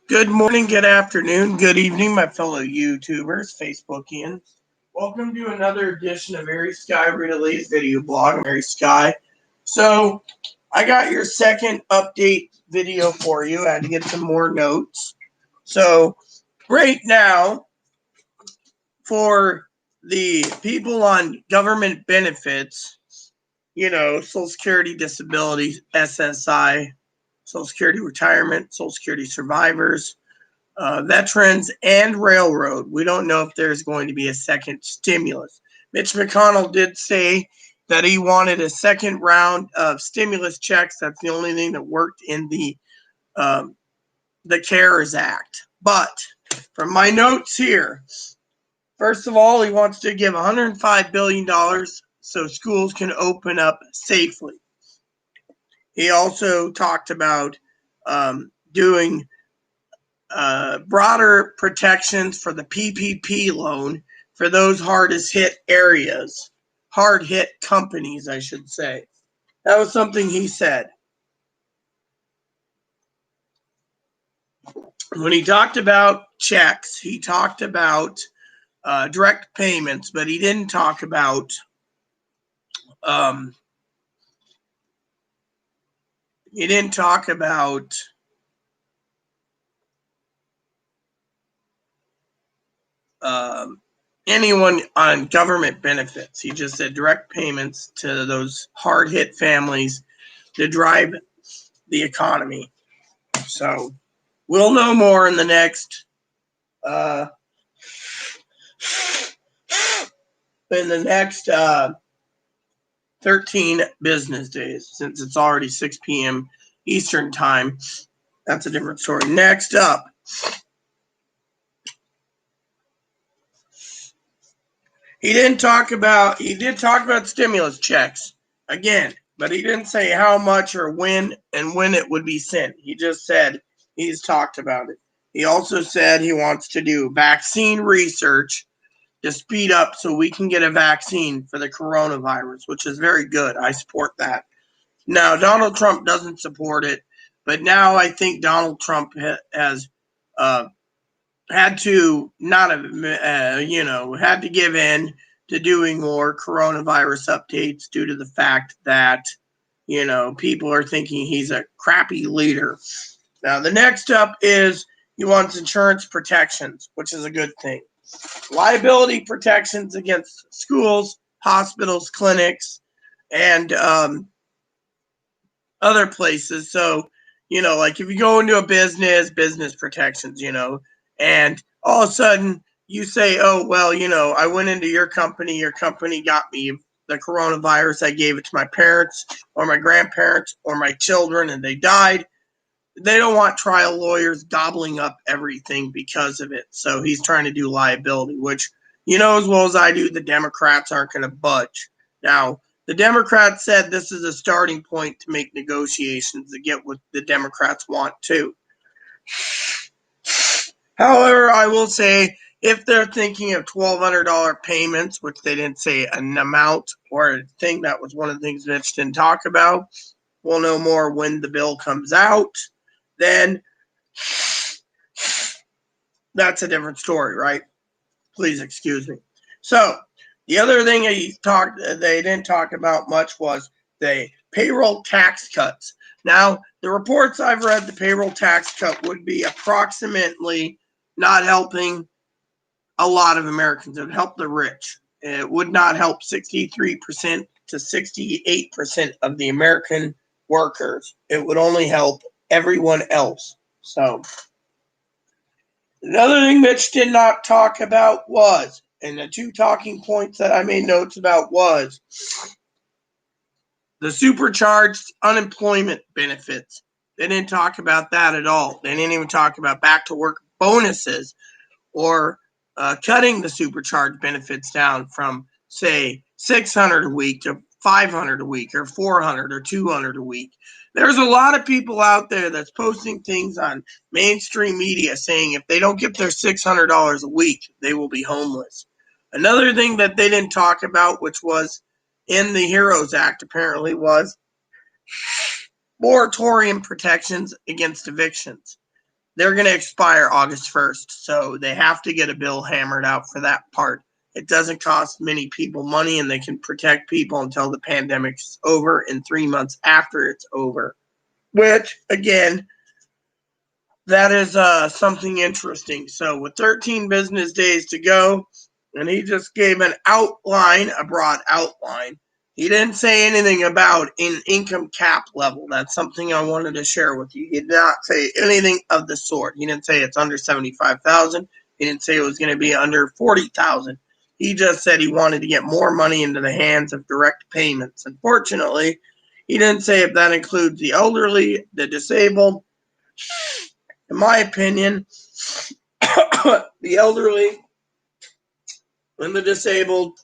Good morning, good afternoon, good evening, my fellow YouTubers, Facebookians. Welcome to another edition of Mary Sky Read video blog. Mary Sky. So, I got your second update video for you. I had to get some more notes. So, right now, for the people on government benefits, Social Security, Disability, SSI, Social Security Retirement, Social Security Survivors, veterans, and railroad. We don't know if there's going to be a second stimulus. Mitch McConnell did say that he wanted a second round of stimulus checks. That's the only thing that worked in the CARES Act. But from my notes here, first of all, he wants to give $105 billion so schools can open up safely. He also talked about doing broader protections for the PPP loan for those hardest hit areas, hard hit companies, I should say. That was something he said. When he talked about checks, he talked about direct payments, but he didn't talk about anyone on government benefits. He just said direct payments to those hard hit families to drive the economy. So we'll know more in the next 13 business days, since it's already 6 p.m. Eastern time. That's a different story. Next up, he did talk about stimulus checks again, but he didn't say how much or when it would be sent. He just said he's talked about it. He also said he wants to do vaccine research to speed up so we can get a vaccine for the coronavirus, which is very good. I support that. Now, Donald Trump doesn't support it, but now I think Donald Trump has had to had to give in to doing more coronavirus updates due to the fact that, people are thinking he's a crappy leader. Now, the next up is he wants insurance protections, which is a good thing. Liability protections against schools, hospitals, clinics, and other places. So, like if you go into a business protections, and all of a sudden you say, oh, well, I went into your company got me the coronavirus, I gave it to my parents or my grandparents or my children and they died. They don't want trial lawyers gobbling up everything because of it. So he's trying to do liability, which, as well as I do, the Democrats aren't going to budge. Now, the Democrats said this is a starting point to make negotiations to get what the Democrats want too. However, I will say, if they're thinking of $1,200 payments, which they didn't say an amount or a thing, that was one of the things Mitch didn't talk about. We'll know more when the bill comes out. Then that's a different story, right? Please excuse me. So the other thing they didn't talk about much was the payroll tax cuts. Now, the reports I've read, the payroll tax cut would be approximately not helping a lot of Americans. It would help the rich. It would not help 63% to 68% of the American workers. It would only help everyone else. So, another thing Mitch did not talk about was, and the two talking points that I made notes about was the supercharged unemployment benefits. They didn't talk about that at all. They didn't even talk about back to work bonuses or cutting the supercharged benefits down from, say, $600 a week to $500 a week or $400 or $200 a week. There's a lot of people out there that's posting things on mainstream media saying if they don't get their $600 a week, they will be homeless. Another thing that they didn't talk about, which was in the HEROES Act apparently, was Moratorium Protections against Evictions. They're going to expire August 1st, so they have to get a bill hammered out for that part. It doesn't cost many people money, and they can protect people until the pandemic's over and 3 months after it's over, which, again, that is something interesting. So with 13 business days to go, and he just gave an outline, a broad outline. He didn't say anything about an income cap level. That's something I wanted to share with you. He did not say anything of the sort. He didn't say it's under 75,000. He didn't say it was going to be under 40,000. He just said he wanted to get more money into the hands of direct payments. Unfortunately, he didn't say if that includes the elderly, the disabled. In my opinion, the elderly and the disabled,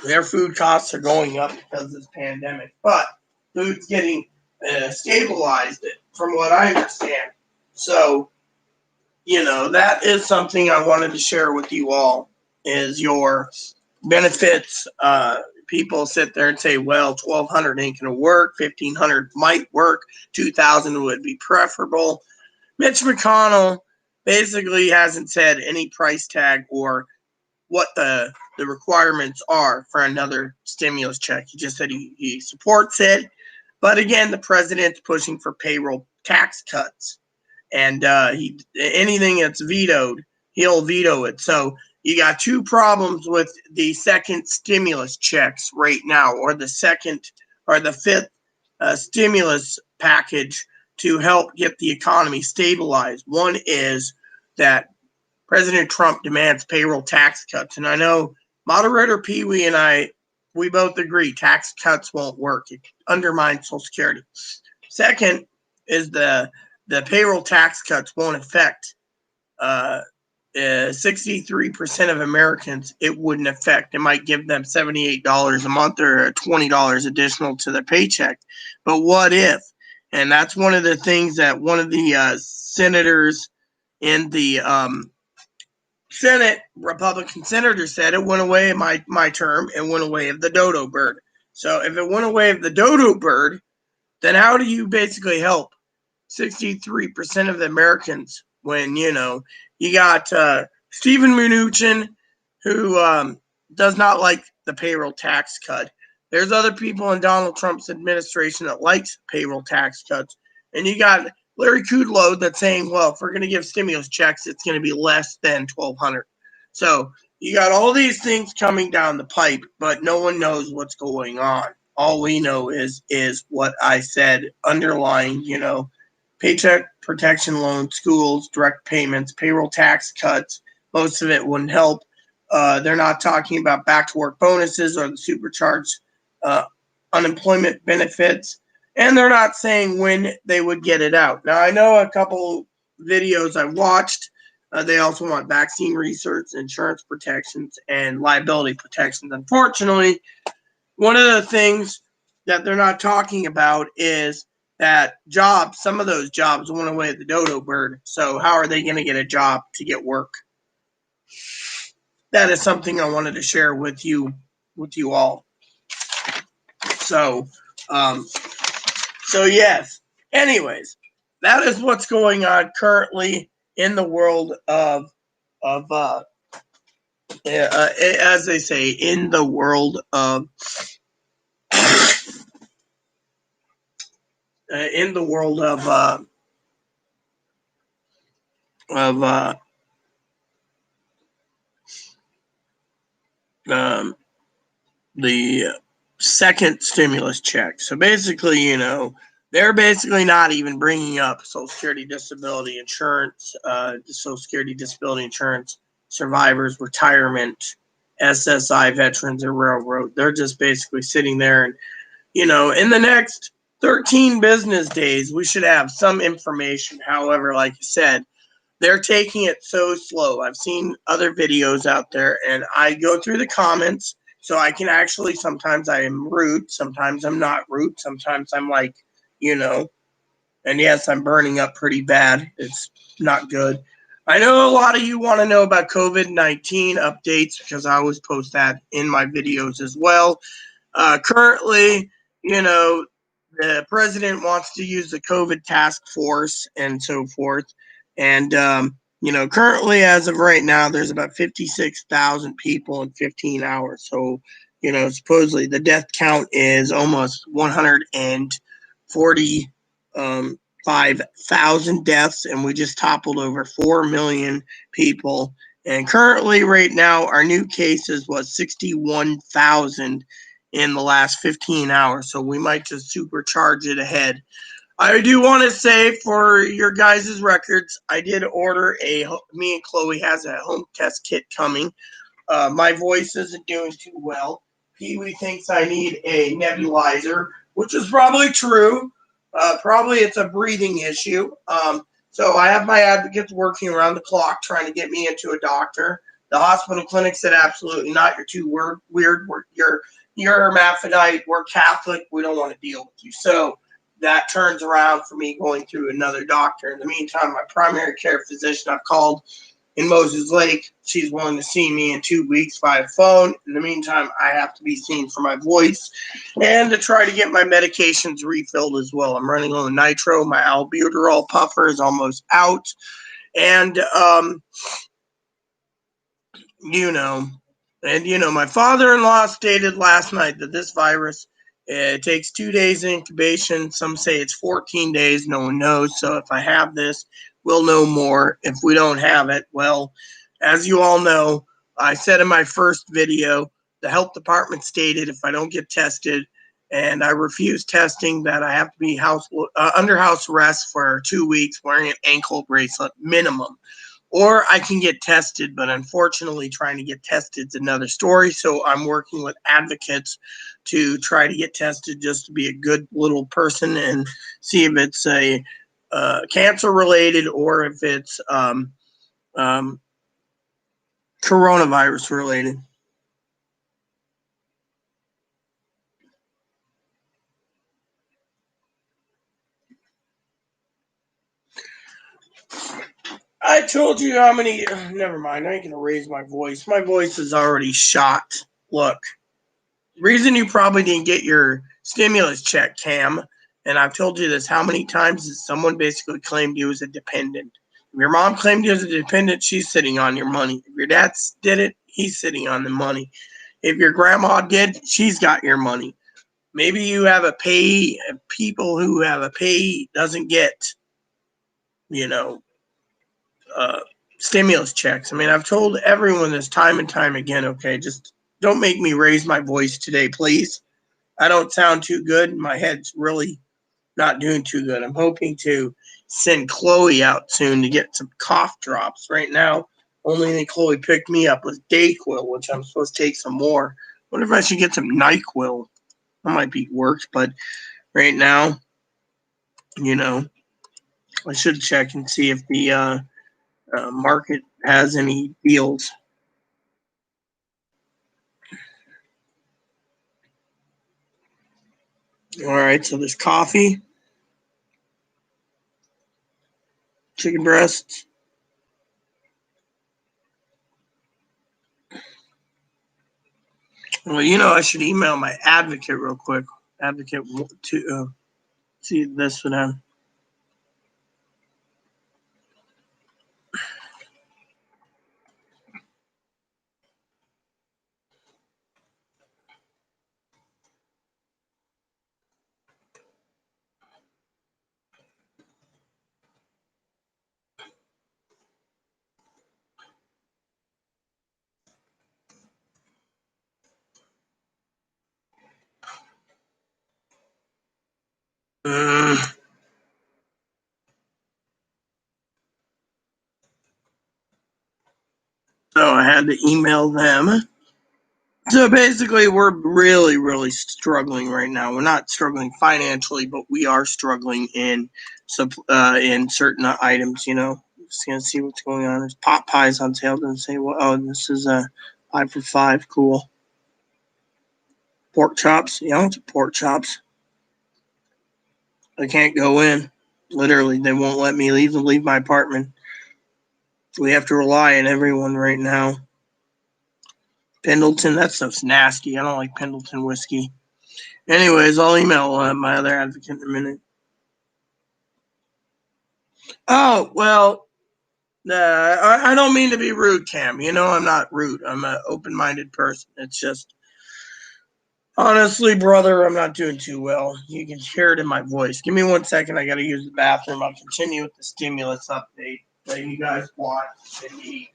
their food costs are going up because of this pandemic. But food's getting stabilized, from what I understand. So, that is something I wanted to share with you all, is your benefits. People sit there and say, well, $1,200 ain't going to work. $1,500 might work. $2,000 would be preferable. Mitch McConnell basically hasn't said any price tag or what the requirements are for another stimulus check. He just said he supports it. But again, the president's pushing for payroll tax cuts. And anything that's vetoed, he'll veto it. So you got two problems with the second stimulus checks right now, or the fifth stimulus package to help get the economy stabilized. One is that President Trump demands payroll tax cuts. And I know Moderator Pee Wee and we both agree tax cuts won't work. It undermines Social Security. Second is the payroll tax cuts won't affect 63% of Americans. It wouldn't affect. It might give them $78 a month or $20 additional to their paycheck. But what if? And that's one of the things that one of the senators in the Senate, Republican senator, said it went away in my term. It went away of the dodo bird. So if it went away of the dodo bird, then how do you basically help 63% of the Americans when, you got Stephen Mnuchin, who does not like the payroll tax cut. There's other people in Donald Trump's administration that likes payroll tax cuts. And you got Larry Kudlow that's saying, well, if we're going to give stimulus checks, it's going to be less than $1,200. So you got all these things coming down the pipe, but no one knows what's going on. All we know is what I said, underlying, paycheck protection loans, schools, direct payments, payroll tax cuts. Most of it wouldn't help. They're not talking about back-to-work bonuses or the supercharged unemployment benefits. And they're not saying when they would get it out. Now, I know a couple videos I watched. They also want vaccine research, insurance protections, and liability protections. Unfortunately, one of the things that they're not talking about is that some of those jobs went away at the dodo bird. So how are they going to get a job to get work? That is something I wanted to share with you all. So yes. Anyways, that is what's going on currently in the world of as they say, in the world of the second stimulus check. So basically, they're basically not even bringing up Social Security disability insurance, Social Security disability insurance, survivors, retirement, SSI, veterans, and railroad. They're just basically sitting there and, in the next 13 business days, we should have some information. However, like I said, they're taking it so slow. I've seen other videos out there, and I go through the comments, so I can actually, sometimes I am rude, sometimes I'm not rude, sometimes I'm like, and yes, I'm burning up pretty bad. It's not good. I know a lot of you want to know about COVID-19 updates because I always post that in my videos as well. Currently, the president wants to use the COVID task force and so forth. And, currently, as of right now, there's about 56,000 people in 15 hours. So, supposedly the death count is almost 145,000 deaths, and we just toppled over 4 million people. And currently, right now, our new cases was 61,000 in the last 15 hours. So we might just supercharge it ahead. I do want to say for your guys' records, I did order me and Chloe has a home test kit coming. My voice isn't doing too well. Pee-wee thinks I need a nebulizer, which is probably true. Probably it's a breathing issue. So I have my advocates working around the clock trying to get me into a doctor. The hospital clinic said absolutely not. You're too weird. You're hermaphrodite. We're Catholic. We don't want to deal with you. So that turns around for me going through another doctor. In the meantime, my primary care physician I've called in Moses Lake. She's willing to see me in 2 weeks via phone. In the meantime, I have to be seen for my voice and to try to get my medications refilled as well. I'm running on nitro. My albuterol puffer is almost out. And, my father-in-law stated last night that this virus, it takes 2 days incubation. Some say it's 14 days. No one knows. So if I have this, we'll know more. If we don't have it, well, as you all know, I said in my first video, the health department stated if I don't get tested and I refuse testing, that I have to be under house arrest for 2 weeks wearing an ankle bracelet minimum. Or I can get tested, but unfortunately trying to get tested is another story. So I'm working with advocates to try to get tested just to be a good little person and see if it's a cancer related or if it's coronavirus related. I told you how many. Never mind. I ain't gonna raise my voice. My voice is already shot. Look, reason you probably didn't get your stimulus check, Cam, and I've told you this how many times, is someone basically claimed you as a dependent. If your mom claimed you as a dependent, she's sitting on your money. If your dad did it, he's sitting on the money. If your grandma did, she's got your money. Maybe you have a pay. People who have a pay doesn't get, you know, stimulus checks. I mean, I've told everyone this time and time again, okay, just don't make me raise my voice today, please. I don't sound too good. My head's really not doing too good. I'm hoping to send Chloe out soon to get some cough drops. Right now, only thing Chloe picked me up was Dayquil, which I'm supposed to take some more. Wonder if I should get some NyQuil. That might be works, but right now, I should check and see if the market has any deals. All right, so there's coffee, chicken breasts. Well, I should email my advocate real quick. Advocate to see this for them. So I had to email them. So basically, we're really, really struggling right now. We're not struggling financially, but we are struggling in certain items. Just gonna see what's going on. There's pot pies on sale. Doesn't say what. Oh, this is a 5 for $5. Cool. Pork chops. Yeah, it's pork chops. I can't go in. Literally, they won't let me leave my apartment. We have to rely on everyone right now. Pendleton, that stuff's nasty. I don't like Pendleton whiskey. Anyways, I'll email my other advocate in a minute. Oh, well, I don't mean to be rude, Cam. You know I'm not rude. I'm an open-minded person. It's just, honestly, brother, I'm not doing too well. You can hear it in my voice. Give me 1 second. I got to use the bathroom. I'll continue with the stimulus update that you guys want and need.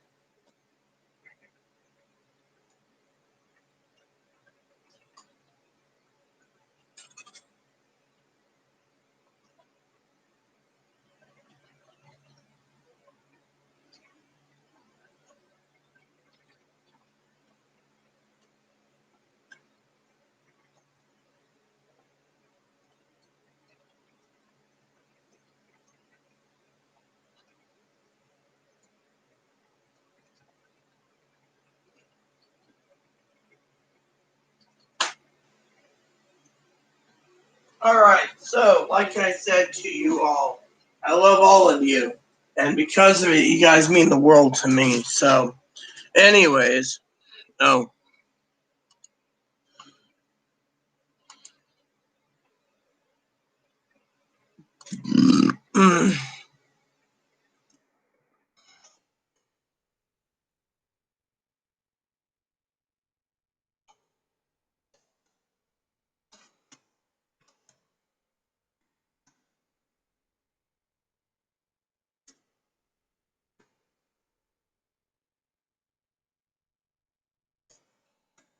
All right, so like I said to you all, I love all of you. And because of it, you guys mean the world to me. So, anyways, oh.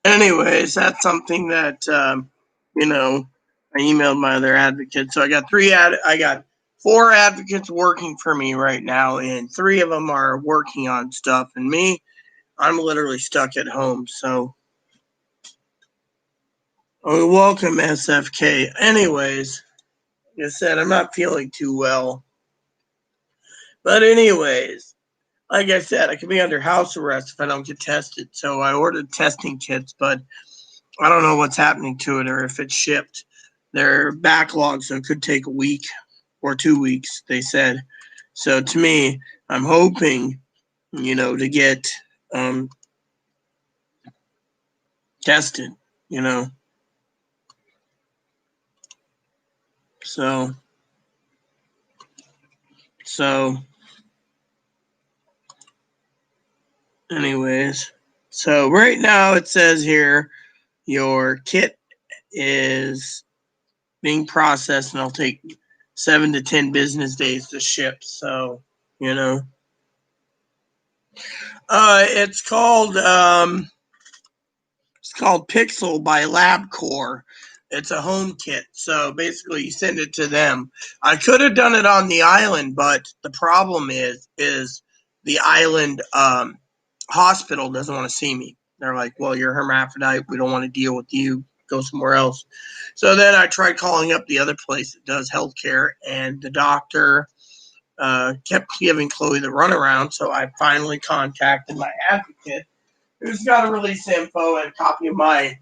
Anyways, that's something that you know, I emailed my other advocate. So I got I got 4 advocates working for me right now, and 3 of them are working on stuff. And me, I'm literally stuck at home. So, oh, welcome, SFK. Anyways, like I said, I'm not feeling too well. But anyways, like I said, I could be under house arrest if I don't get tested. So I ordered testing kits, but I don't know what's happening to it or if it's shipped. They're backlogged, so it could take a week or 2 weeks, they said. So to me, I'm hoping, to get tested, you know. So anyways. So right now it says here your kit is being processed and it'll take 7 to 10 business days to ship. So, it's called Pixel by LabCorp. It's a home kit. So basically you send it to them. I could have done it on the island, but the problem is the island hospital doesn't want to see me. They're like, well, you're a hermaphrodite. We don't want to deal with you. Go somewhere else. So then I tried calling up the other place that does healthcare, and the doctor kept giving Chloe the runaround. So I finally contacted my advocate, who's got a release info and a copy of my,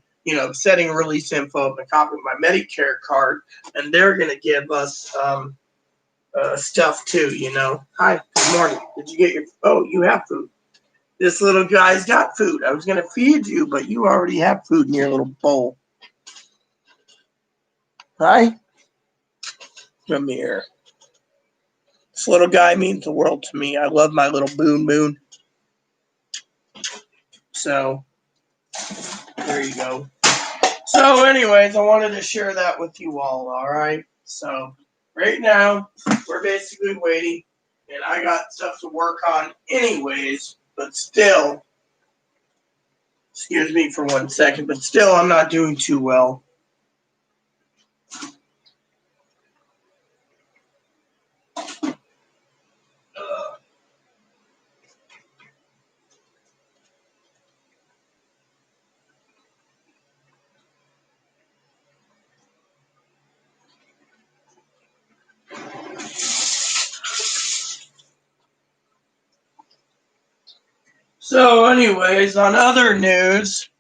setting a release info and a copy of my Medicare card, and they're going to give us stuff too, Hi, good morning. Did you get you have food. This little guy's got food. I was going to feed you, but you already have food in your little bowl. Hi. Come here. This little guy means the world to me. I love my little Boon. So, there you go. So, anyways, I wanted to share that with you all right? So, right now, we're basically waiting, and I got stuff to work on anyways, but still, excuse me for 1 second, but still, I'm not doing too well. So, anyways, on other news,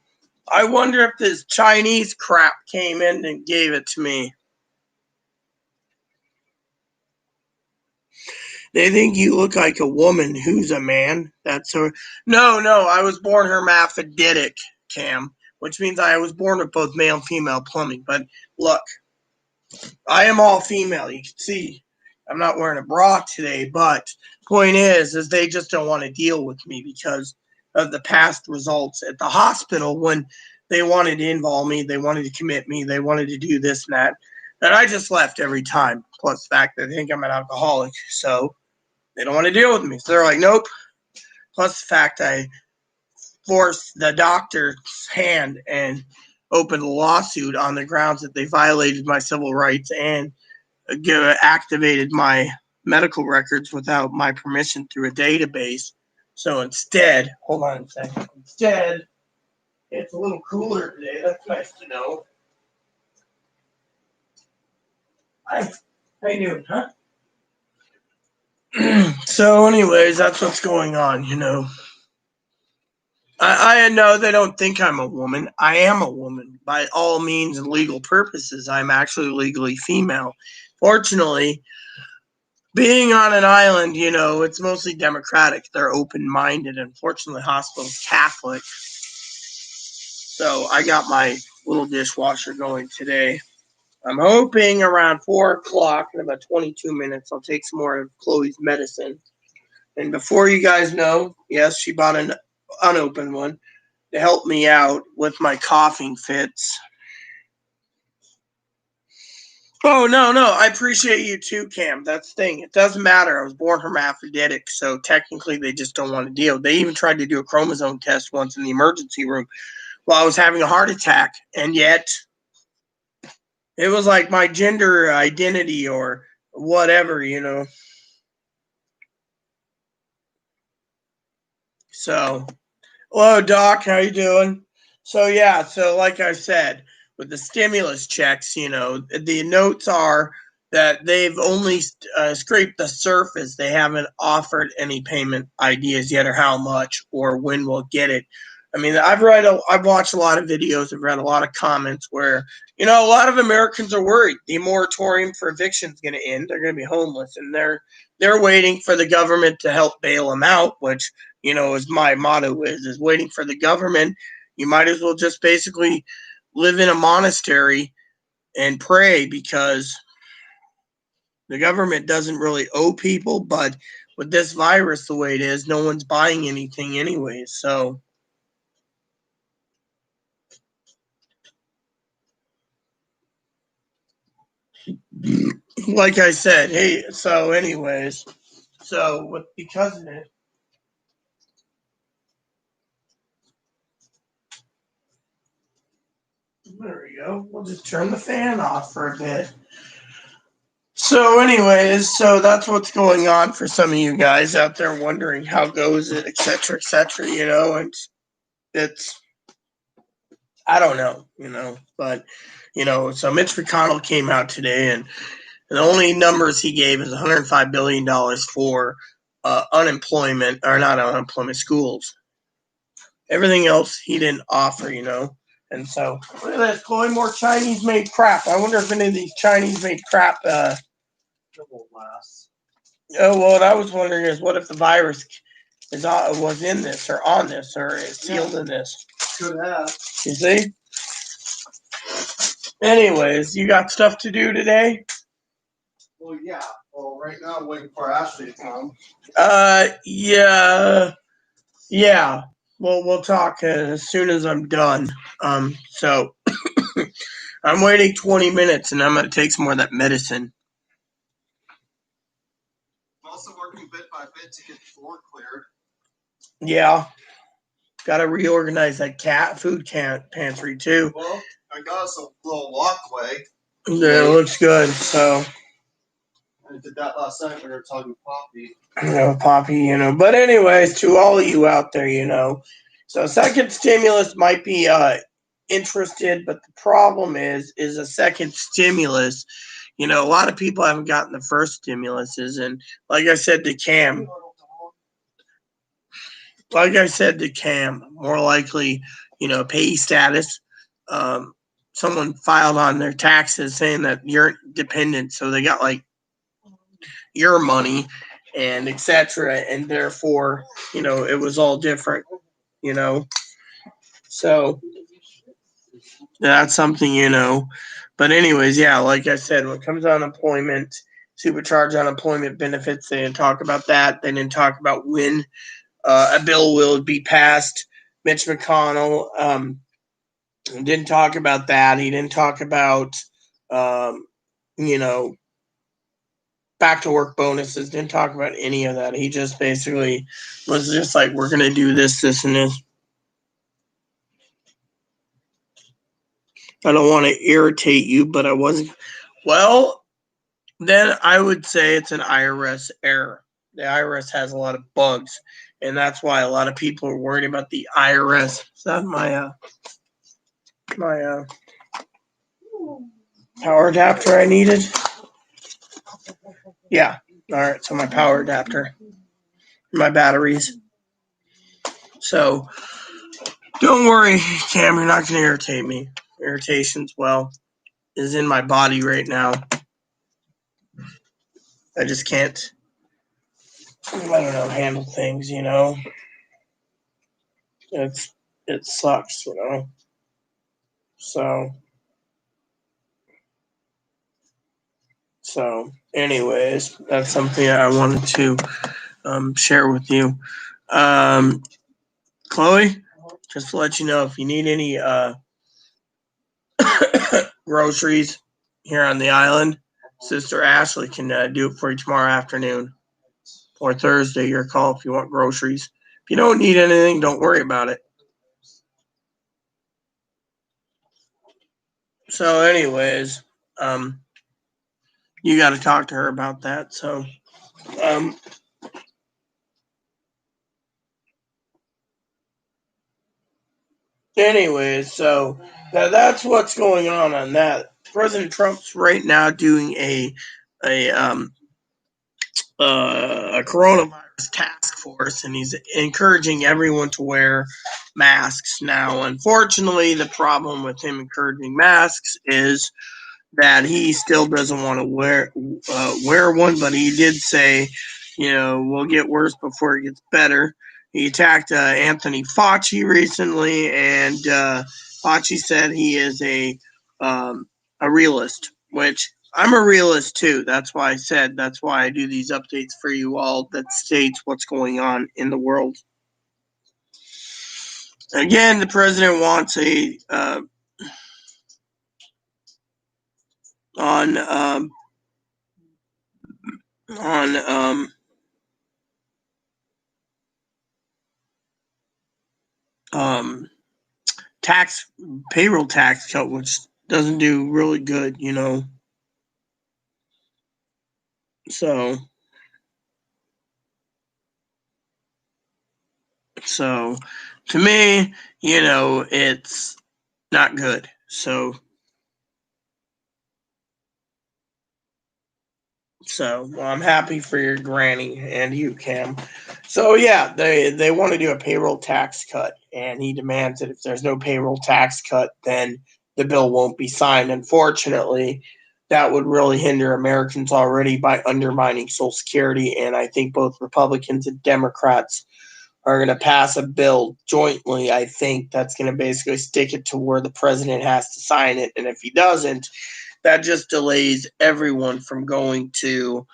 I wonder if this Chinese crap came in and gave it to me. They think you look like a woman who's a man. That's her. No, I was born hermaphroditic, Cam. which means I was born with both male and female plumbing. But look, I am all female. You can see I'm not wearing a bra today, but point is they just don't want to deal with me because of the past results at the hospital when they wanted to involve me, they wanted to commit me, they wanted to do this and that. And I just left every time. Plus the fact that they think I'm an alcoholic. So they don't want to deal with me. So they're like, nope. Plus the fact I forced the doctor's hand and opened a lawsuit on the grounds that they violated my civil rights and activated my medical records without my permission through a database. So instead, hold on a second. Instead, it's a little cooler today. That's nice to know. Hi. How you doing, huh? So anyways, that's what's going on, you know. I know they don't think I'm a woman. I am a woman. By all means and legal purposes, I'm actually legally female. Fortunately, being on an island, you know, it's mostly Democratic. They're open-minded. Unfortunately, hospital's Catholic. So I got my little dishwasher going today. I'm hoping around 4 o'clock in about 22 minutes, I'll take some more of Chloe's medicine. And before you guys know, yes, she bought an unopened one to help me out with my coughing fits. Oh, no. I appreciate you too, Cam. That's the thing. It doesn't matter. I was born hermaphroditic, so technically they just don't want to deal. They even tried to do a chromosome test once in the emergency room while I was having a heart attack, and yet it was like my gender identity or whatever, you know. So, hello, Doc. How you doing? So, yeah. So, like I said, with the stimulus checks, you know, the notes are that they've only scraped the surface. They haven't offered any payment ideas yet or how much or when we'll get it. I mean, I've watched a lot of videos. I've read a lot of comments where, you know, a lot of Americans are worried. The moratorium for eviction is going to end. They're going to be homeless, and they're waiting for the government to help bail them out, which, you know, as my motto is waiting for the government. You might as well just basically live in a monastery and pray because the government doesn't really owe people, but with this virus the way it is, no one's buying anything anyway. So like I said, hey, so anyways, so because of it, there we go. We'll just turn the fan off for a bit. So, anyways, so that's what's going on for some of you guys out there wondering how goes it, et cetera, you know, and it's, I don't know, you know, but, you know, so Mitch McConnell came out today and the only numbers he gave is $105 billion for unemployment, or not unemployment, schools. Everything else he didn't offer, you know. And so, look at this, Chloe, more Chinese-made crap. I wonder if any of these Chinese-made crap won't last. Oh, well, what I was wondering is what if the virus was in this or on this or is sealed in this? Could have. You see? Anyways, you got stuff to do today? Well, yeah. Well, right now I'm waiting for Ashley to come. Yeah. Well, we'll talk as soon as I'm done. So I'm waiting 20 minutes and I'm going to take some more of that medicine. I'm also working bit by bit to get the floor cleared. Yeah. Got to reorganize that food pantry too. Well, I got us a little walkway. Yeah, it looks good. So I did that last night when we were talking Poppy. You know, Poppy, you know. But anyways, to all of you out there, you know, so second stimulus might be interested, but the problem is a second stimulus. You know, a lot of people haven't gotten the first stimuluses, and like I said to Cam, more likely, you know, payee status. Someone filed on their taxes saying that you're dependent, so they got like your money and etc. And therefore, you know, it was all different, you know. So that's something, you know. But anyways, yeah, like I said, when it comes to unemployment, supercharged unemployment benefits, they didn't talk about that. They didn't talk about when a bill will be passed. Mitch McConnell didn't talk about that. He didn't talk about, you know, back to work bonuses. Didn't talk about any of that. He just basically was just like, we're going to do this, this, and this. I don't want to irritate you, but I wasn't. Well, then I would say it's an IRS error. The IRS has a lot of bugs, and that's why a lot of people are worried about the IRS. Is that my power adapter I needed? Yeah. All right. So my power adapter, my batteries. So don't worry, Cam. You're not going to irritate me. Irritation's, well, is in my body right now. I just can't, I don't know, handle things, you know. It sucks, you know. So anyways, that's something I wanted to share with you. Chloe, just to let you know, if you need any groceries here on the island, Sister Ashley can do it for you tomorrow afternoon or Thursday. Your call if you want groceries. If you don't need anything, don't worry about it. So anyways, you got to talk to her about that. So anyways, so that's what's going on that. President Trump's right now doing a coronavirus task force, and he's encouraging everyone to wear masks. Now, unfortunately, the problem with him encouraging masks is that he still doesn't want to wear one, but he did say, you know, we'll get worse before it gets better. He attacked Anthony Fauci recently, and Fauci said he is a realist, which I'm a realist too. That's why I do these updates for you all that states what's going on in the world. Again, the president wants a on tax payroll tax cut, which doesn't do really good, you know. So to me, you know, it's not good. So well, I'm happy for your granny and you, Cam. So yeah, they want to do a payroll tax cut, and he demands that if there's no payroll tax cut, then the bill won't be signed. Unfortunately, that would really hinder Americans already by undermining Social Security, and I think both Republicans and Democrats are going to pass a bill jointly. I think that's going to basically stick it to where the president has to sign it, and if he doesn't, that just delays everyone from going to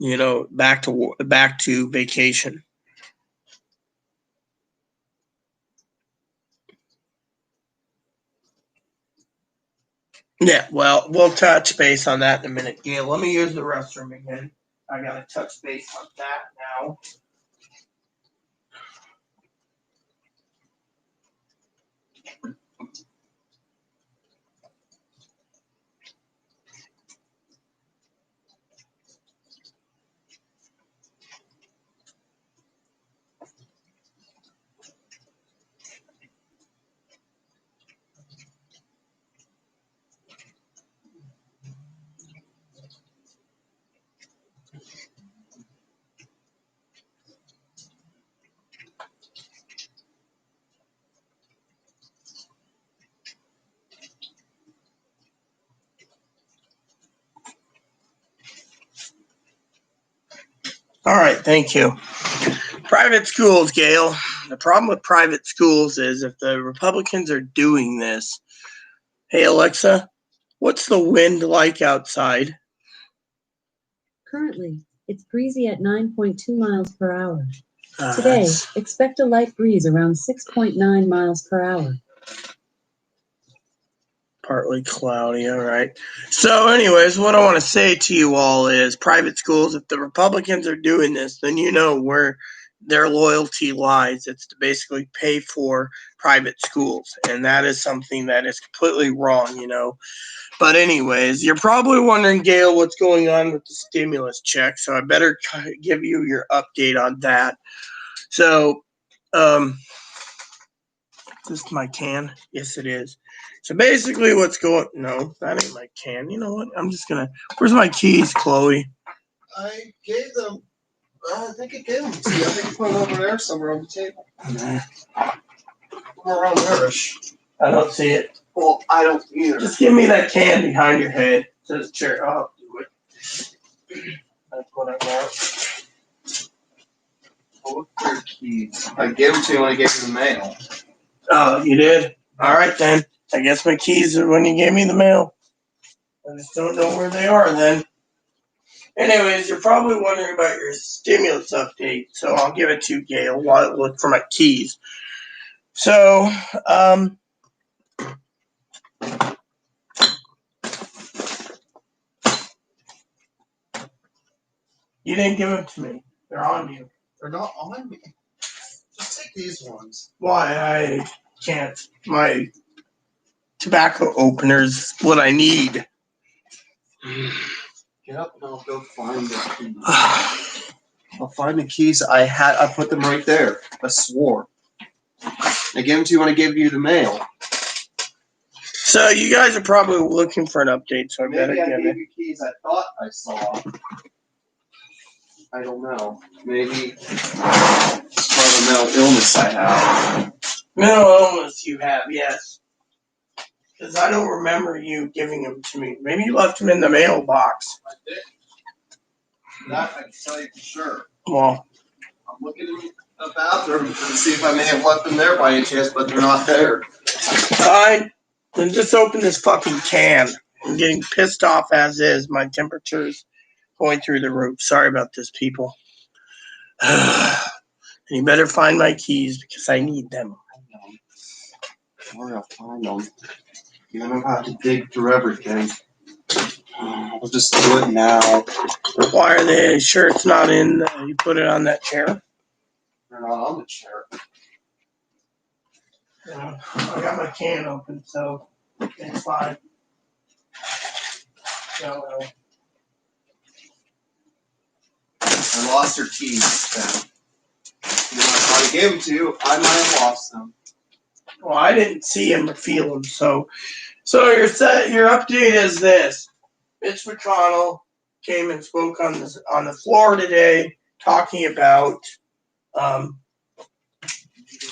you know, back to vacation. Yeah, well, we'll touch base on that in a minute. Yeah, let me use the restroom again. I gotta touch base on that now. All right, thank you. Private schools, Gail. The problem with private schools is if the Republicans are doing this, hey Alexa, what's the wind like outside? Currently, it's breezy at 9.2 miles per hour. Today, expect a light breeze around 6.9 miles per hour. Partly cloudy, all right. So anyways, what I want to say to you all is private schools, if the Republicans are doing this, then you know where their loyalty lies. It's to basically pay for private schools. And that is something that is completely wrong, you know. But anyways, you're probably wondering, Gail, what's going on with the stimulus check. So I better give you your update on that. So, this is my can? Yes, it is. So basically what's going... No, that ain't my can. You know what? I'm just going to... Where's my keys, Chloe? I gave them. I think I gave them to you. I think I put them over there somewhere on the table. Somewhere around there-ish. I don't see it. Well, I don't either. Just give me that can behind your head. It says chair. I'll do it. That's what I want. Look for your keys. I gave them to you when I gave you the mail. Oh, you did? All right, then. I guess my keys are when you gave me the mail. I just don't know where they are then. Anyways, you're probably wondering about your stimulus update, so I'll give it to Gail while I look for my keys. So, you didn't give them to me. They're on you. They're not on me. Just take these ones. Why? I can't. My tobacco opener's what I need. Get up and I'll go find the keys. I'll find the keys I had. I put them right there. I swore. I gave them to you when I gave you the mail. So you guys are probably looking for an update, so I better Maybe I give gave it. you keys I thought I saw. I don't know. Maybe it's part of the mental illness I have. Mental illness you have, yes. Because I don't remember you giving them to me. Maybe you left them in the mailbox. I did. That I can tell you for sure. Well, I'm looking in the bathroom to see if I may have left them there by any chance, but they're not there. fine. Then just open this fucking can. I'm getting pissed off as is. My temperature's going through the roof. Sorry about this, people. You better find my keys because I need them. Sorry, I'll find them. You don't have to dig through everything. I'll just do it now. Why are they sure it's not in? You put it on that chair? They're not on the chair. Yeah, I got my can open, so it's fine. No, well. I lost your keys then. You know, I thought I gave them to you. I might have lost them. Well, I didn't see him or feel him, so your update is this. Mitch McConnell came and spoke on the floor today talking about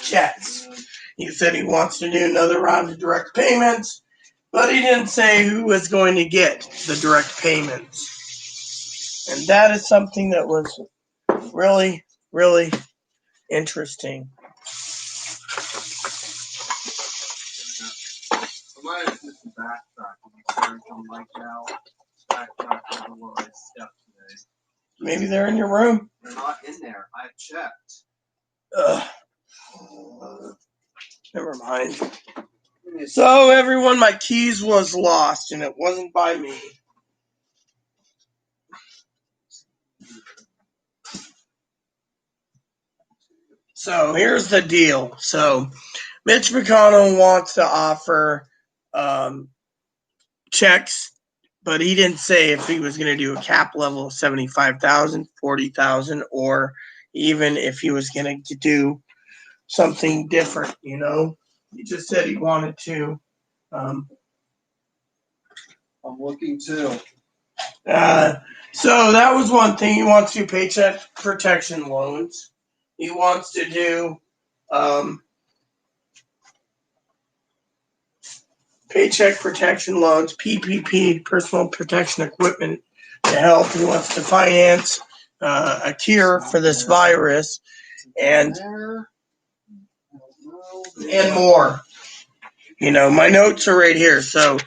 checks. He said he wants to do another round of direct payments, but he didn't say who was going to get the direct payments. And that is something that was really, really interesting. I might have just backtrack like now. Backtrack over where I stepped today. Maybe they're in your room. They're not in there. I've checked. Never mind. So everyone, my keys was lost, and it wasn't by me. So here's the deal. So Mitch McConnell wants to offer checks, but he didn't say if he was going to do a cap level of 75,000, 40,000, or even if he was going to do something different, you know. He just said he wanted to. I'm looking too. So that was one thing. He wants to do paycheck protection loans. He wants to do paycheck protection loans, PPP, personal protection equipment to help. He wants to finance a cure for this virus. And and more. You know, my notes are right here. So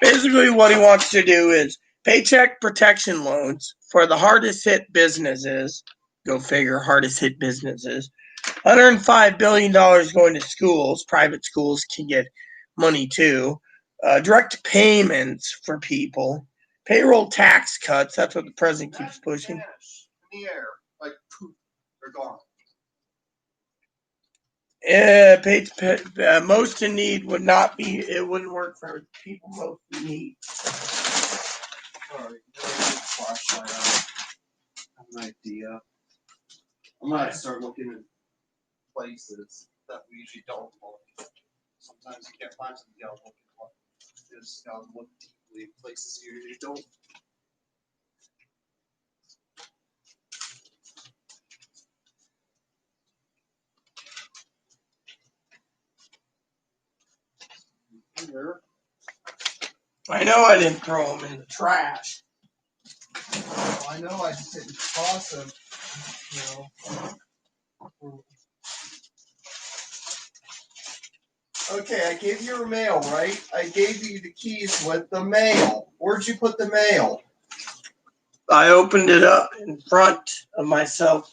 basically what he wants to do is paycheck protection loans for the hardest hit businesses. Go figure, hardest hit businesses. $105 billion going to schools. Private schools can get money too. Direct payments for people. Payroll tax cuts. That's what the president keeps pushing. In the air, like poof, they're gone. Most in need would not be. It wouldn't work for people most in need. Sorry, flashlight out. I have an idea. I'm gonna start looking at places that we usually don't look. Sometimes you can't find something else looking for. You just gotta look deeply in places you usually don't. Here. I know I didn't throw them in the trash. I know I just didn't toss them, Okay, I gave you your mail, right? I gave you the keys with the mail. Where'd you put the mail? I opened it up in front of myself.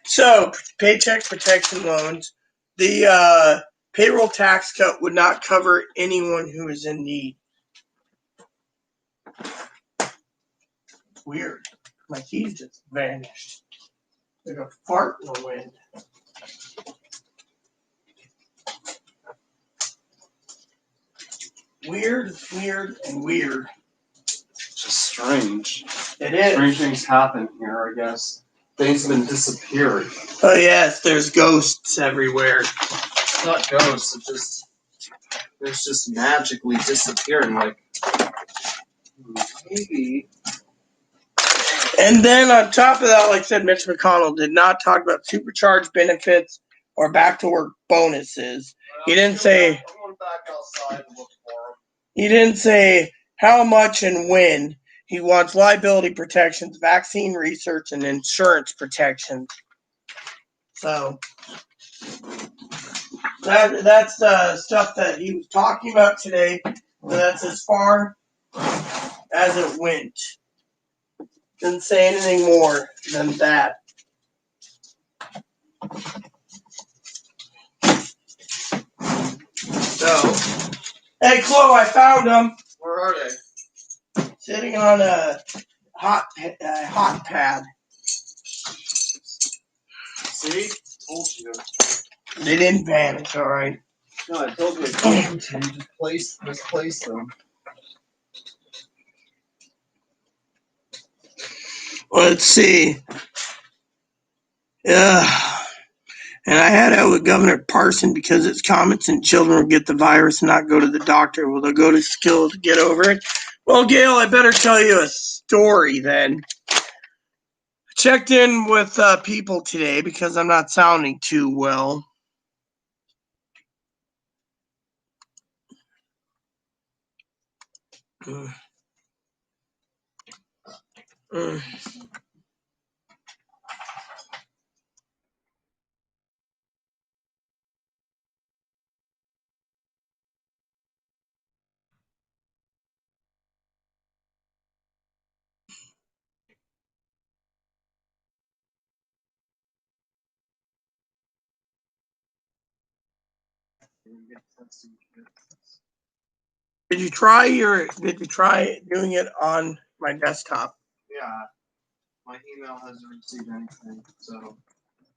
So, paycheck protection loans. The payroll tax cut would not cover anyone who is in need. Weird. My keys just vanished. Like a fart in the wind. Weird, and weird. Just strange. It is. Strange things happen here, I guess. Things have been disappearing. Oh yes, there's ghosts everywhere. It's not ghosts, it's just magically disappearing, like maybe. And then on top of that, like I said, Mitch McConnell did not talk about supercharged benefits or back to work bonuses. He didn't say. I'm going back outside to look for them. He didn't say how much and when. He wants liability protections, vaccine research, and insurance protections. So that's stuff that he was talking about today. That's as far as it went. Didn't say anything more than that. So, hey, Chloe, I found them. Where are they? Sitting on a hot pad. See? Told you. They didn't vanish, all right. No, I told you I told you. Just misplace them. Let's see. And I had out with Governor Parson because it's comments and children will get the virus and not go to the doctor. Will they go to school to get over it? Well, Gail, I better tell you a story then. I checked in with people today because I'm not sounding too well. Did you try doing it on my desktop? Yeah. My email hasn't received anything, so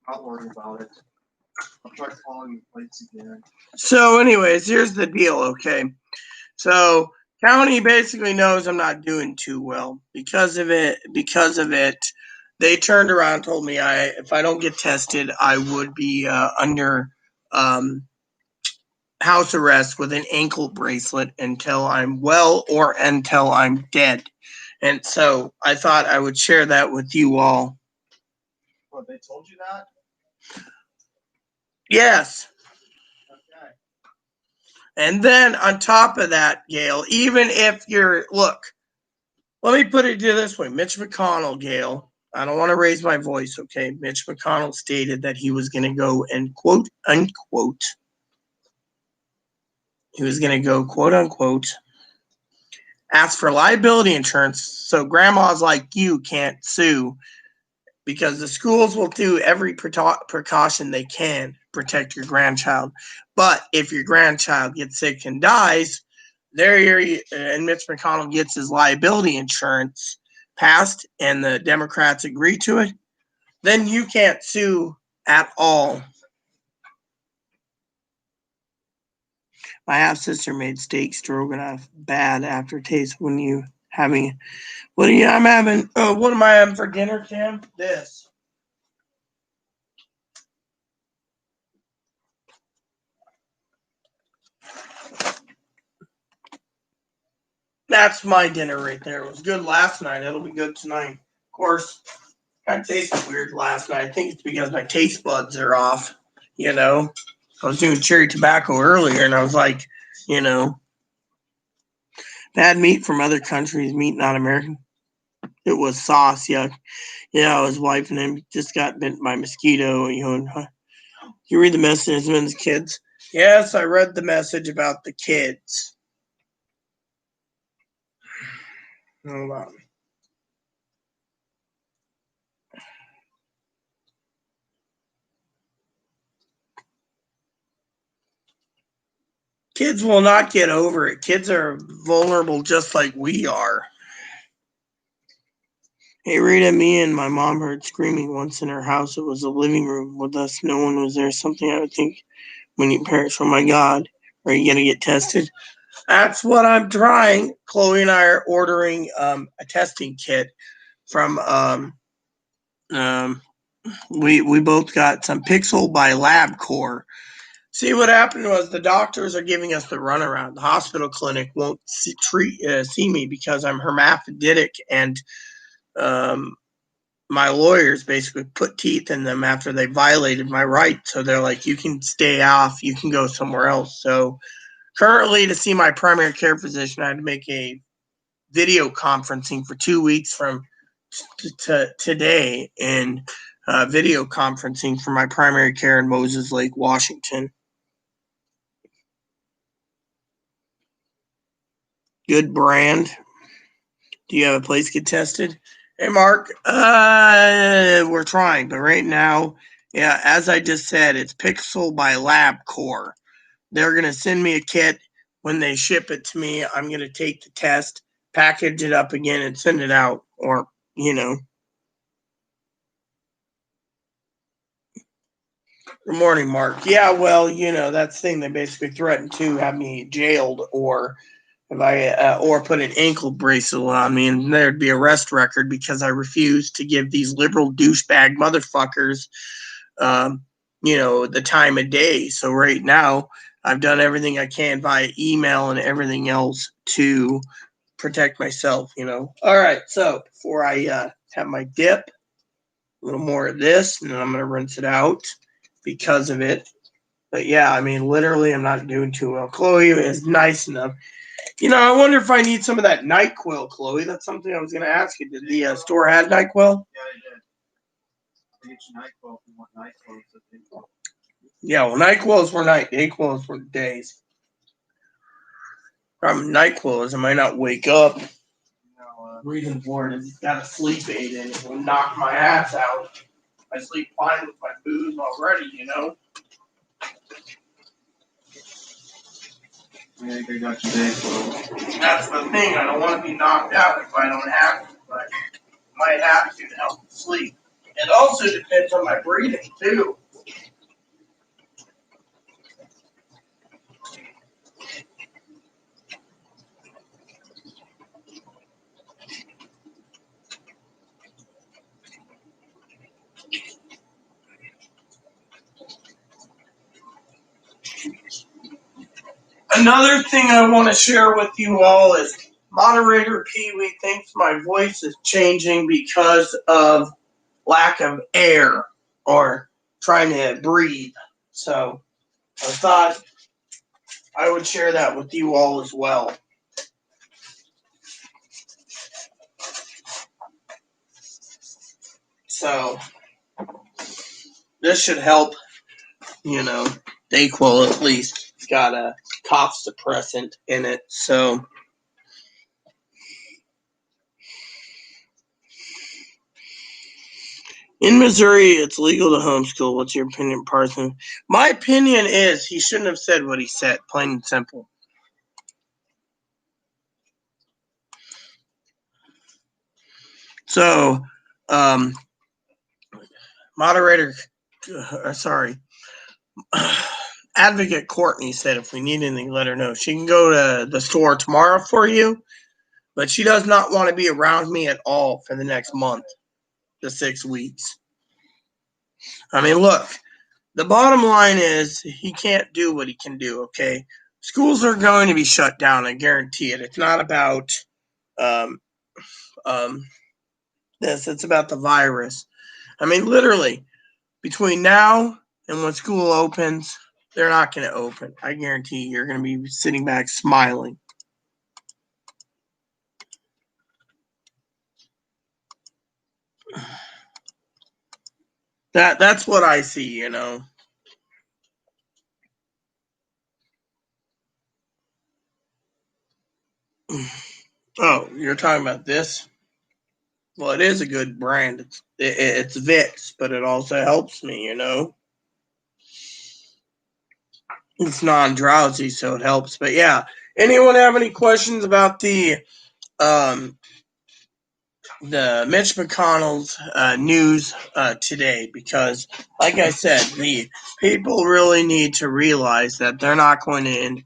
I'll worry about it. I'll try calling the place again. So anyways, here's the deal, okay? So county basically knows I'm not doing too well because of it. They turned around and told me if I don't get tested, I would be under house arrest with an ankle bracelet until I'm well or until I'm dead. And so I thought I would share that with you all. What, they told you that? Yes. Okay. And then on top of that, Gail, even if you're, look, let me put it this way, Mitch McConnell, Gail, I don't want to raise my voice, okay? Mitch McConnell stated that he was going to go and quote unquote, quote unquote, ask for liability insurance so grandmas like you can't sue, because the schools will do every precaution they can to protect your grandchild. But if your grandchild gets sick and dies, and Mitch McConnell gets his liability insurance passed and the Democrats agree to it, then you can't sue at all. My half-sister made steak stroganoff bad aftertaste when you having. What am I having for dinner, Tim? This. That's my dinner right there. It was good last night. It'll be good tonight. Of course, I tasted weird last night. I think it's because my taste buds are off. I was doing cherry tobacco earlier, and I was like, bad meat from other countries, meat not American. It was sauce, yuck. Yeah, I was wiping him. Just got bitten by a mosquito. You read the message from the kids? Yes, I read the message about the kids. Hold on. Kids will not get over it. Kids are vulnerable just like we are. Hey, Rita, me and my mom heard screaming once in her house. It was the living room with us. No one was there. Something I would think when you perish. Oh my God, are you going to get tested? That's what I'm trying. Chloe and I are ordering a testing kit from we both got some Pixel by LabCorp. See, what happened was the doctors are giving us the runaround. The hospital clinic won't see me because I'm hermaphroditic, and my lawyers basically put teeth in them after they violated my rights. So they're like, you can stay off, you can go somewhere else. So currently, to see my primary care physician, I had to make a video conferencing for 2 weeks from today, and video conferencing for my primary care in Moses Lake, Washington. Good brand. Do you have a place get tested? Hey, Mark. We're trying, but right now, yeah, as I just said, it's Pixel by LabCorp. They're going to send me a kit. When they ship it to me, I'm going to take the test, package it up again, and send it out. Or, Good morning, Mark. Yeah, well, that's the thing. They basically threatened to have me jailed, or if I or put an ankle bracelet on me, and there'd be arrest record because I refused to give these liberal douchebag motherfuckers, the time of day. So right now, I've done everything I can via email and everything else to protect myself. All right. So before I have my dip, a little more of this, and then I'm gonna rinse it out because of it. But yeah, literally, I'm not doing too well. Chloe is nice enough. I wonder if I need some of that NyQuil, Chloe. That's something I was going to ask you. Did the store have NyQuil? Yeah, I did. I get you NyQuil if you want NyQuil. Yeah, well, NyQuil is for night. NyQuil is for days. NyQuil is I might not wake up. Reason for it is it's got a sleep aid in it. It will knock my ass out. I sleep fine with my booze already, Yeah, I got you NyQuil. That's the thing. I don't want to be knocked out if I don't have to, but I might have to help sleep. It also depends on my breathing, too. Another thing I want to share with you all is Moderator Pee Wee thinks my voice is changing because of lack of air or trying to breathe. So I thought I would share that with you all as well. So this should help. Dayquil at least it's got a cough suppressant in it. So in Missouri, it's legal to homeschool. What's your opinion, Parson? My opinion is he shouldn't have said what he said, plain and simple. So, Advocate Courtney said if we need anything, let her know. She can go to the store tomorrow for you, but she does not want to be around me at all for the next month to 6 weeks. I mean, look, the bottom line is he can't do what he can do, okay? Schools are going to be shut down, I guarantee it. It's not about this, it's about the virus. I mean, literally, between now and when school opens, they're not going to open. I guarantee you're going to be sitting back smiling. That's what I see, Oh, you're talking about this? Well, it is a good brand. It's Vicks, but it also helps me, It's non-drowsy, so it helps. But yeah, anyone have any questions about the Mitch McConnell's news today? Because, like I said, the people really need to realize that they're not going to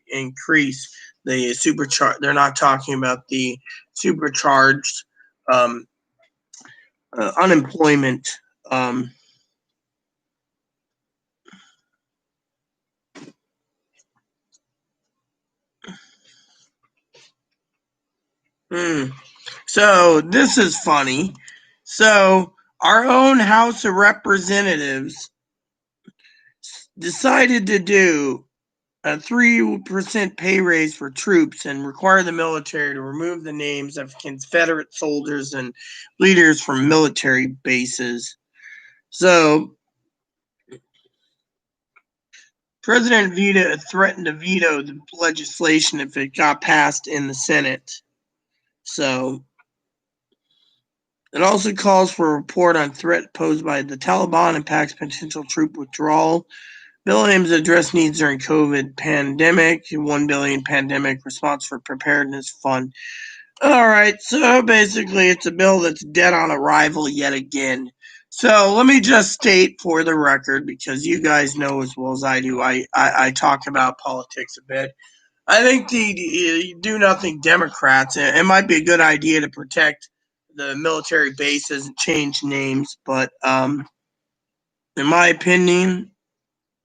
increase the supercharged. They're not talking about the supercharged unemployment. So this is funny. So our own House of Representatives decided to do a 3% pay raise for troops and require the military to remove the names of Confederate soldiers and leaders from military bases. So President Vita threatened to veto the legislation if it got passed in the Senate. So it also calls for a report on threat posed by the Taliban impacts potential troop withdrawal. Bill aims to address needs during COVID pandemic, $1 billion pandemic response for preparedness fund. All right, so basically it's a bill that's dead on arrival yet again. So let me just state for the record, because you guys know as well as I do, I talk about politics a bit. I think the do-nothing Democrats, it might be a good idea to protect the military bases and change names, but in my opinion,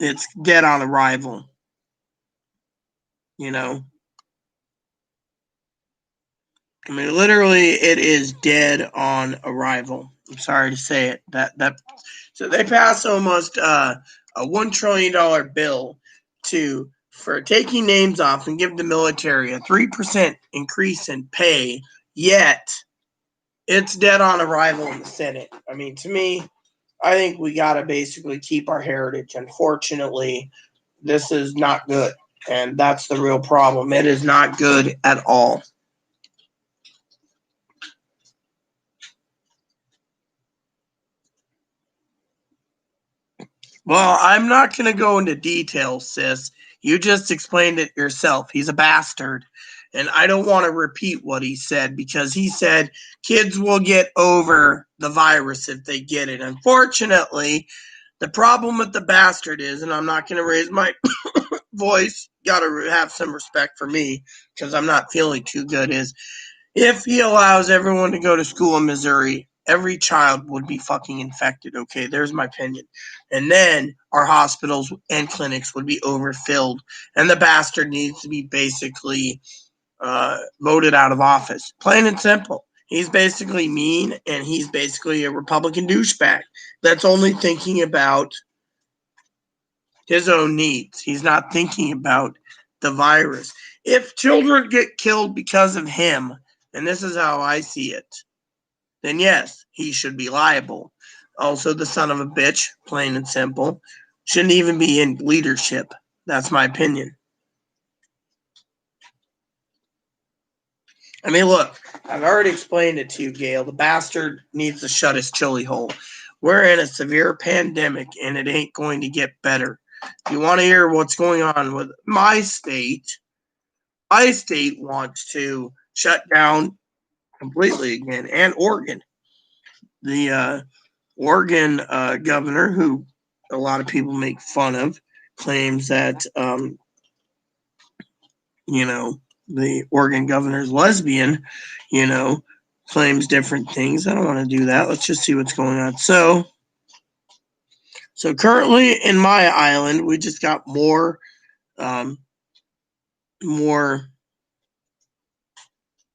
it's dead on arrival. I mean, literally, it is dead on arrival. I'm sorry to say it. So they passed almost a $1 trillion bill for taking names off and give the military a 3% increase in pay, yet it's dead on arrival in the Senate. I mean, to me, I think we got to basically keep our heritage. Unfortunately, this is not good, and that's the real problem. It is not good at all. Well, I'm not going to go into details, sis. You just explained it yourself. He's a bastard. And I don't want to repeat what he said, because he said kids will get over the virus if they get it. Unfortunately, the problem with the bastard is, and I'm not going to raise my voice, got to have some respect for me because I'm not feeling too good, is if he allows everyone to go to school in Missouri, every child would be fucking infected. Okay, there's my opinion. And then our hospitals and clinics would be overfilled, and the bastard needs to be basically voted out of office. Plain and simple. He's basically mean, and he's basically a Republican douchebag that's only thinking about his own needs. He's not thinking about the virus. If children get killed because of him, and this is how I see it, then yes, he should be liable. Also, the son of a bitch, plain and simple, shouldn't even be in leadership. That's my opinion. I mean, look, I've already explained it to you, Gail. The bastard needs to shut his chili hole. We're in a severe pandemic, and it ain't going to get better. If you want to hear what's going on with my state wants to shut down completely again, and Oregon. The Oregon governor, who a lot of people make fun of, claims that, the Oregon governor's lesbian, claims different things. I don't want to do that. Let's just see what's going on. So currently in my island, we just got more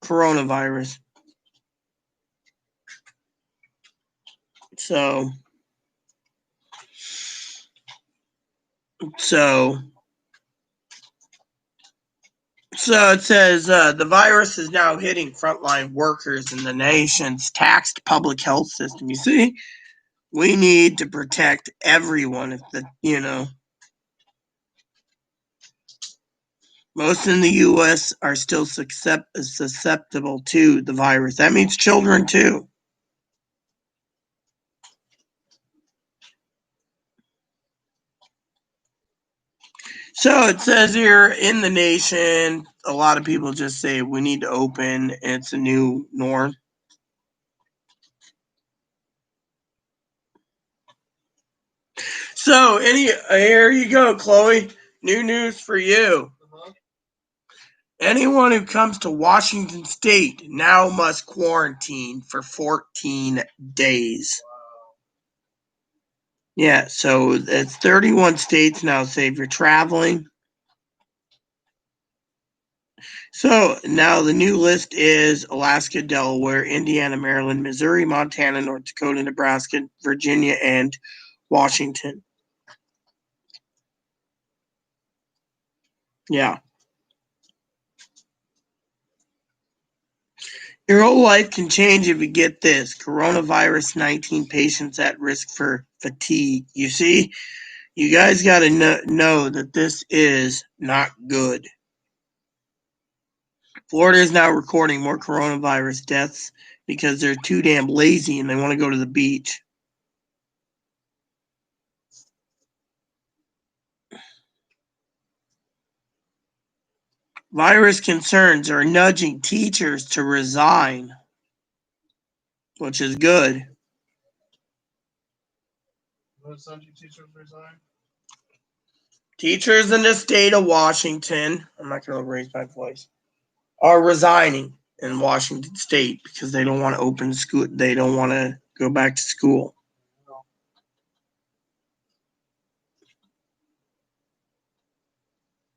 coronavirus. So it says the virus is now hitting frontline workers in the nation's taxed public health system. You see, we need to protect everyone. Most in the U.S. are still susceptible to the virus. That means children too. So it says here in the nation, a lot of people just say we need to open. It's a new norm. So here you go, Chloe. New news for you. Anyone who comes to Washington State now must quarantine for 14 days. Yeah, so it's 31 states now say if you're traveling. So now the new list is Alaska, Delaware, Indiana, Maryland, Missouri, Montana, North Dakota, Nebraska, Virginia, and Washington. Yeah. Your whole life can change if you get this. Coronavirus 19 patients at risk for fatigue. You see, you guys got to know that this is not good. Florida is now recording more coronavirus deaths because they're too damn lazy and they want to go to the beach. Virus concerns are nudging teachers to resign, which is good. What's nudging teachers resign? Teachers in the state of Washington, I'm not going to raise my voice, are resigning in Washington State because they don't want to open school. They don't want to go back to school.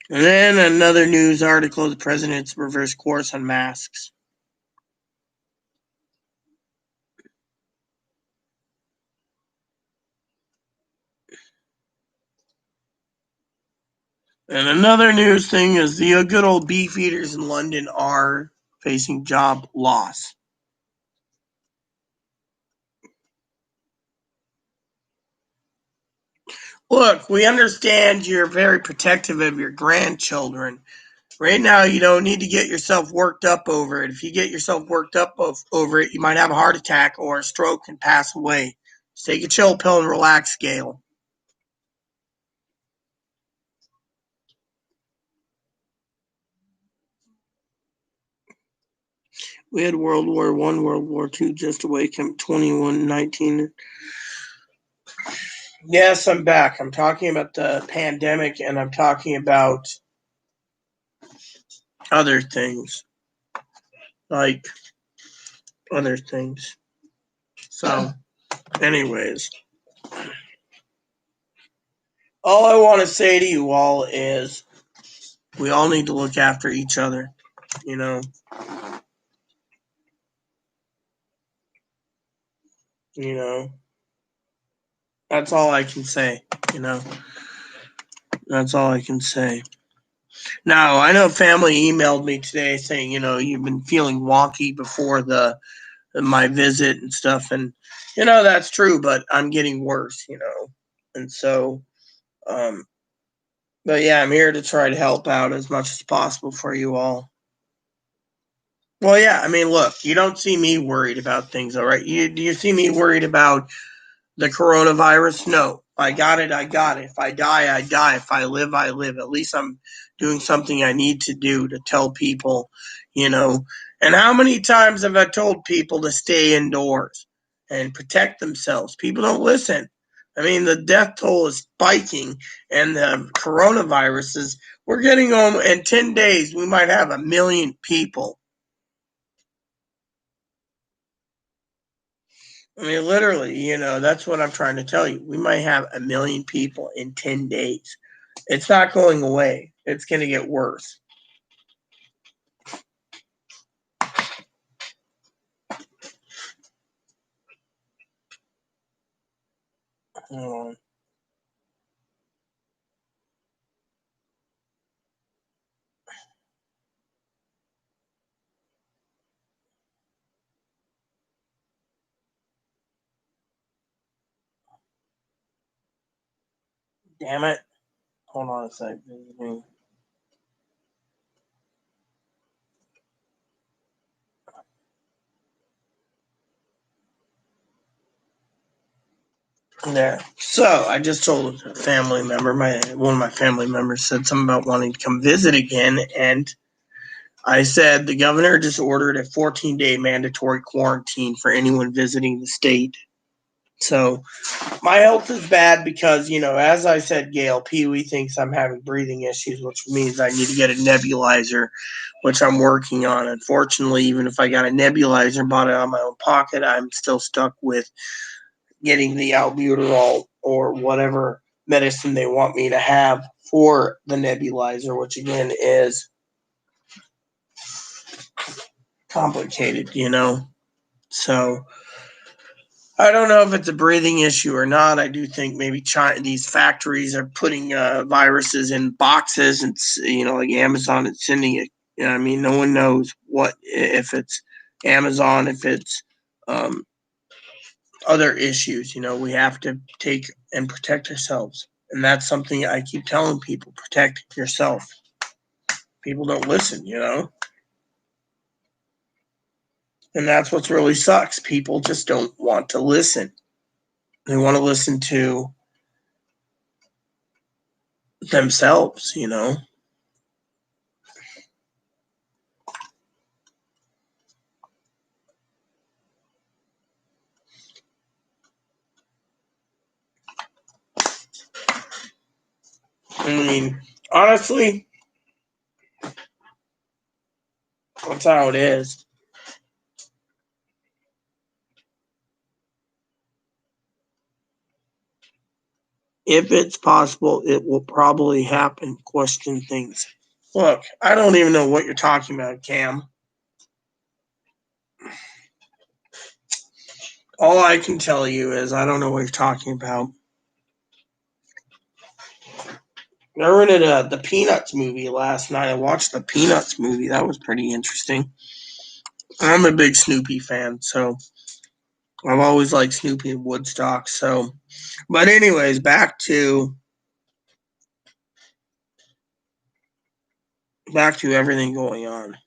And then another news article, the president's reverse course on masks. And another news thing is the good old beef eaters in London are facing job loss. Look, we understand you're very protective of your grandchildren. Right now, you don't need to get yourself worked up over it. If you get yourself worked up over it, you might have a heart attack or a stroke and pass away. Just take a chill pill and relax, Gail. We had World War I, World War II just away, Camp 2119. Yes, I'm back. I'm talking about the pandemic and I'm talking about other things. Like other things. So, anyways. All I want to say to you all is we all need to look after each other, you know. You know. That's all I can say, you know. That's all I can say. Now, I know family emailed me today saying, you've been feeling wonky before the my visit and stuff. And, that's true, but I'm getting worse, And so, but yeah, I'm here to try to help out as much as possible for you all. Well, yeah, I mean, look, you don't see me worried about things, all right? Do you see me worried about the coronavirus? No. If I got it, I got it. If I die, I die. If I live, I live. At least I'm doing something I need to do to tell people, And how many times have I told people to stay indoors and protect themselves? People don't listen. I mean, the death toll is spiking, and the coronavirus is, we're getting home in 10 days, we might have 1 million people. I mean, literally, that's what I'm trying to tell you. We might have 1 million people in 10 days. It's not going away. It's going to get worse. Damn it. Hold on a sec. There. So I just told a family member, one of my family members said something about wanting to come visit again, and I said the governor just ordered a 14-day mandatory quarantine for anyone visiting the state. So my health is bad because, as I said, Gail, Pee-wee thinks I'm having breathing issues, which means I need to get a nebulizer, which I'm working on. Unfortunately, even if I got a nebulizer and bought it out of my own pocket, I'm still stuck with getting the albuterol or whatever medicine they want me to have for the nebulizer, which again is complicated, So I don't know if it's a breathing issue or not. I do think maybe these factories are putting viruses in boxes, and like Amazon is sending it. I mean, no one knows if it's Amazon, if it's other issues. We have to take and protect ourselves, and that's something I keep telling people: protect yourself. People don't listen, and that's what really sucks. People just don't want to listen. They want to listen to themselves, I mean, honestly, that's how it is. If it's possible, it will probably happen. Question things. Look, I don't even know what you're talking about, Cam. All I can tell you is I don't know what you're talking about. I rented the Peanuts movie last night. I watched the Peanuts movie. That was pretty interesting. I'm a big Snoopy fan, so I've always liked Snoopy and Woodstock. So, but anyways, back to everything going on.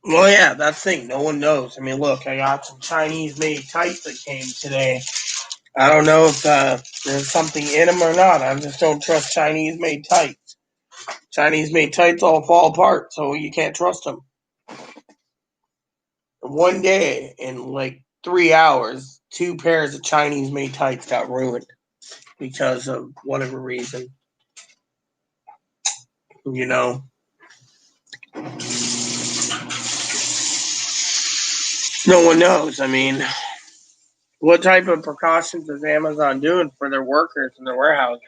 Well, yeah, that's the thing. No one knows. I mean, look, I got some Chinese-made tights that came today. I don't know if there's something in them or not. I just don't trust Chinese-made tights. Chinese-made tights all fall apart, so you can't trust them. One day, in like 3 hours, 2 pairs of Chinese-made tights got ruined because of whatever reason. No one knows. I mean, what type of precautions is Amazon doing for their workers in their warehouses?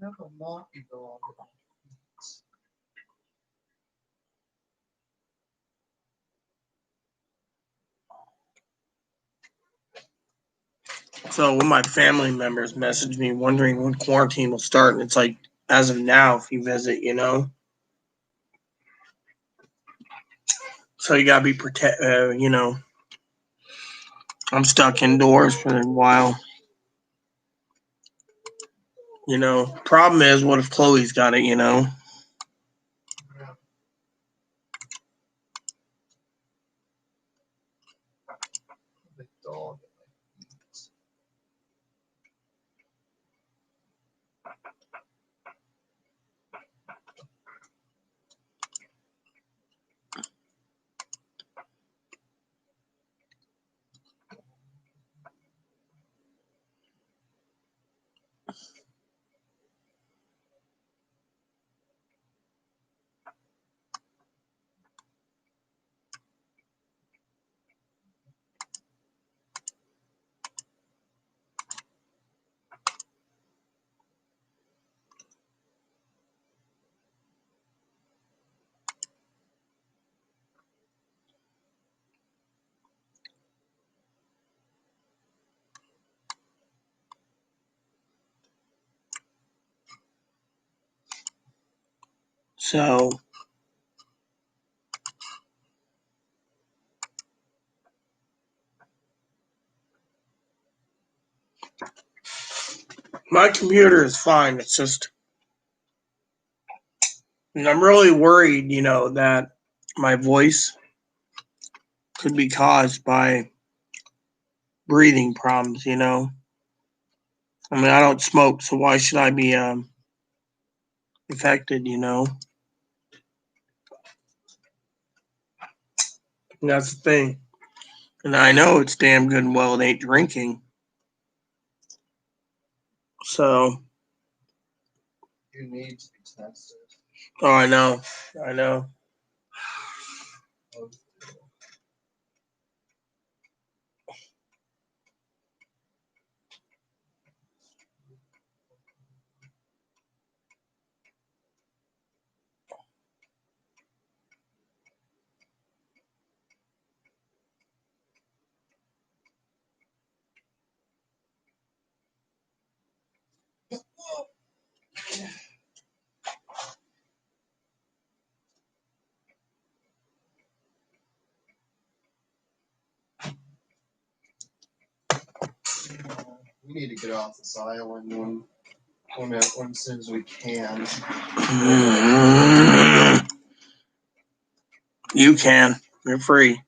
have a monkey dog. So one of my family members messaged me wondering when quarantine will start, and it's like as of now, if you visit, So you gotta be I'm stuck indoors for a while. Problem is, what if Chloe's got it? The dog. So my computer is fine. It's just, I'm really worried, that my voice could be caused by breathing problems. I mean, I don't smoke, so why should I be affected? And that's the thing. And I know it's damn good and well it ain't drinking. So, You need to be tested. oh, I know. We need to get off this island when as soon as we can. You can. You're free.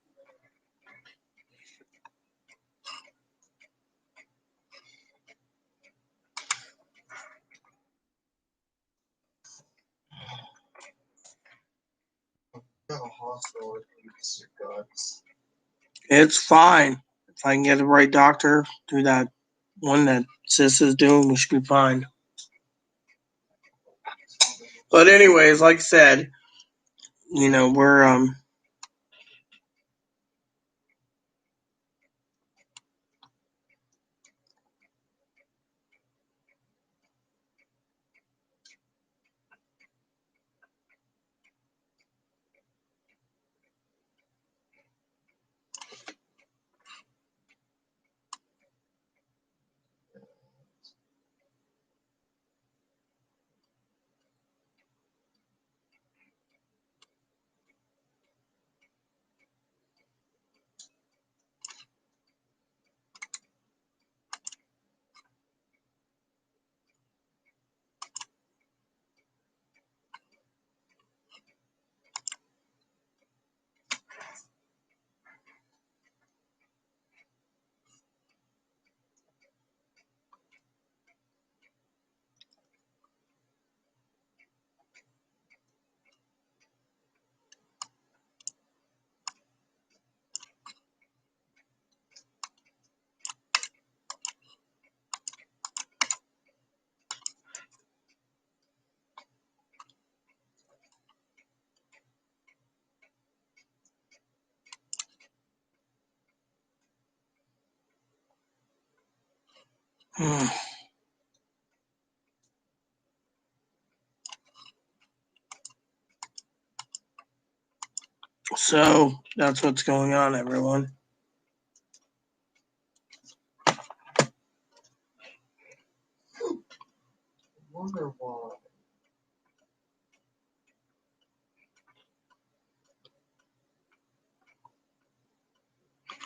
We have a hospital that needs your guts. It's fine. If I can get the right doctor through that one that Sis is doing, we should be fine. But anyways, like I said, we're So that's what's going on, everyone. Wonder why.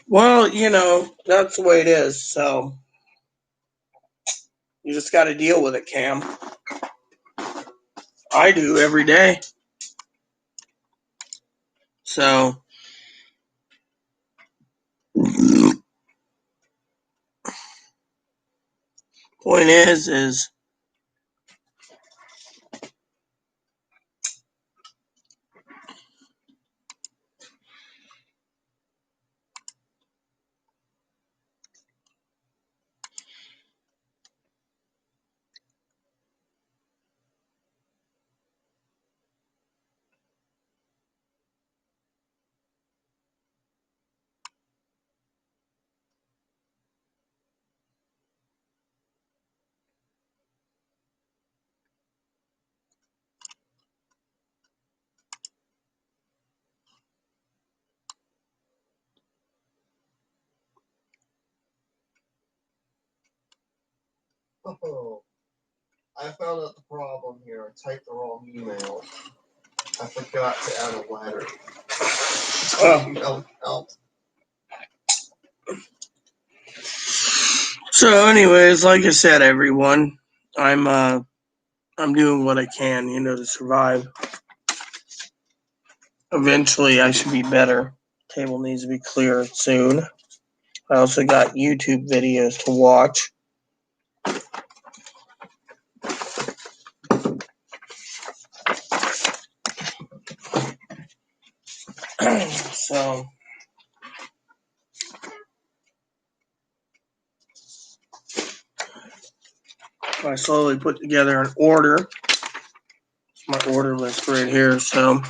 Well, that's the way it is. So you just got to deal with it, Cam. I do every day. So point is Oh, I found out the problem here. I typed the wrong email. I forgot to add a letter. so. Anyways, like I said, everyone, I'm doing what I can, to survive. Eventually, I should be better. Table needs to be clear soon. I also got YouTube videos to watch. So I slowly put together an order. My order list right here. So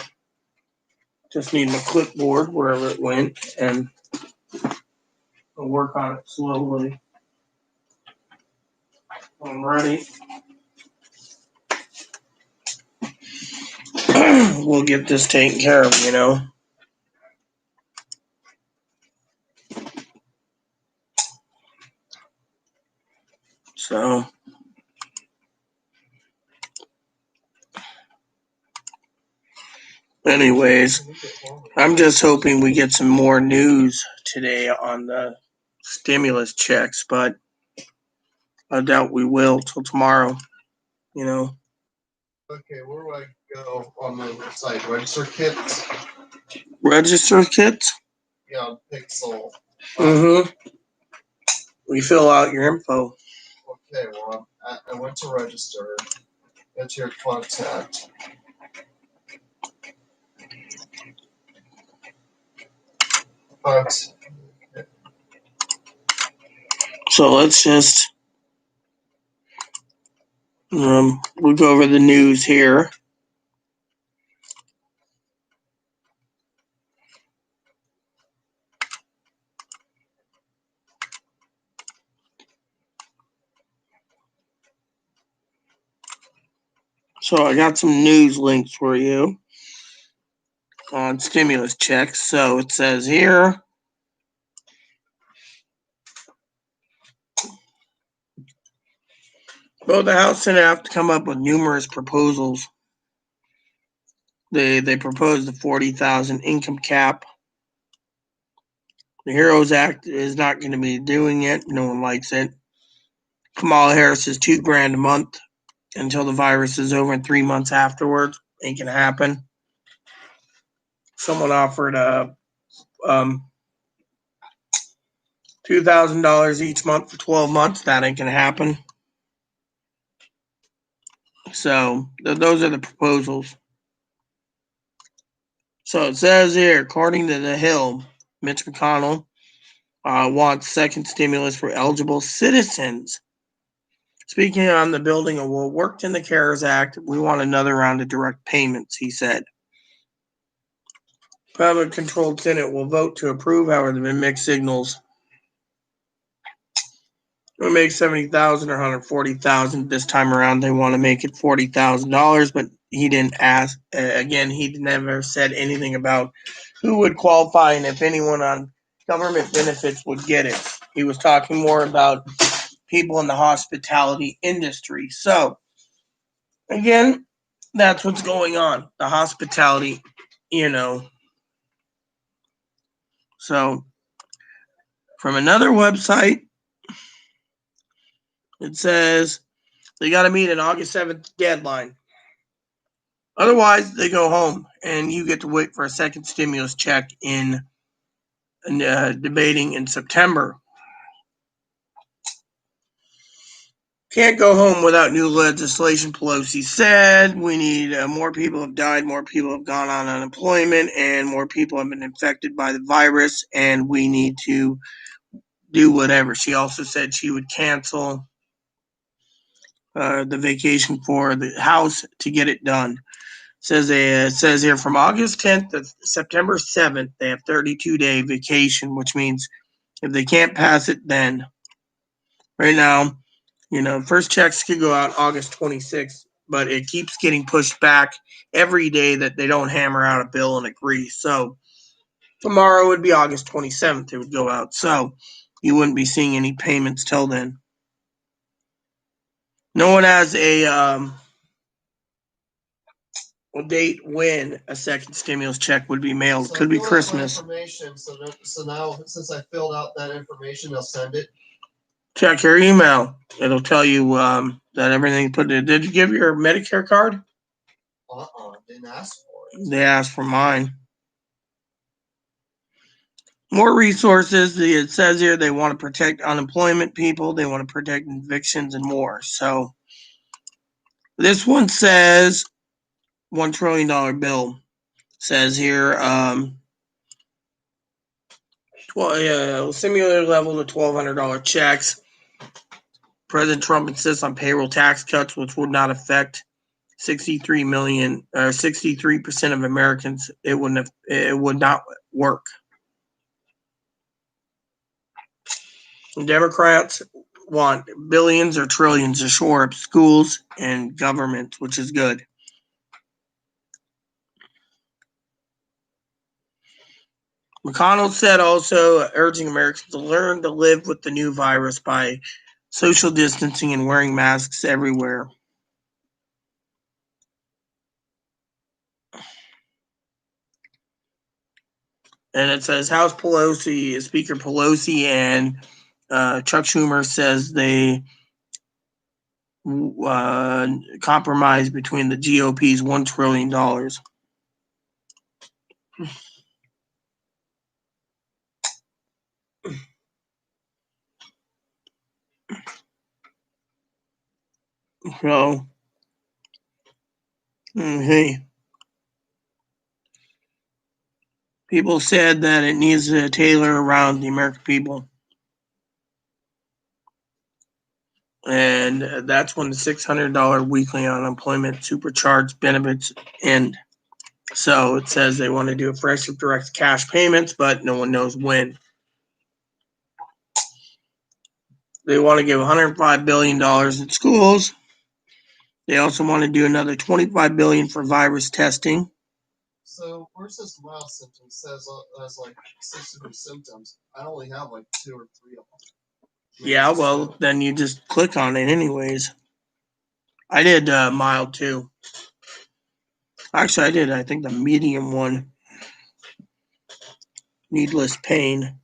just need my clipboard wherever it went, and I'll work on it slowly. I'm ready. We'll get this taken care of, So anyways, I'm just hoping we get some more news today on the stimulus checks, but I doubt we will till tomorrow, Okay, where do I go on the site? Register kits? Register kits? Yeah, Pixel. Mm-hmm. We fill out your info. Okay, well, I went to register. Enter your contact. But So let's just we'll go over the news here. So I got some news links for you on stimulus checks. So it says here, both the House and Senate have to come up with numerous proposals. They proposed the 40,000 income cap. The HEROES Act is not going to be doing it. No one likes it. Kamala Harris is $2,000 a month until the virus is over, and 3 months afterwards. Ain't gonna happen. Someone offered $2,000 each month for 12 months. That ain't gonna happen. So those are the proposals. So it says here, according to The Hill, Mitch McConnell wants second stimulus for eligible citizens. Speaking on the building of what worked in the CARES Act, we want another round of direct payments, he said. Republican-controlled Senate will vote to approve, however, there have been mixed signals. We make $70,000 or $140,000 this time around. They want to make it $40,000, but he didn't ask. Again, he never said anything about who would qualify and if anyone on government benefits would get it. He was talking more about people in the hospitality industry. So, again, that's what's going on. The hospitality, So, from another website, it says they got to meet an August 7th deadline. Otherwise, they go home, and you get to wait for a second stimulus check in debating in September. Can't go home without new legislation, Pelosi said. We need more people have died, more people have gone on unemployment, and more people have been infected by the virus, and we need to do whatever. She also said she would cancel the vacation for the House to get it done. It says here from August 10th to September 7th, they have 32-day vacation, which means if they can't pass it, then right now, first checks could go out August 26th, but it keeps getting pushed back every day that they don't hammer out a bill and agree. So tomorrow would be August 27th, it would go out. So you wouldn't be seeing any payments till then. No one has a date when a second stimulus check would be mailed. So Could be I filled out my Christmas. information, so now since I filled out that information, they'll send it. Check your email. It'll tell you that everything put in. Did you give your Medicare card? Didn't ask for it. They asked for mine. More resources. It says here they want to protect unemployment people. They want to protect evictions and more. So this one says $1 trillion bill. Says here similar level to $1,200 checks. President Trump insists on payroll tax cuts, which would not affect 63% of Americans. It would not work. Democrats want billions or trillions to shore up schools and government, which is good. McConnell said also urging Americans to learn to live with the new virus by social distancing and wearing masks everywhere. And it says Speaker Pelosi and Chuck Schumer says they compromise between the GOP's $1 trillion. So, hey, people said that it needs to tailor around the American people. And that's when the $600 weekly unemployment supercharged benefits end. So it says they want to do a fresh direct cash payments, but no one knows when. They want to give $105 billion in schools. They also want to do another $25 billion for virus testing. So where's this mild symptom? It says as like 6 different symptoms. I only have like 2 or 3 of them. Yeah, well, then you just click on it anyways. I did mild too. Actually, I did, I think, the medium one. Needless pain.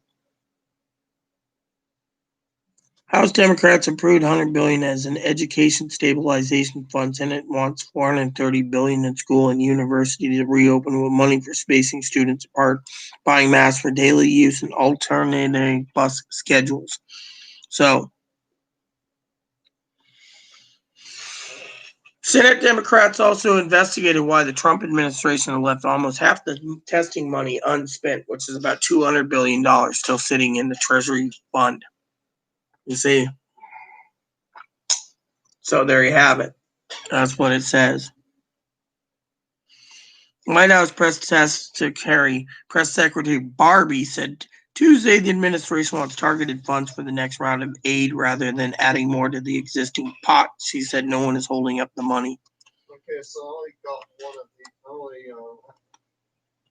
House Democrats approved $100 billion as an education stabilization fund. Senate wants $430 billion in school and university to reopen with money for spacing students apart, buying masks for daily use, and alternating bus schedules. So, Senate Democrats also investigated why the Trump administration left almost half the testing money unspent, which is about $200 billion still sitting in the Treasury fund. You see? So there you have it. That's what it says. White House Press Secretary Barbie said Tuesday, the administration wants targeted funds for the next round of aid rather than adding more to the existing pot. She said no one is holding up the money. Okay, so I only got one of the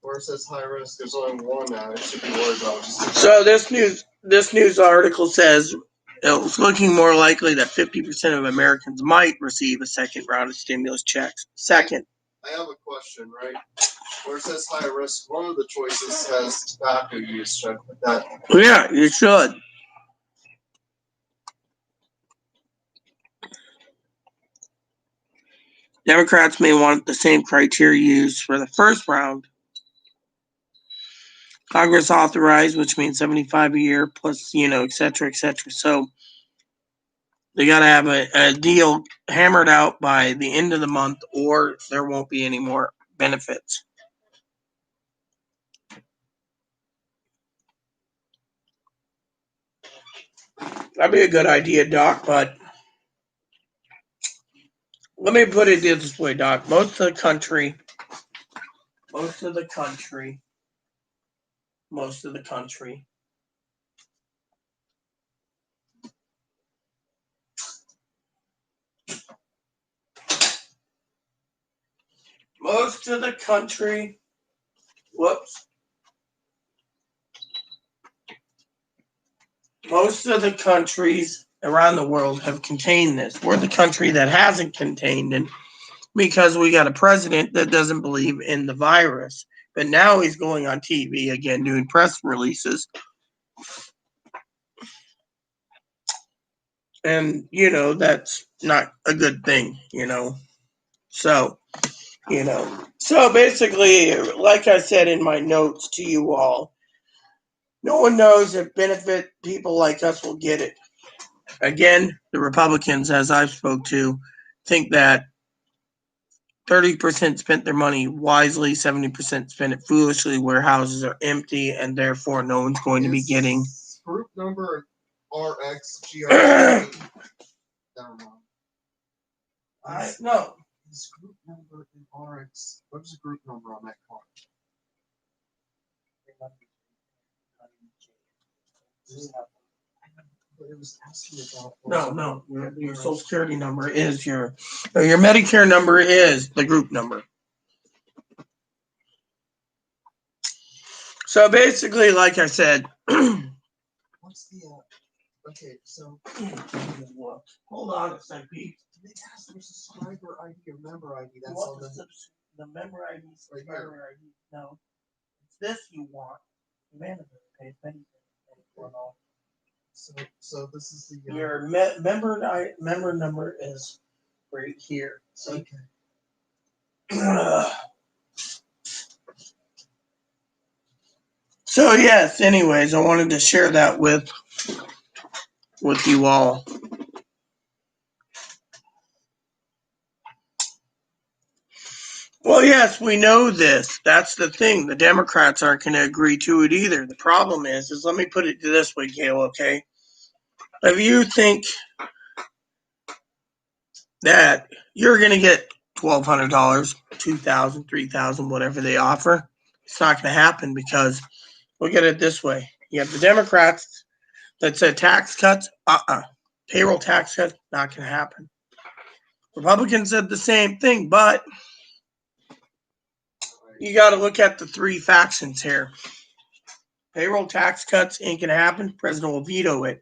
where it says high risk, there's only one now. I should be worried about. So this news article says it's looking more likely that 50% of Americans might receive a second round of stimulus checks. Second. I have a question, right? Where it says high risk, one of the choices has tobacco use. Should I put that? Yeah, you should. Democrats may want the same criteria used for the first round. Congress authorized, which means 75 a year plus, et cetera, et cetera. So they got to have a deal hammered out by the end of the month, or there won't be any more benefits. That'd be a good idea, Doc, but let me put it this way, Doc. Most of the country most of the countries around the world have contained this. We're the country that hasn't contained it because we got a president that doesn't believe in the virus. But now he's going on TV again doing press releases. And, that's not a good thing, So, So basically, like I said in my notes to you all, no one knows if benefit people like us will get it. Again, the Republicans, as I've spoke to, think that 30% spent their money wisely, 70% spent it foolishly, warehouses are empty, and therefore no one's going to be getting. Group number RXGR. Never mind. No. This group number in RX. What is the group number on that card? But it was asking about. No. Your Social Security number is your Medicare number is the group number. So basically, like I said, what's the okay, so hold on a second, Pete. They asked for subscriber ID or member ID. That's what all the member ID, subscriber ID. No. It's this you want. Manager pays anything. So this is the your member number is right here. See? Okay. So yes, anyways, I wanted to share that with you all. Well, yes, we know this. That's the thing. The Democrats aren't going to agree to it either. The problem is let me put it this way, Gail, okay? If you think that you're going to get $1,200, $2,000, $3,000, whatever they offer, it's not going to happen because look at it this way. You have the Democrats that said tax cuts, payroll tax cuts, not going to happen. Republicans said the same thing, but you got to look at the three factions here. Payroll tax cuts ain't going to happen. The president will veto it.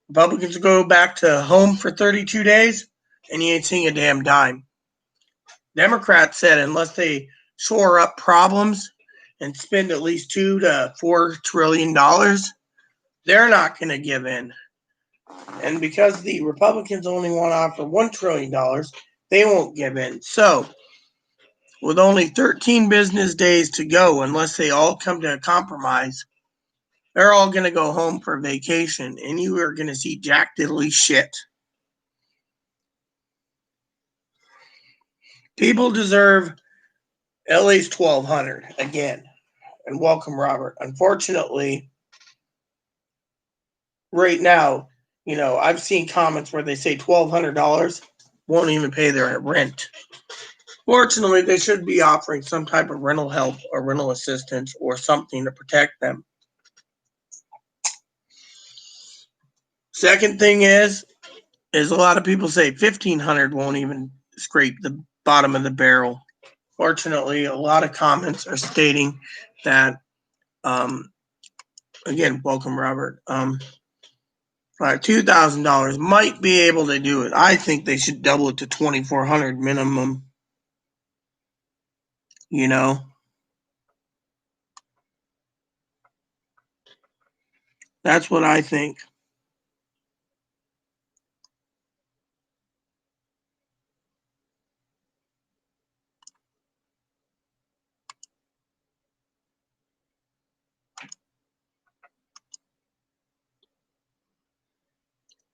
Republicans will go back to home for 32 days, and you ain't seeing a damn dime. Democrats said unless they shore up problems and spend at least $2 to $4 trillion, they're not going to give in. And because the Republicans only want to offer $1 trillion, they won't give in. So, with only 13 business days to go, unless they all come to a compromise, they're all going to go home for vacation, and you are going to see jack diddly shit. People deserve at least $1,200 again. And welcome, Robert. Unfortunately, right now, I've seen comments where they say $1,200 won't even pay their rent. Fortunately, they should be offering some type of rental help or rental assistance or something to protect them. Second thing is a lot of people say 1,500 won't even scrape the bottom of the barrel. Fortunately, a lot of comments are stating that, again, welcome, Robert, $2,000 might be able to do it. I think they should double it to 2,400 minimum. You know, that's what I think.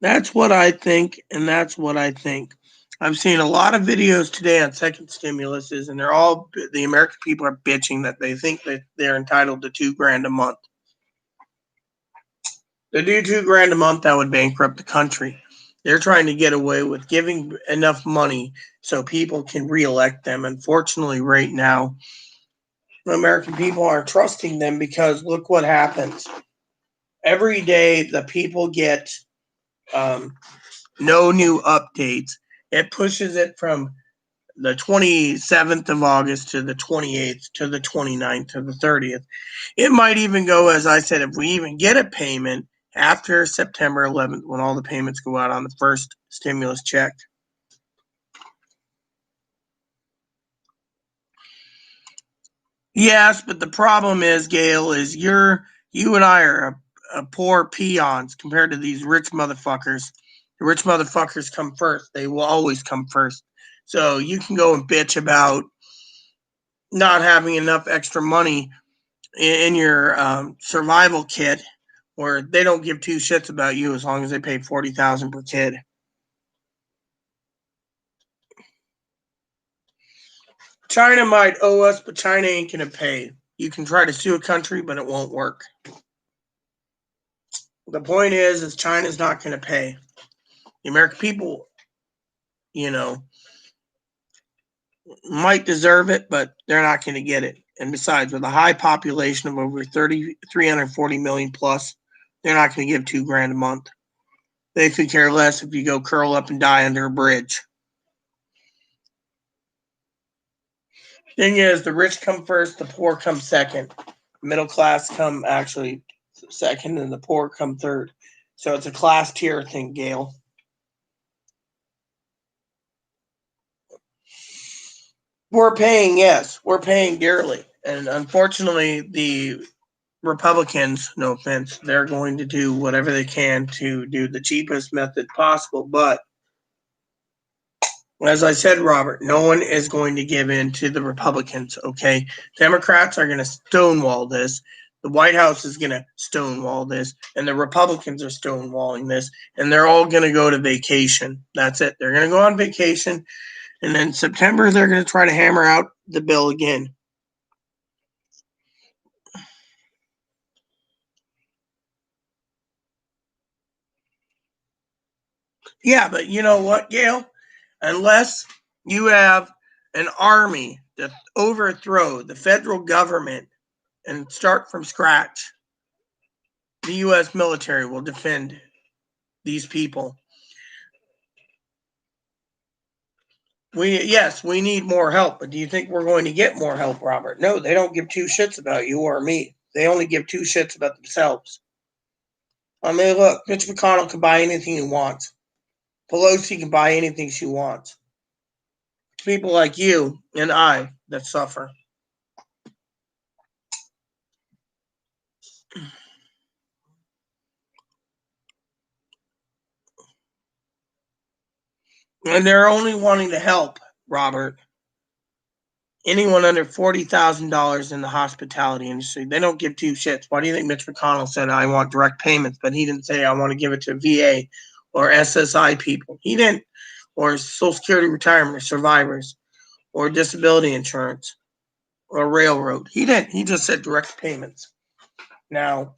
That's what I think, and that's what I think. I've seen a lot of videos today on second stimuluses, and they're all, the American people are bitching that they think that they're entitled to $2,000 a month. To do $2,000 a month, that would bankrupt the country. They're trying to get away with giving enough money so people can reelect them. Unfortunately, right now, the American people aren't trusting them because look what happens. Every day, the people get no new updates. It pushes it from the 27th of August to the 28th to the 29th to the 30th. It might even go, as I said, if we even get a payment after September 11th, when all the payments go out on the first stimulus check. Yes, but the problem is, Gail, is you and I are a poor peons compared to these rich motherfuckers. The rich motherfuckers come first. They will always come first. So you can go and bitch about not having enough extra money in your survival kit, where they don't give two shits about you as long as they pay $40,000 per kid. China might owe us, but China ain't gonna pay. You can try to sue a country, but it won't work. The point is China's not gonna pay. The American people, you know, might deserve it, but they're not going to get it. And besides, with a high population of over 340 million plus, they're not going to give $2,000 a month. They could care less if you go curl up and die under a bridge. Thing is, the rich come first, the poor come second. Middle class come actually second, and the poor come third. So it's a class tier thing, Gail. We're paying, yes, we're paying dearly. And unfortunately, the Republicans, no offense, they're going to do whatever they can to do the cheapest method possible. But as I said, Robert, no one is going to give in to the Republicans, okay? Democrats are going to stonewall this. The White House is going to stonewall this. And the Republicans are stonewalling this. And they're all going to go to vacation. That's it. They're going to go on vacation. And then September, they're going to try to hammer out the bill again. Yeah, but you know what, Gail? Unless you have an army to overthrow the federal government and start from scratch, the U.S. military will defend these people. Yes, we need more help, but do you think we're going to get more help, Robert? No, they don't give two shits about you or me. They only give two shits about themselves. I mean, look, Mitch McConnell can buy anything he wants. Pelosi can buy anything she wants. It's people like you and I that suffer. And they're only wanting to help, Robert, anyone under $40,000 in the hospitality industry. They don't give two shits. Why do you think Mitch McConnell said, I want direct payments, but he didn't say, I want to give it to VA or SSI people? He didn't. Or Social Security retirement or survivors or disability insurance or railroad. He didn't. He just said direct payments. Now,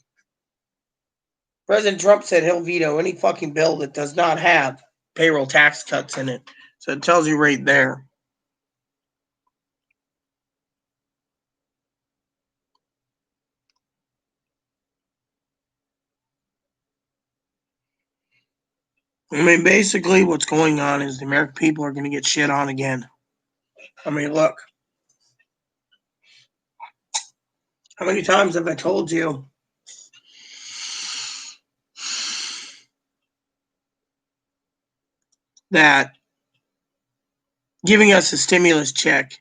President Trump said he'll veto any fucking bill that does not have payroll tax cuts in it. So it tells you right there. I mean, basically what's going on is the American people are going to get shit on again. I mean, look. How many times have I told you that giving us a stimulus check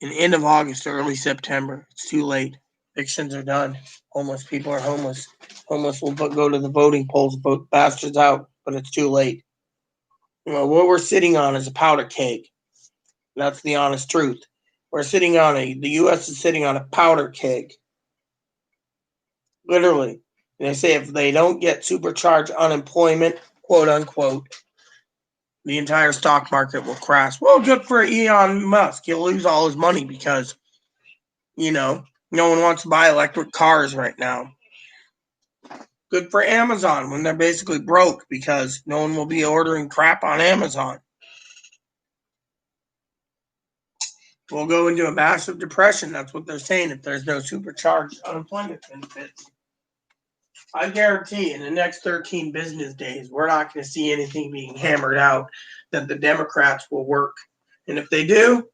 in the end of August or early September, it's too late. Evictions are done. Homeless people are homeless. Homeless will go to the voting polls, vote bastards out, but it's too late. What we're sitting on is a powder keg. That's the honest truth. The U.S. is sitting on a powder keg. Literally. And they say if they don't get supercharged unemployment, quote unquote, the entire stock market will crash. Well, good for Elon Musk. He'll lose all his money because, no one wants to buy electric cars right now. Good for Amazon when they're basically broke because no one will be ordering crap on Amazon. We'll go into a massive depression. That's what they're saying if there's no supercharged unemployment benefits. I guarantee in the next 13 business days, we're not going to see anything being hammered out that the Democrats will work. And if they do,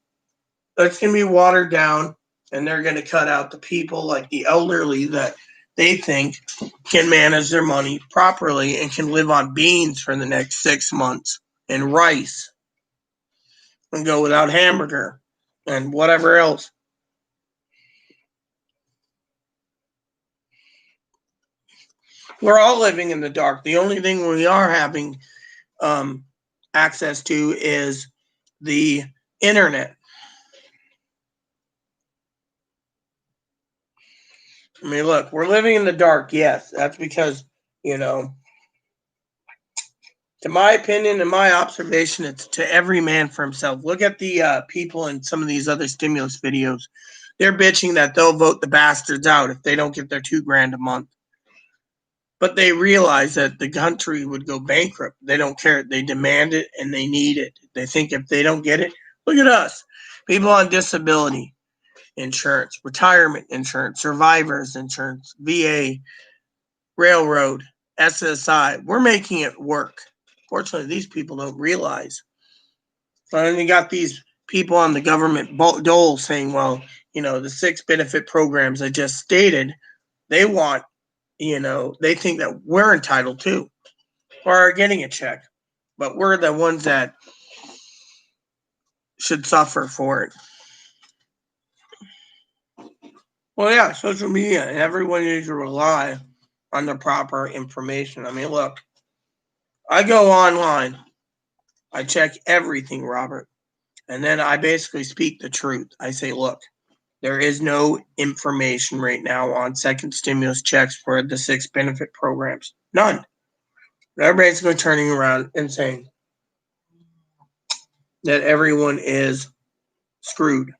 it's going to be watered down, and they're going to cut out the people like the elderly that they think can manage their money properly and can live on beans for the next 6 months and rice and go without hamburger and whatever else. We're all living in the dark. The only thing we are having access to is the internet. I mean, look, we're living in the dark. Yes, that's because, to my opinion and my observation, it's to every man for himself. Look at the people in some of these other stimulus videos. They're bitching that they'll vote the bastards out if they don't get their $2,000 a month. But they realize that the country would go bankrupt. They don't care. They demand it and they need it. They think if they don't get it, look at us. People on disability insurance, retirement insurance, survivors insurance, VA, railroad, SSI. We're making it work. Fortunately, these people don't realize. So then you got these people on the government dole saying, well, the 6 benefit programs I just stated, they want, they think that we're entitled to or are getting a check. But we're the ones that should suffer for it. Well, yeah, social media, and everyone needs to rely on the proper information. I mean, look, I go online, I check everything, Robert, and then I basically speak the truth. I say, look, there is no information right now on second stimulus checks for the 6 benefit programs. None. They're basically turning around and saying that everyone is screwed.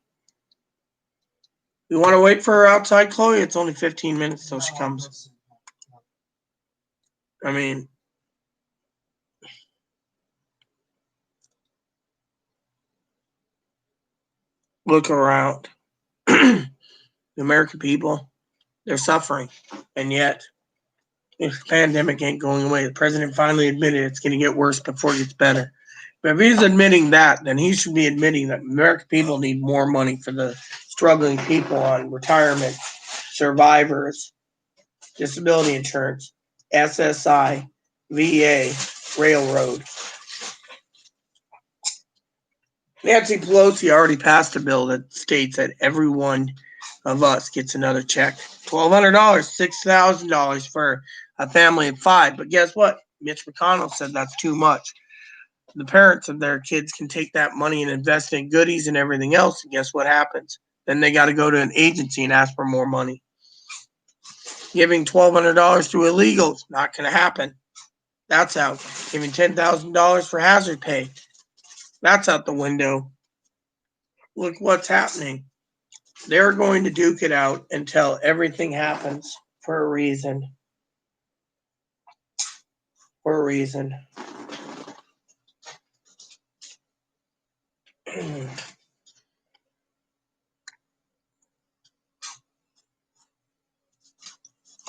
You want to wait for her outside, Chloe? It's only 15 minutes till she comes. I mean, look around. The American people, they're suffering. And yet, this pandemic ain't going away. The president finally admitted it's going to get worse before it gets better. But if he's admitting that, then he should be admitting that American people need more money for the struggling people on retirement, survivors, disability insurance, SSI, VA, railroad. Nancy Pelosi already passed a bill that states that every one of us gets another check. $1,200, $6,000 for a family of 5. But guess what? Mitch McConnell said that's too much. The parents of their kids can take that money and invest in goodies and everything else. And guess what happens? Then they got to go to an agency and ask for more money. Giving $1,200 to illegals, not going to happen. That's out. Giving $10,000 for hazard pay, that's out the window. Look what's happening. They're going to duke it out until everything happens for a reason. For a reason.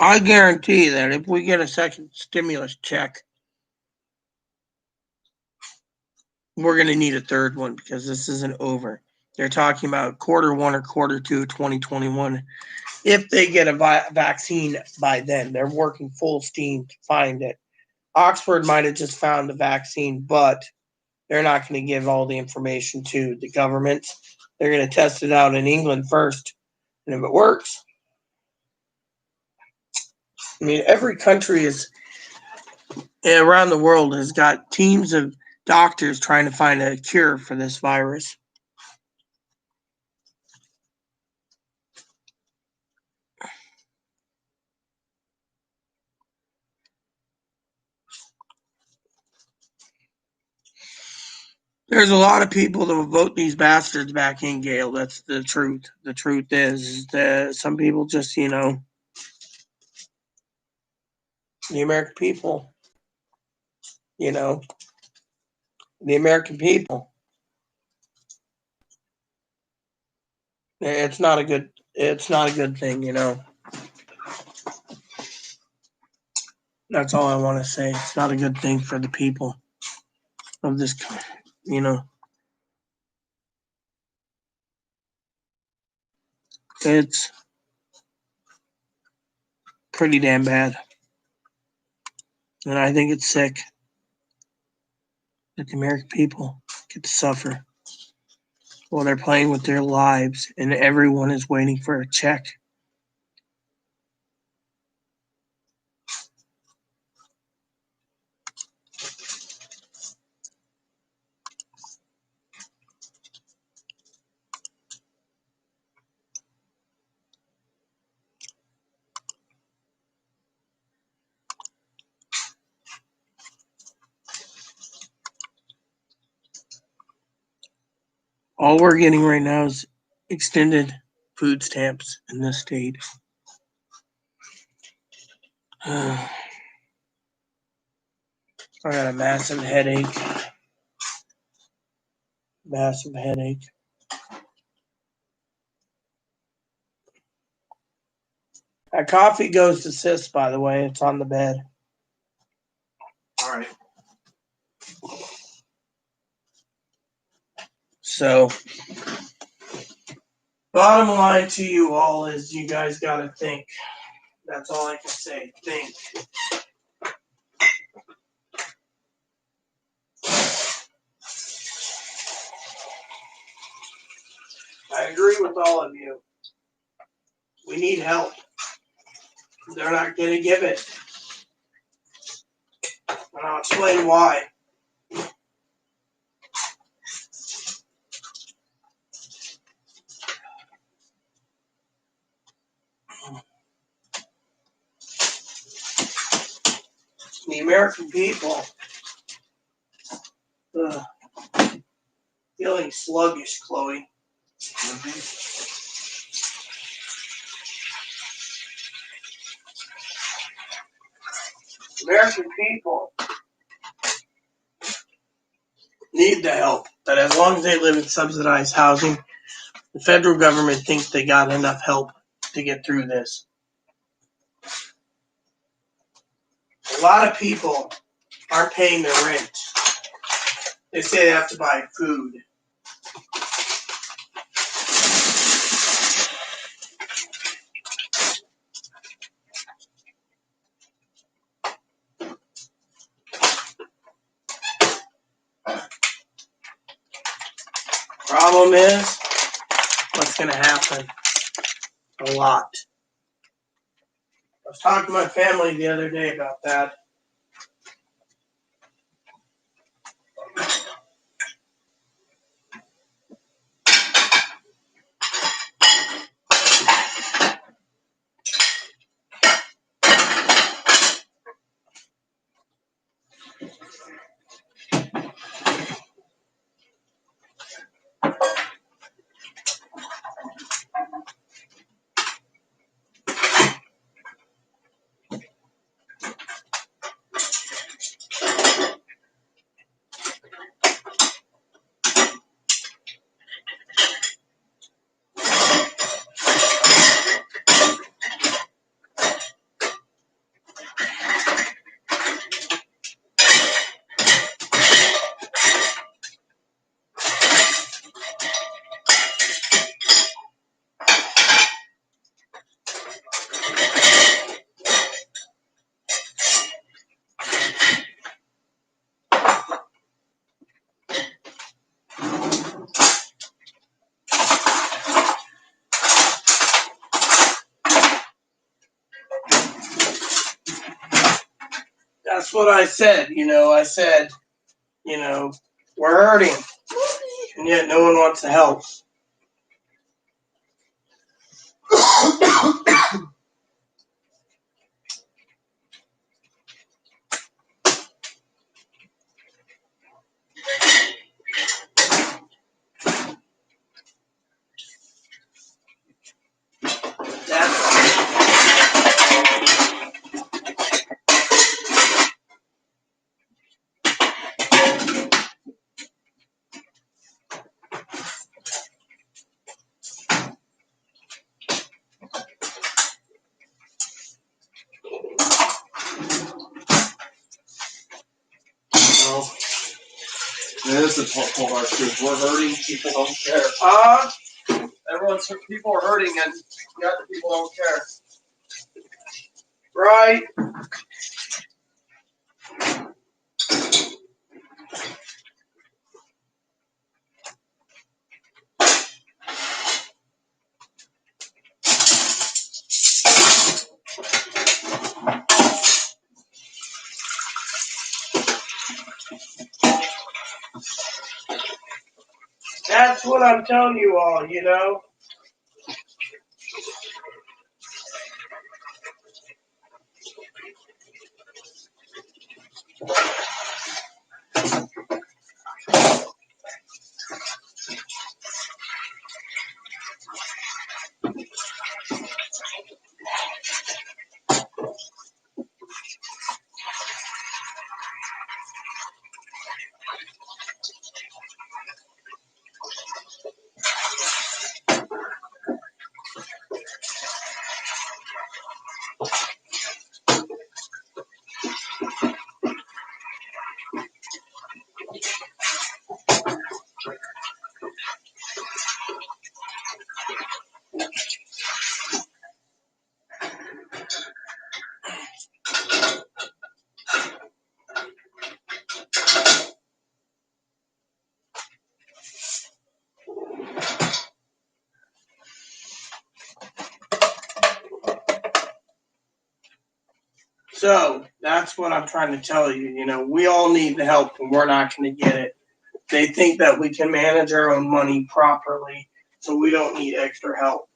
I guarantee that if we get a second stimulus check, we're going to need a third one because this isn't over. They're talking about Q1 or Q2 2021. If they get a vaccine by then, they're working full steam to find it. Oxford might have just found the vaccine, but they're not going to give all the information to the government. They're going to test it out in England first. And if it works, I mean, every country is around the world has got teams of doctors trying to find a cure for this virus. There's a lot of people that will vote these bastards back in, Gail. That's the truth. The truth is that some people just, the American people, the American people. It's not a good thing, That's all I want to say. It's not a good thing for the people of this, It's pretty damn bad. And I think it's sick that the American people get to suffer while they're playing with their lives and everyone is waiting for a check. All we're getting right now is extended food stamps in this state. I got a massive headache. Massive headache. That coffee goes to Sis, by the way. It's on the bed. All right. So, bottom line to you all is you guys got to think. That's all I can say. Think. I agree with all of you. We need help. They're not going to give it. And I'll explain why. The American people feeling sluggish, Chloe. American people need the help, but as long as they live in subsidized housing, the federal government thinks they got enough help to get through this. A lot of people aren't paying their rent. They say they have to buy food. Problem is, what's going to happen? A lot. I was talking to my family the other day about that. That's what I said. I said, we're hurting, and yet no one wants to help. This is what cold hard truth. We're hurting. People don't care. People are hurting, and yet the people don't care. Right? That's what I'm telling you all, So that's what I'm trying to tell you. We all need the help, and we're not going to get it. They think that we can manage our own money properly, so we don't need extra help.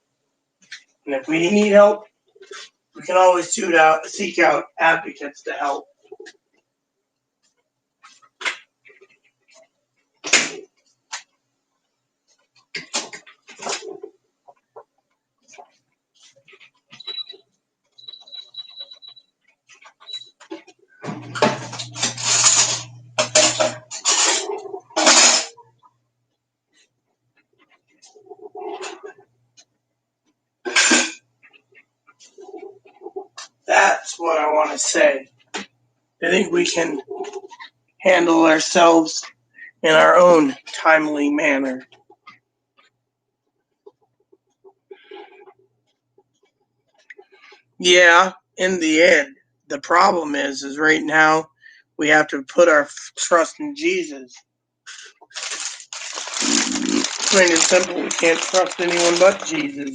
And if we need help, we can always seek out advocates to help. That's what I want to say. I think we can handle ourselves in our own timely manner. Yeah, in the end, the problem is right now we have to put our trust in Jesus. Plain and simple, we can't trust anyone but Jesus,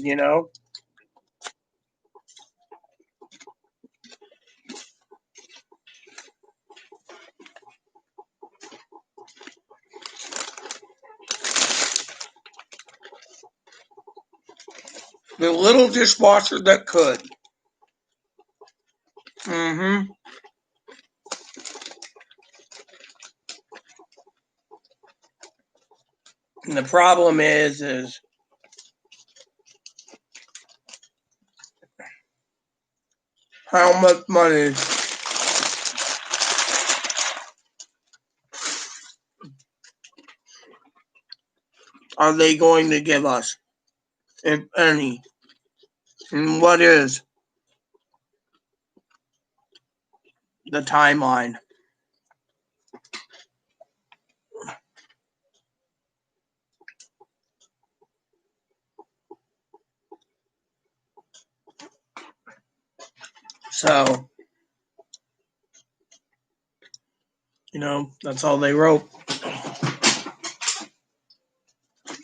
The little dishwasher that could. Mm-hmm. And the problem is how much money are they going to give us, if any? And what is the timeline? So, that's all they wrote.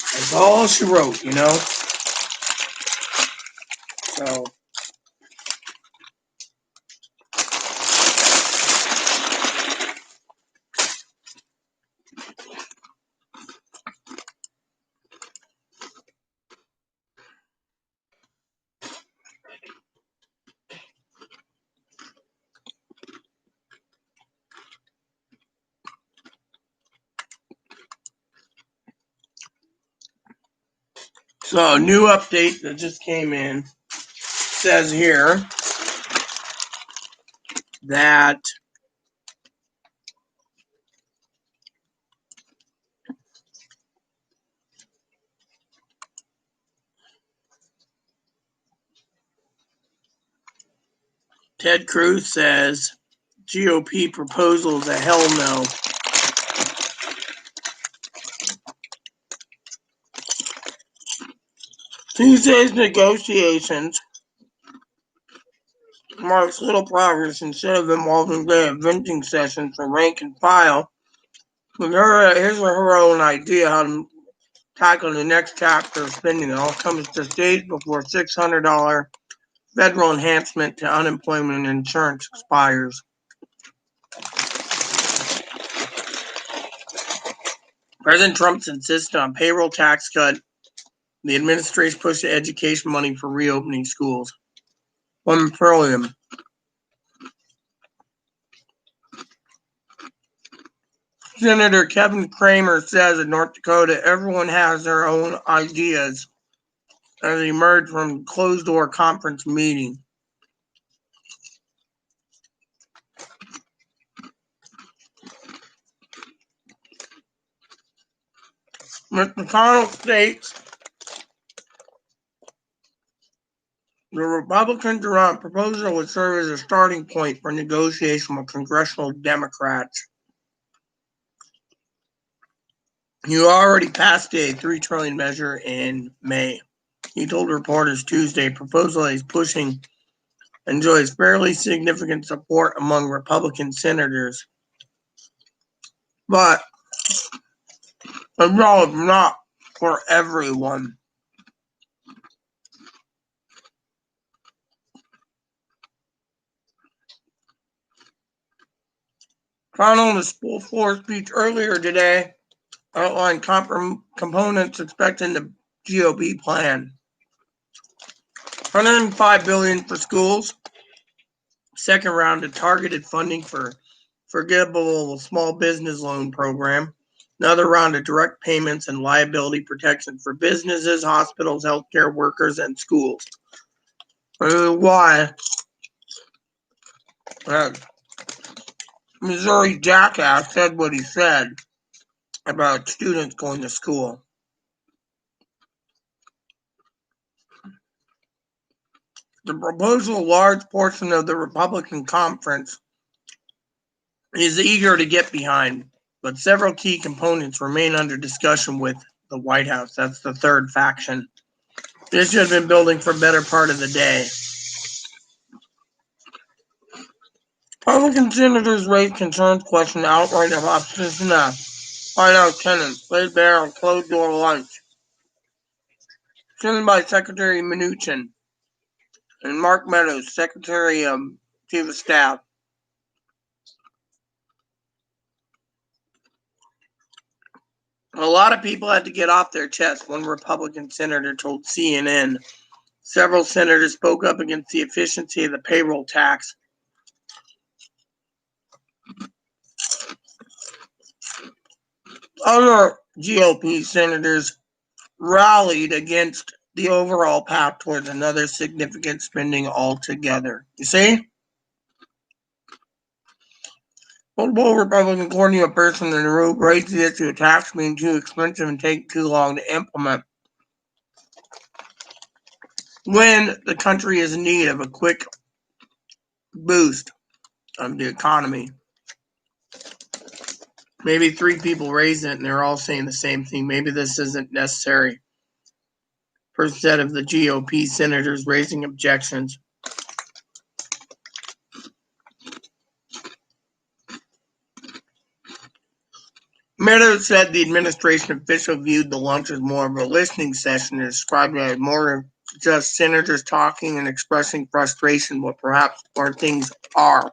That's all she wrote, So, So a new update that just came in says here that Ted Cruz says GOP proposal is a hell no. Tuesday's negotiations marks little progress instead of involving the venting sessions for rank and file. With here's her own idea how to tackle the next chapter of spending. It all comes just days before $600 federal enhancement to unemployment insurance expires. President Trump's insisted on payroll tax cut. The administration pushed education money for reopening schools. Moratorium. Senator Kevin Cramer says in North Dakota, everyone has their own ideas as he emerged from closed-door conference meeting. Mr. McConnell states the Republican proposal would serve as a starting point for negotiation with congressional Democrats. You already passed a $3 trillion measure in May. He told reporters Tuesday proposal he's pushing enjoys fairly significant support among Republican senators. But no, it's not for everyone. McConnell in his full floor speech earlier today outlined components expecting the GOP plan. $105 billion for schools, second round of targeted funding for forgivable small business loan program, another round of direct payments and liability protection for businesses, hospitals, healthcare workers, and schools. This is why Missouri jackass said what he said about students going to school. The proposal, a large portion of the Republican conference is eager to get behind, but several key components remain under discussion with the White House. That's the third faction. This has been building for a better part of the day. Republican senators raised concerns questioning outright of opposition to White House tenants laid bare on closed-door lunch. Sent by Secretary Mnuchin and Mark Meadows, Secretary of Chief of Staff. A lot of people had to get off their chest, one Republican senator told CNN. Several senators spoke up against the efficiency of the payroll tax. Other GOP senators rallied against the overall path towards another significant spending altogether. You see? Multiple Republican according to a person in the room raised the issue of tax being too expensive and take too long to implement when the country is in need of a quick boost of the economy. Maybe three people raised it and they're all saying the same thing. Maybe this isn't necessary. First set of the GOP senators raising objections. Meadows said the administration official viewed the lunch as more of a listening session and described it as more just senators talking and expressing frustration with perhaps where things are.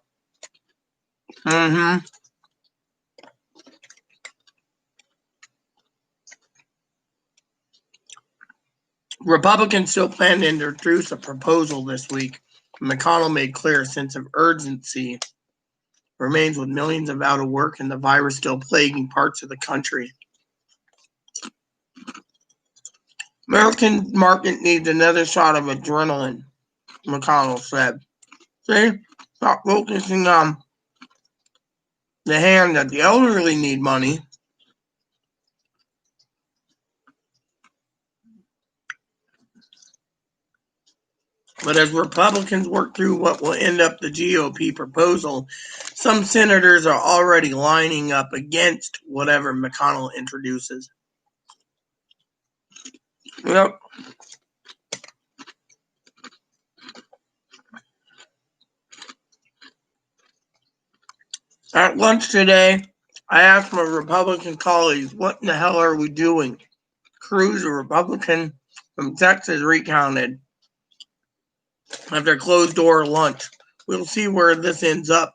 Republicans still plan to introduce a proposal this week. McConnell made clear a sense of urgency remains with millions of out of work and the virus still plaguing parts of the country. American market needs another shot of adrenaline, McConnell said. See, stop focusing on the hand that the elderly need money. But as Republicans work through what will end up the GOP proposal, some senators are already lining up against whatever McConnell introduces. Yep. At lunch today, I asked my Republican colleagues, what in the hell are we doing? Cruz, a Republican from Texas, recounted after closed-door lunch. We'll see where this ends up.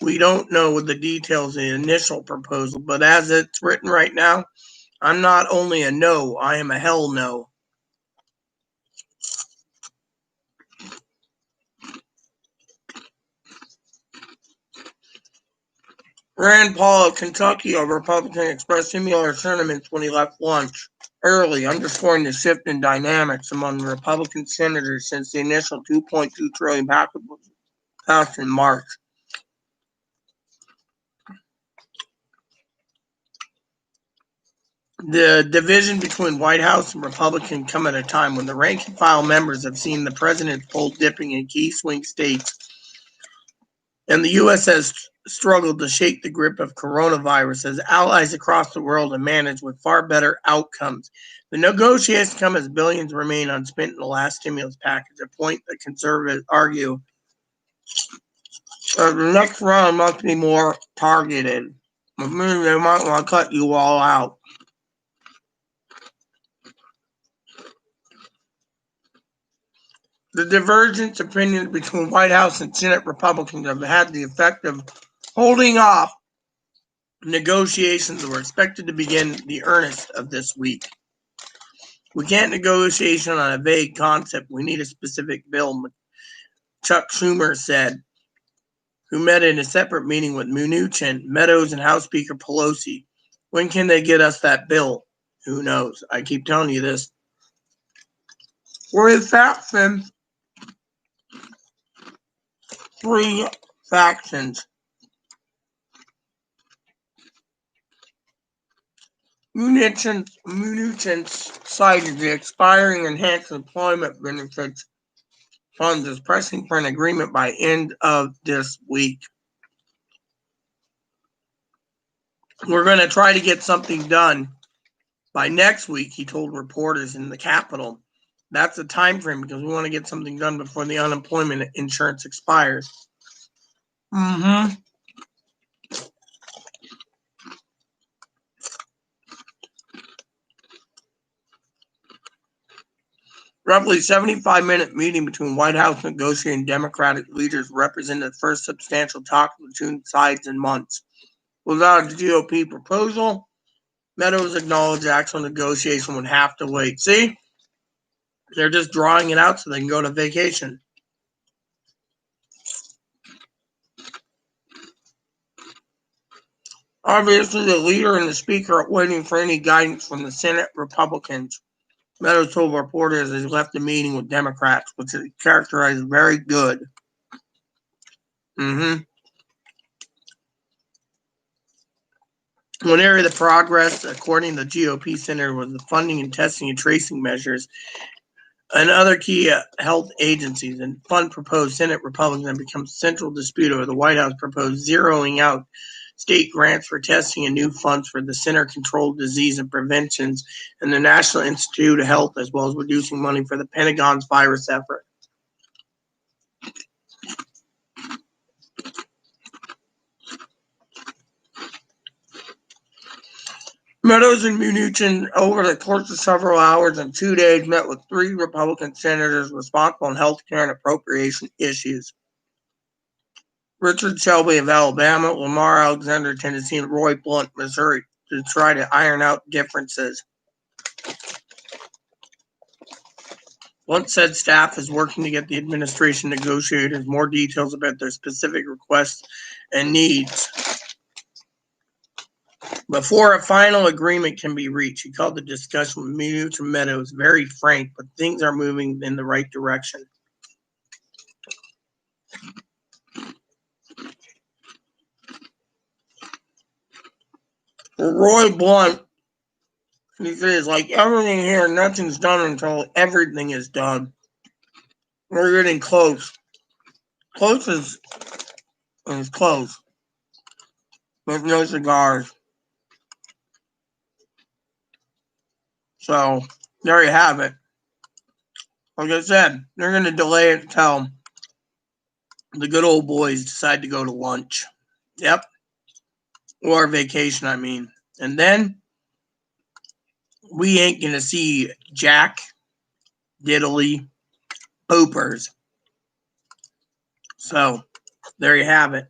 We don't know the details of the initial proposal, but as it's written right now, I'm not only a no, I am a hell no. Rand Paul of Kentucky, a Republican, expressed similar sentiments when he left lunch early, underscoring the shift in dynamics among Republican senators since the initial $2.2 trillion package was passed in March. The division between White House and Republican come at a time when the rank-and-file members have seen the president's poll dipping in key swing states, and the U.S. has struggled to shake the grip of coronavirus as allies across the world have managed with far better outcomes. The negotiations come as billions remain unspent in the last stimulus package, a point that conservatives argue the next round must be more targeted. I mean, they might want to cut you all out. The divergent opinions between White House and Senate Republicans have had the effect of holding off negotiations that were expected to begin the earnest of this week. We can't negotiate on a vague concept. We need a specific bill, Chuck Schumer said, who met in a separate meeting with Mnuchin, Meadows, and House Speaker Pelosi. When can they get us that bill? Who knows? I keep telling you this. With factions, three factions. Mnuchin cited the expiring enhanced employment benefits funds as pressing for an agreement by end of this week. We're going to try to get something done by next week, he told reporters in the Capitol. That's the time frame because we want to get something done before the unemployment insurance expires. Roughly 75-minute meeting between White House negotiating Democratic leaders represented the first substantial talk between sides in months. Without a GOP proposal, Meadows acknowledged actual negotiation would have to wait. See? They're just drawing it out so they can go to vacation. Obviously, the leader and the speaker are waiting for any guidance from the Senate Republicans. Meadows told reporters as he left the meeting with Democrats, which he characterized very good. One area of the progress, according to the GOP senator, was the funding and testing and tracing measures and other key health agencies. And fund proposed Senate Republicans have become central dispute over the White House proposed zeroing out state grants for testing and new funds for the Center Controlled Disease and Preventions and the National Institute of Health, as well as reducing money for the Pentagon's virus effort. Meadows and Mnuchin, over the course of several hours and 2 days, met with 3 Republican senators responsible on health care and appropriation issues. Richard Shelby of Alabama, Lamar Alexander, Tennessee, and Roy Blunt, Missouri, to try to iron out differences. Blunt said staff is working to get the administration negotiators more details about their specific requests and needs. Before a final agreement can be reached, he called the discussion with Mutual Meadows very frank, but things are moving in the right direction. Roy Blunt, he says, like everything here, nothing's done until everything is done. We're getting close. Close is close. With no cigars. So, there you have it. Like I said, they're going to delay it until the good old boys decide to go to lunch. Yep. Or vacation, I mean. And then we ain't going to see Jack Diddley Poopers. So, there you have it.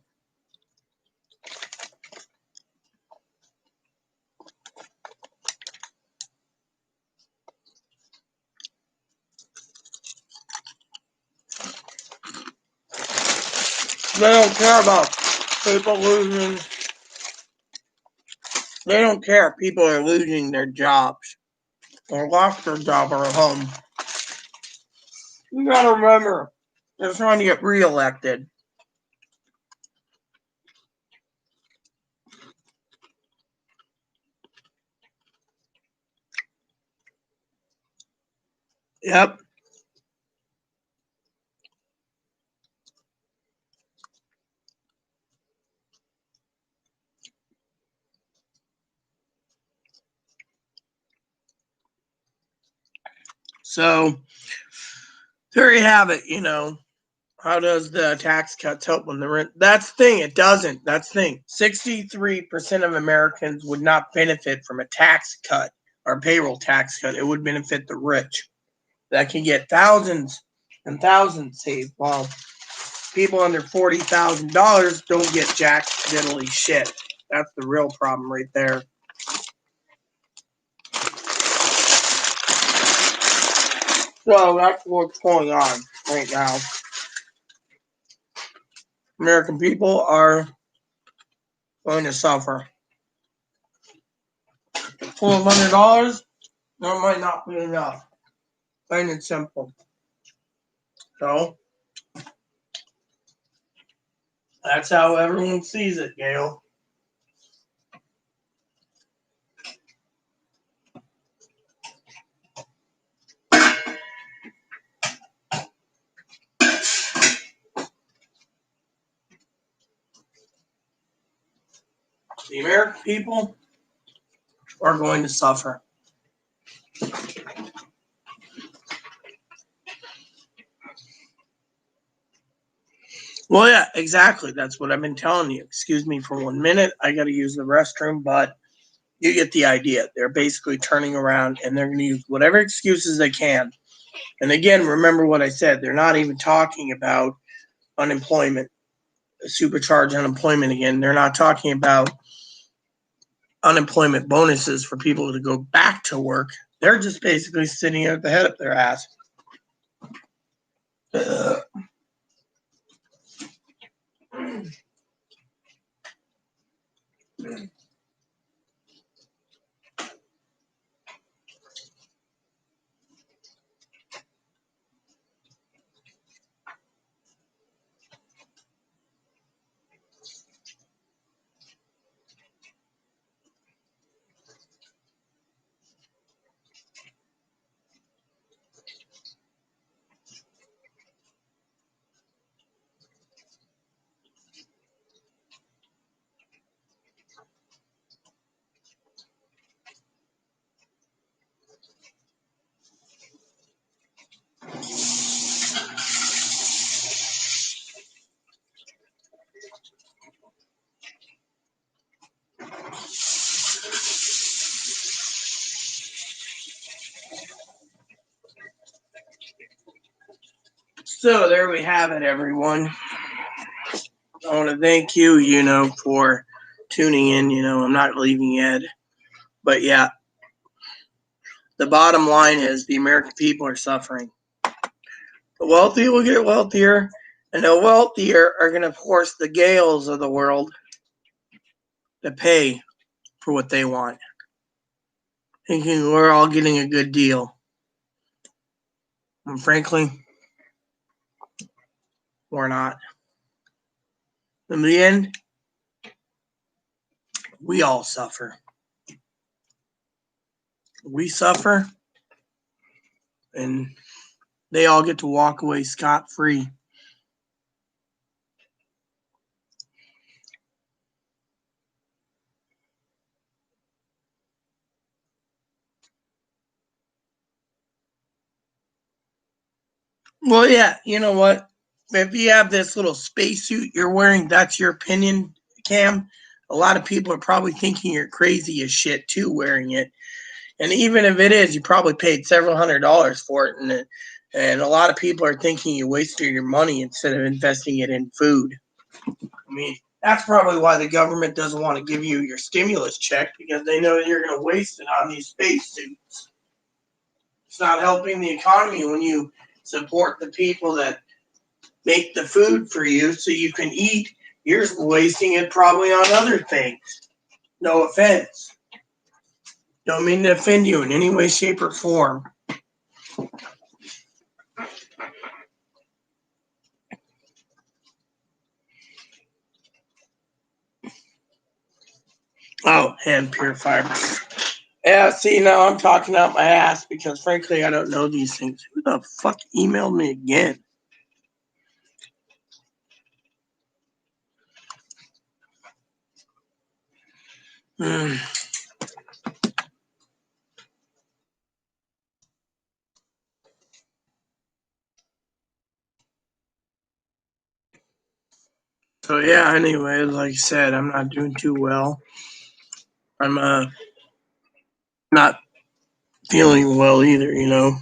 They don't care about people losing. They don't care if people are losing their jobs or lost their job or a home. You gotta remember, they're trying to get reelected. Yep. So, there you have it, How does the tax cuts help when the rent? That's the thing, it doesn't. That's the thing. 63% of Americans would not benefit from a tax cut or payroll tax cut. It would benefit the rich that can get thousands and thousands saved, while people under $40,000 don't get jack diddly shit. That's the real problem right there. So that's what's going on right now. American people are going to suffer. $1,200, that might not be enough. Plain and simple. So that's how everyone sees it, Gail. The American people are going to suffer. Well, yeah, exactly. That's what I've been telling you. Excuse me for 1 minute. I got to use the restroom, but you get the idea. They're basically turning around and they're going to use whatever excuses they can. And again, remember what I said. They're not even talking about unemployment, supercharged unemployment again. They're not talking about unemployment bonuses for people to go back to work. They're just basically sitting at the head of their ass. So there we have it, everyone. I want to thank you, for tuning in. I'm not leaving yet. But yeah, the bottom line is the American people are suffering. The wealthy will get wealthier, and the wealthier are going to force the Gales of the world to pay for what they want, thinking we're all getting a good deal. And frankly, we're not. In the end, we all suffer. We suffer, and they all get to walk away scot-free. Well, yeah, you know what? If you have this little spacesuit you're wearing, that's your opinion, Cam. A lot of people are probably thinking you're crazy as shit too wearing it. And even if it is, you probably paid several $100s for it. And a lot of people are thinking you wasted your money instead of investing it in food. I mean, that's probably why the government doesn't want to give you your stimulus check, because they know you're going to waste it on these spacesuits. It's not helping the economy when you support the people that make the food for you so you can eat. You're wasting it probably on other things. No offense. Don't mean to offend you in any way, shape, or form. Oh, hand purifier. Yeah, see, now I'm talking out my ass because, frankly, I don't know these things. Who the fuck emailed me again? So, yeah, anyway, like I said, I'm not doing too well. I'm not feeling well either, you know.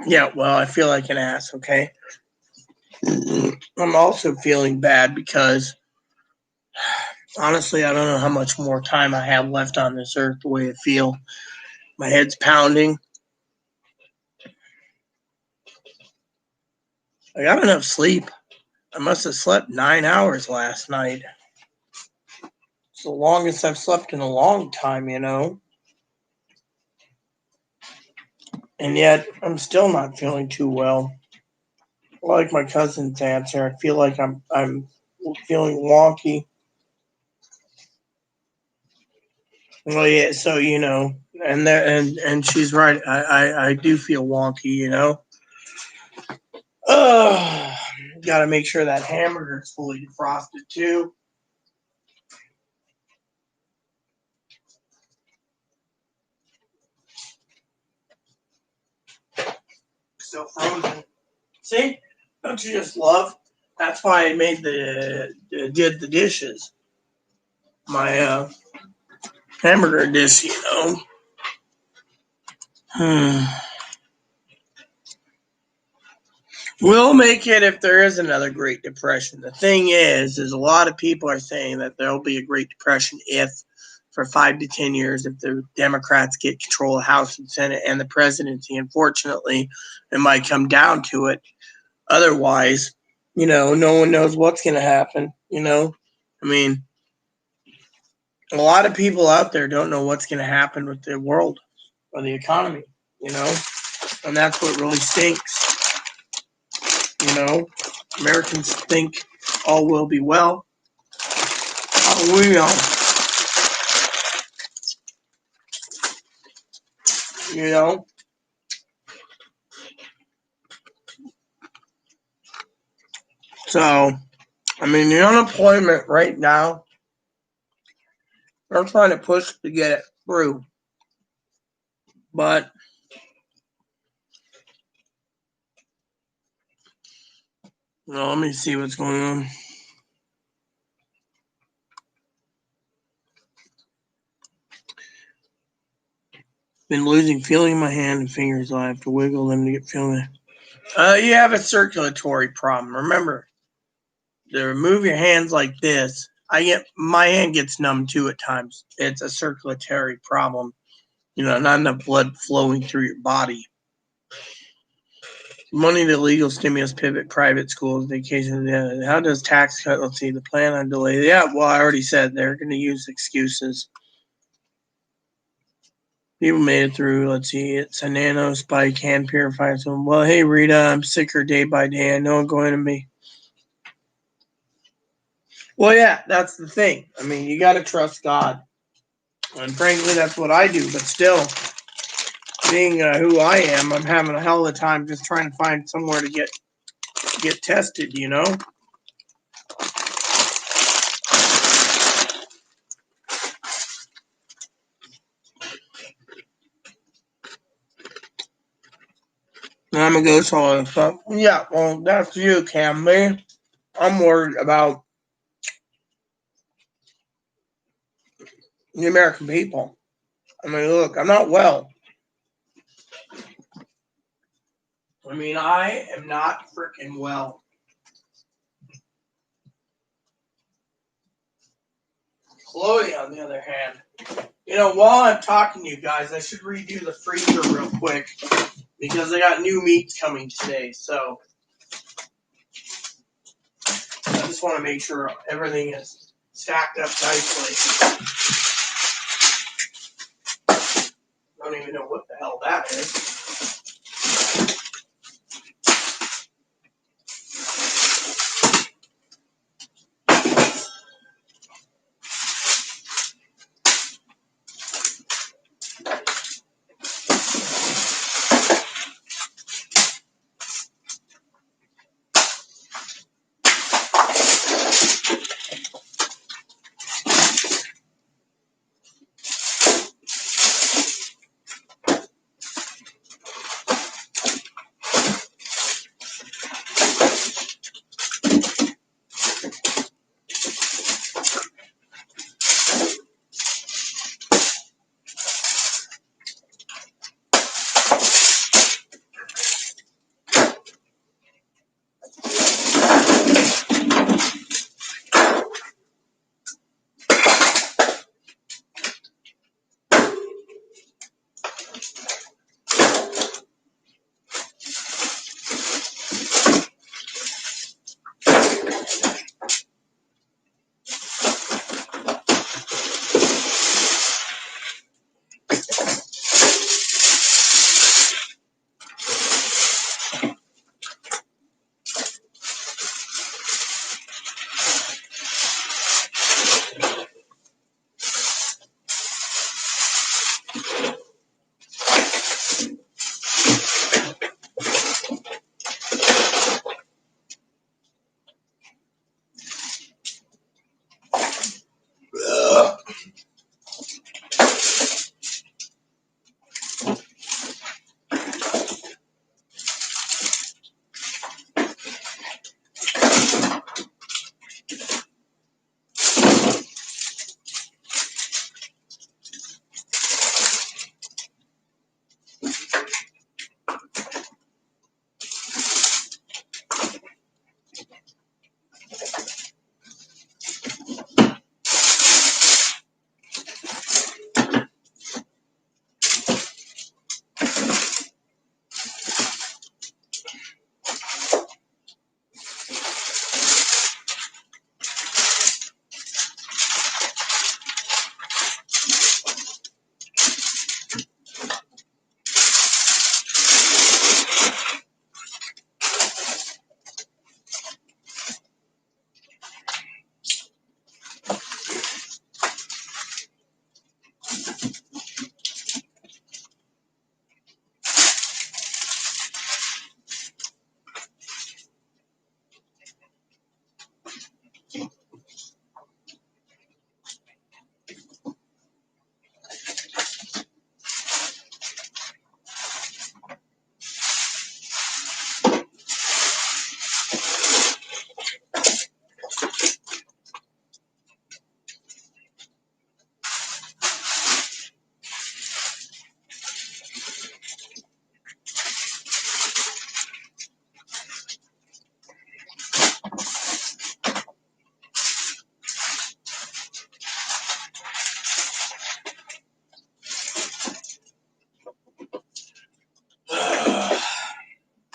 Yeah, well, I feel like an ass, okay? I'm also feeling bad because, honestly, I don't know how much more time I have left on this earth the way I feel. My head's pounding. I got enough sleep. I must have slept 9 hours last night. It's the longest I've slept in a long time, you know. And yet, I'm still not feeling too well. Like my cousin's answer, I feel like I'm feeling wonky. Well, yeah, so you know, and she's right. I do feel wonky, you know. Got to make sure that hamburger is fully defrosted too. Still frozen. See, don't you just love? That's why I made did the dishes. My hamburger dish, you know. We'll make it if there is another Great Depression. The thing is a lot of people are saying that there'll be a Great Depression if, for 5 to 10 years, if the Democrats get control of the House and Senate and the presidency. Unfortunately, it might come down to it. Otherwise, you know, no one knows what's going to happen, you know. I mean, a lot of people out there don't know what's going to happen with the world or the economy, you know, and that's what really stinks. You know, Americans think all will be well. Oh, we know. You know? So, I mean, the unemployment right now, they're trying to push to get it through. But, well, let me see what's going on. Been losing feeling in my hand and fingers. I have to wiggle them to get feeling. You have a circulatory problem. Remember, to remove your hands like this, my hand gets numb too at times. It's a circulatory problem. You know, not enough blood flowing through your body. Money to legal stimulus pivot private schools, vacations. Yeah. How does tax cut? Let's see, the plan on delay. Yeah, well, I already said they're going to use excuses. People made it through. Let's see. It's a nano spike hand purifier. So, well, hey, Rita, I'm sicker day by day. I know I'm going to be. Well, yeah, that's the thing. I mean, you got to trust God. And frankly, that's what I do. But still, being who I am, I'm having a hell of a time just trying to find somewhere to get tested, you know? And I'm going to go solid stuff. Yeah, well, that's you, Cammy. I'm worried about the American people. I mean, look, I'm not well. I mean, I am not freaking well. Chloe, on the other hand, you know, while I'm talking to you guys, I should redo the freezer real quick because I got new meats coming today. So I just want to make sure everything is stacked up nicely. I don't even know what the hell that is.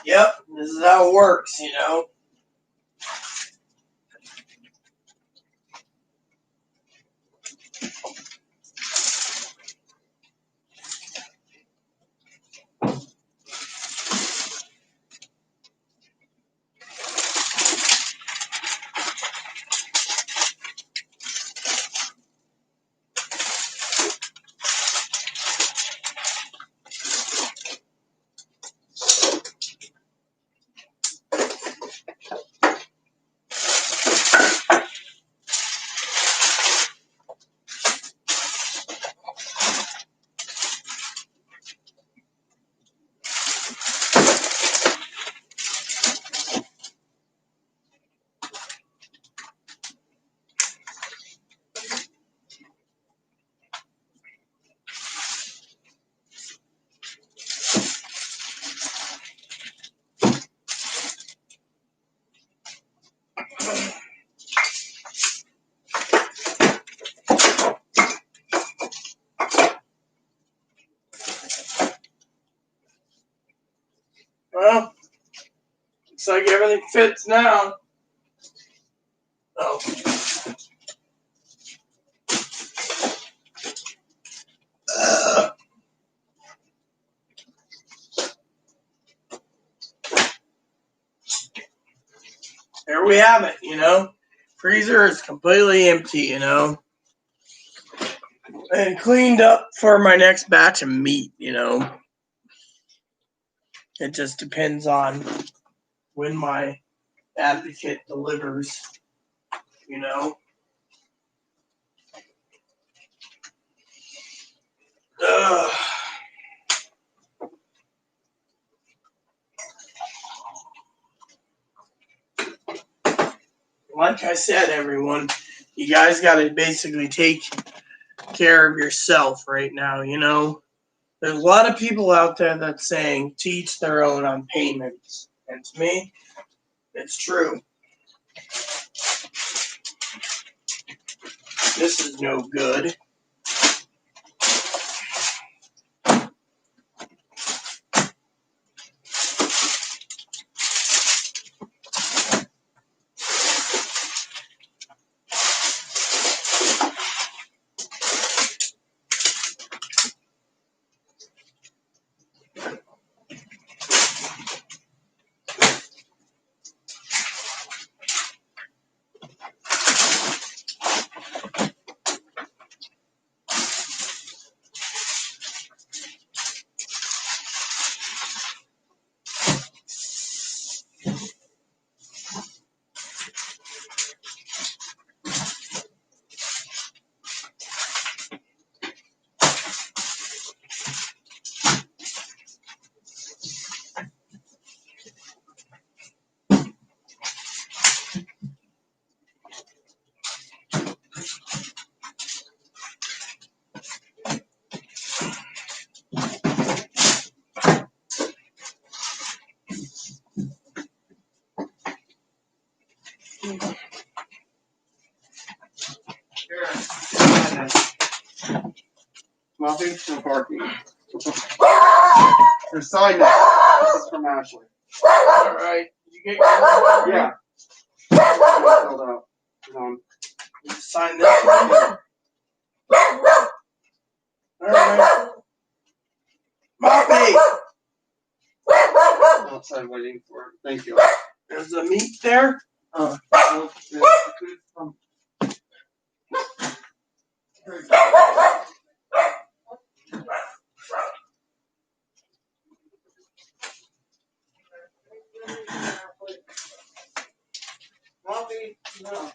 Yep, this is how it works, you know. Looks like everything fits now. Oh. There we have it, Freezer is completely empty, and cleaned up for my next batch of meat, It just depends on when my advocate delivers, Ugh. Like I said, everyone, you guys got to basically take care of yourself right now, There's a lot of people out there that's saying teach their own on payments. And to me, it's true. This is no good. Nothing for parking. There's sign there. This is from Ashley. All right. Did you get your Yeah. Filled out. Sign this one. All right. Moppy, Outside waiting for it. Thank you. there's the meat there. Well, no.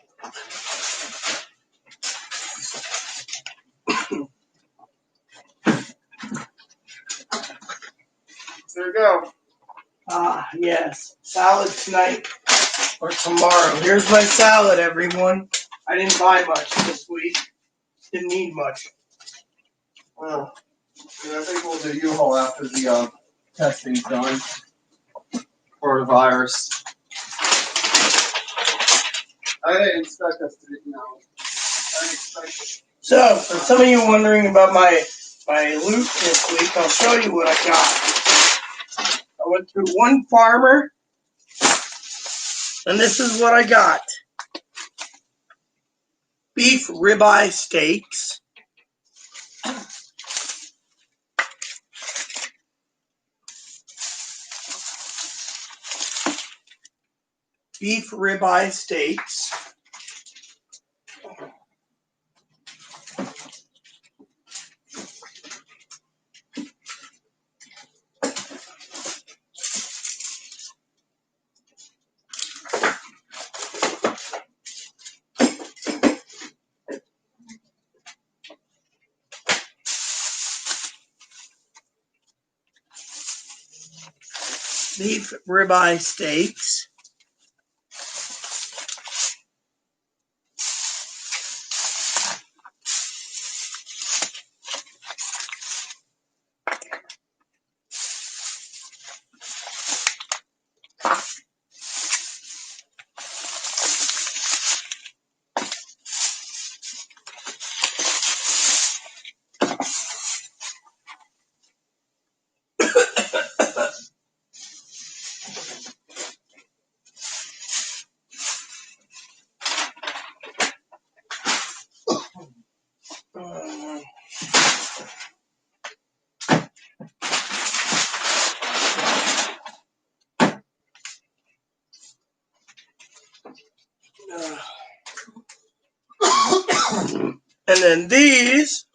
There you go. Ah, yes. Salad tonight or tomorrow. Here's my salad, everyone. I didn't buy much this week. Didn't need much. Well, yeah, I think we'll do U-Haul after the testing's done for the virus. I didn't expect us to, I didn't expect it. So, for some of you wondering about my loot this week, I'll show you what I got. I went through one farmer, and this is what I got. Beef ribeye steaks. Beef ribeye steaks. Beef ribeye steaks. And then these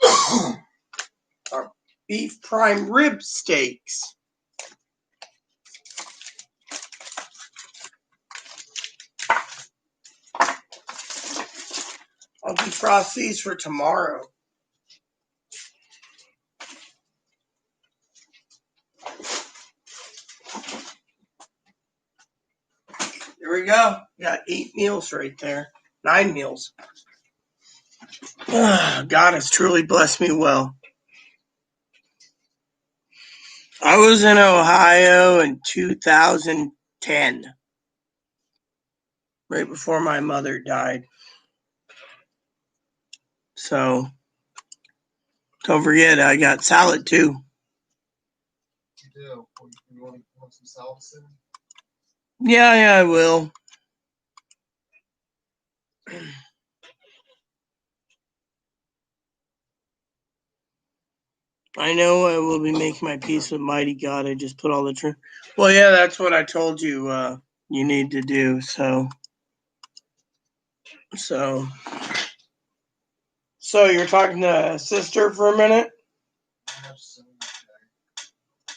are beef prime rib steaks. I'll defrost these for tomorrow. There we go. Got 8 meals right there. 9 meals. God has truly blessed me well. I was in Ohio in 2010, right before my mother died. So, don't forget, I got salad too. You do. You want some salad soon? Yeah, I will. I know I will be making my peace with mighty God. I just put all the truth. Well, yeah, that's what I told you you need to do. So you're talking to sister for a minute?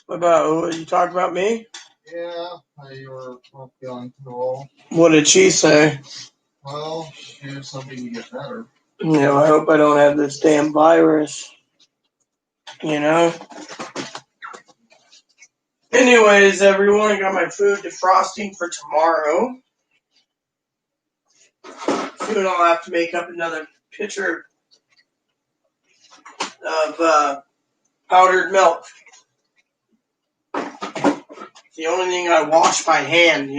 About you talking about me? Yeah, you were not feeling too well. What did she say? Well, she was hoping to get better. I hope I don't have this damn virus. Anyways, everyone, I got my food defrosting for tomorrow. Soon I'll have to make up another pitcher of powdered milk. It's the only thing I wash by hand,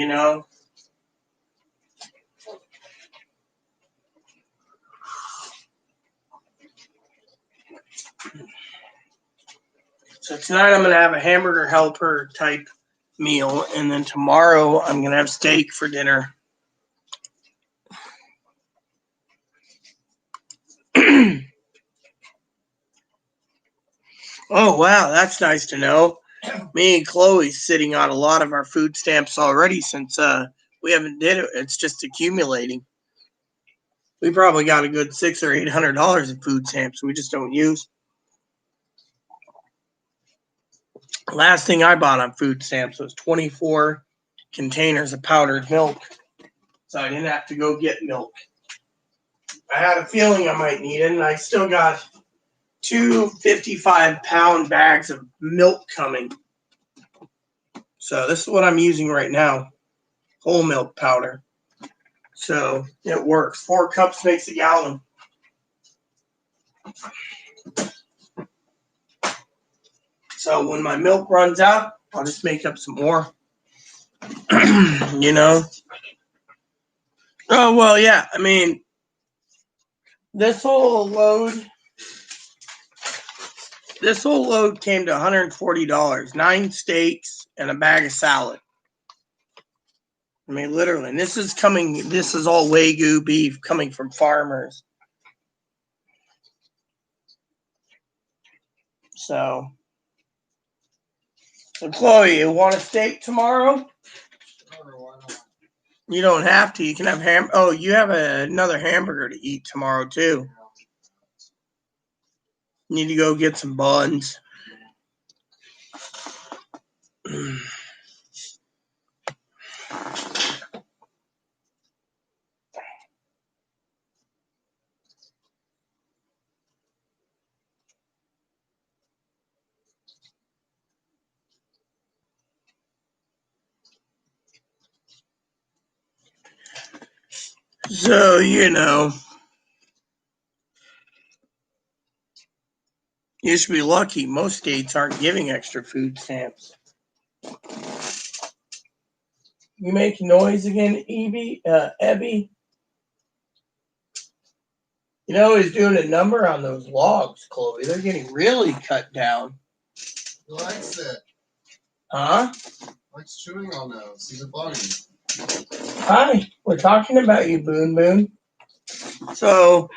So tonight I'm going to have a hamburger helper type meal, and then tomorrow I'm going to have steak for dinner. Oh, wow, that's nice to know. Me and Chloe's sitting on a lot of our food stamps already since we haven't did it. It's just accumulating. We probably got a good $600 or $800 in food stamps we just don't use. Last thing I bought on food stamps was 24 containers of powdered milk, so I didn't have to go get milk. I had a feeling I might need it, and I still got 2 55-pound bags of milk coming. So this is what I'm using right now, whole milk powder. So it works. 4 cups makes a gallon. So when my milk runs out, I'll just make up some more. Oh, well, yeah. I mean, this whole load came to $140. 9 steaks and a bag of salad. I mean, literally. And this is all Wagyu beef coming from farmers. So Chloe, you want a steak tomorrow? Sure, why not? You don't have to. You can have Oh, you have another hamburger to eat tomorrow, too. You need to go get some buns. So, you should be lucky. Most states aren't giving extra food stamps. You make noise again, Ebby? He's doing a number on those logs, Chloe. They're getting really cut down. He likes it. Huh? Likes chewing on those. He's a bunny. Hi, we're talking about you, Boon Boon. So,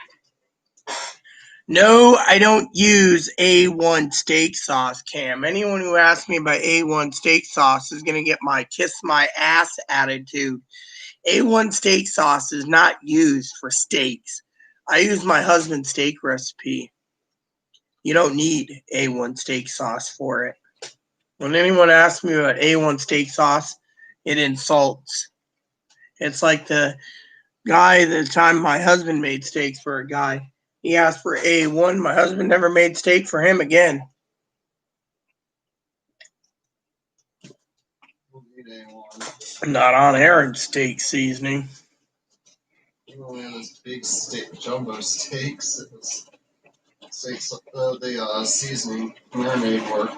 No, I don't use A1 steak sauce, Cam. Anyone who asks me about A1 steak sauce is going to get my kiss my ass attitude. A1 steak sauce is not used for steaks. I use my husband's steak recipe. You don't need A1 steak sauce for it. When anyone asks me about A1 steak sauce, it insults. It's like the guy, the time my husband made steaks for a guy, he asked for A1. My husband never made steak for him again. We'll need A1. Not on Aaron's steak seasoning. We only had this big steak, jumbo steaks. It was steaks, the seasoning marinade work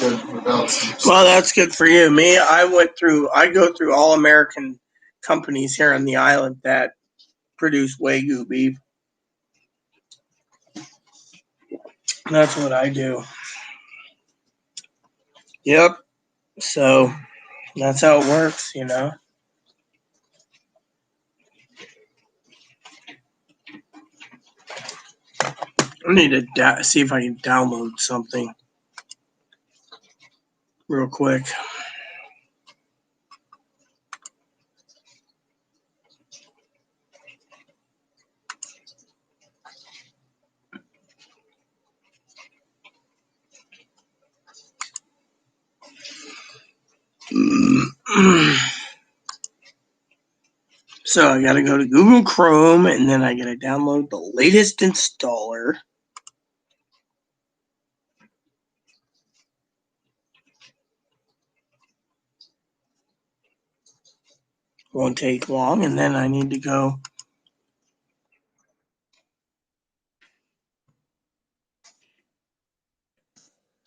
good without some. Well, that's good for you. Me, I go through all American companies here on the island that produce Wagyu beef. That's what I do. Yep. So that's how it works, you know. I need to see if I can download something real quick. So I got to go to Google Chrome, and then I got to download the latest installer. Won't take long, and then I need to go.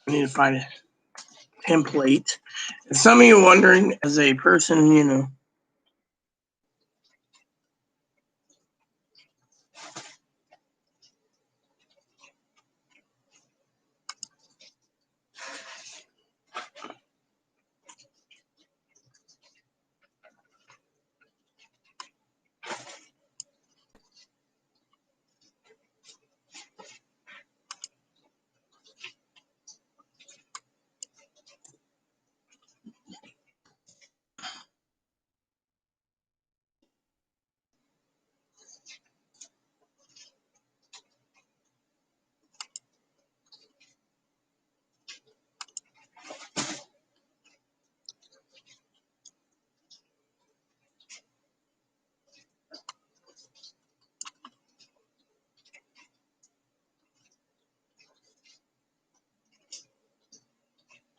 I need to find a template. And some of you wondering, as a person, you know,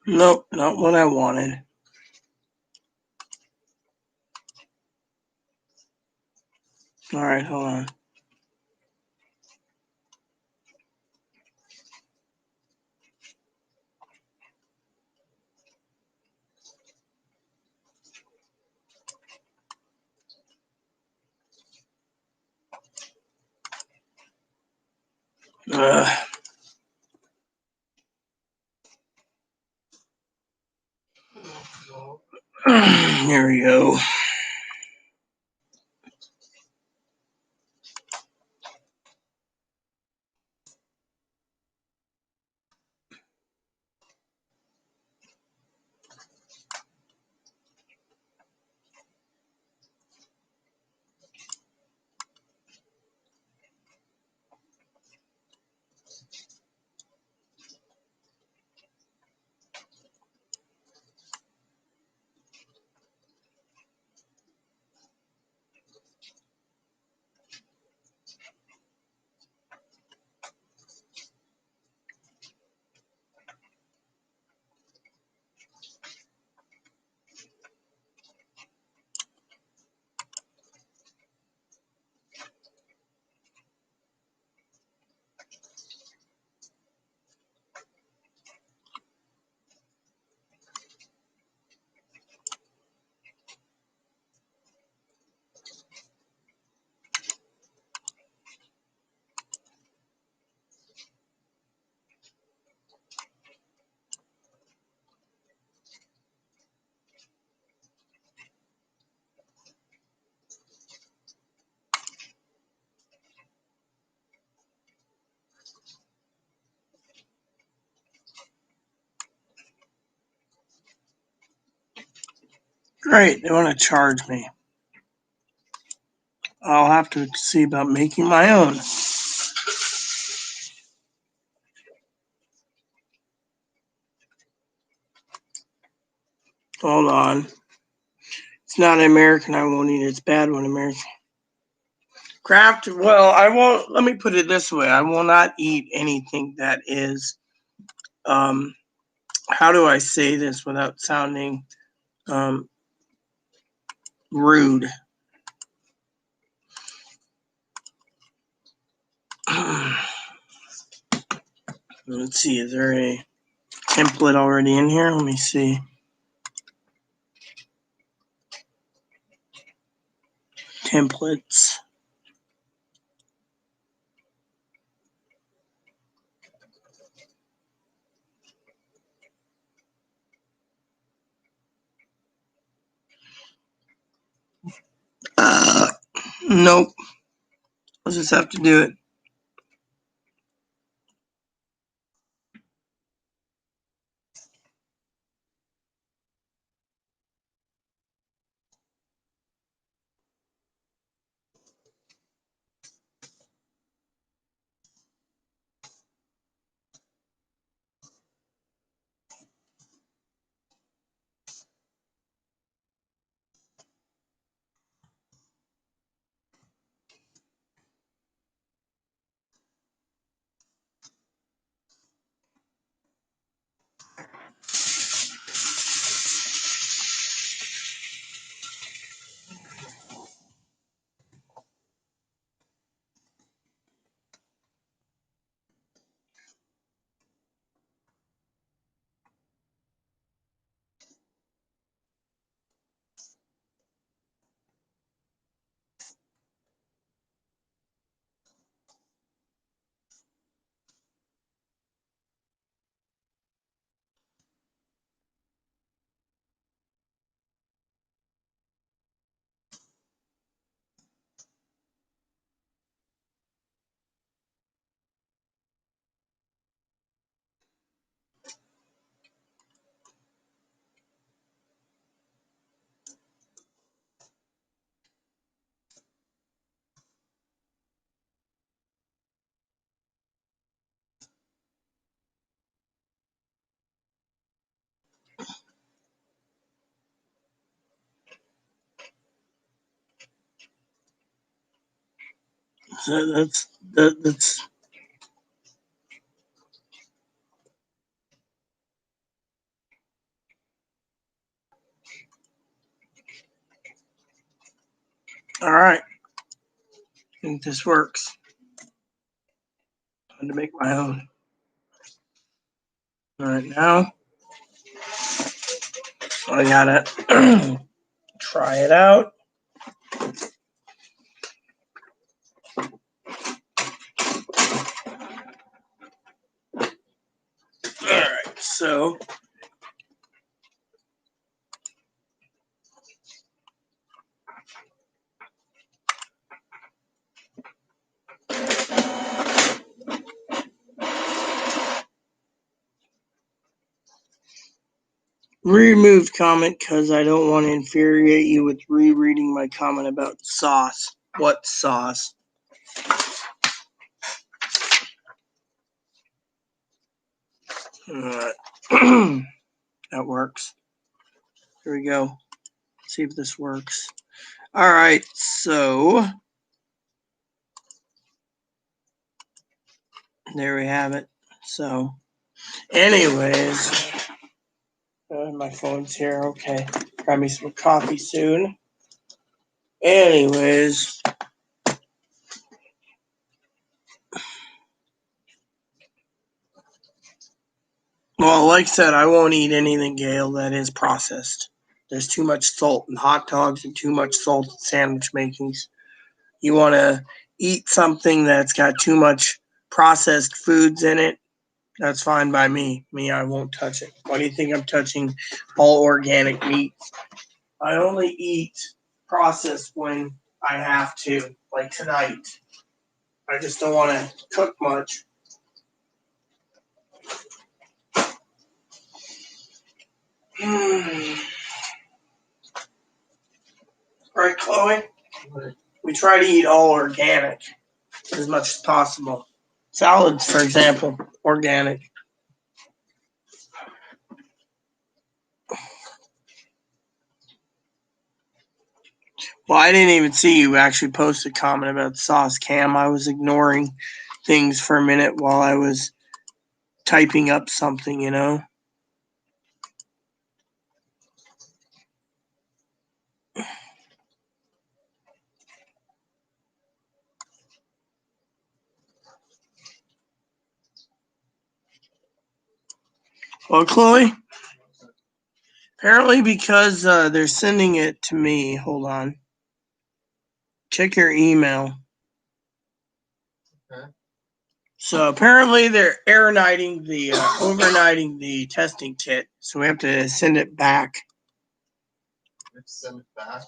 nope, not what I wanted. All right, hold on. Here we go. Great, they want to charge me. I'll have to see about making my own. Hold on. It's not American, I won't eat it. It's bad when American. Kraft, well, I won't, let me put it this way. I will not eat anything that is, how do I say this without sounding rude? Let's see, is there a template already in here? Let me see. Templates. Nope. I'll just have to do it. So that's all right. I think this works. I'm to make my own. All right, now I gotta try it out. All right, so removed comment because I don't want to infuriate you with rereading my comment about sauce. What sauce? All right. That works. Here we go. Let's see if this works. All right, so there we have it. So, anyways, my phone's here. Okay, grab me some coffee soon. Anyways, well, like I said, I won't eat anything, Gail, that is processed. There's too much salt in hot dogs and too much salt in sandwich makings. You want to eat something that's got too much processed foods in it, that's fine by me. I won't touch it. Why do you think I'm touching all organic meat? I only eat processed when I have to, like tonight. I just don't want to cook much. Right, Chloe? We try to eat all organic as much as possible. Salads, for example, organic. Well, I didn't even see you actually post a comment about sauce cam. I was ignoring things for a minute while I was typing up something, you know? Well, Chloe, apparently because they're sending it to me. Hold on. Check your email. Okay. So apparently they're overnighting the testing kit. So we have to send it back. Let's send it back.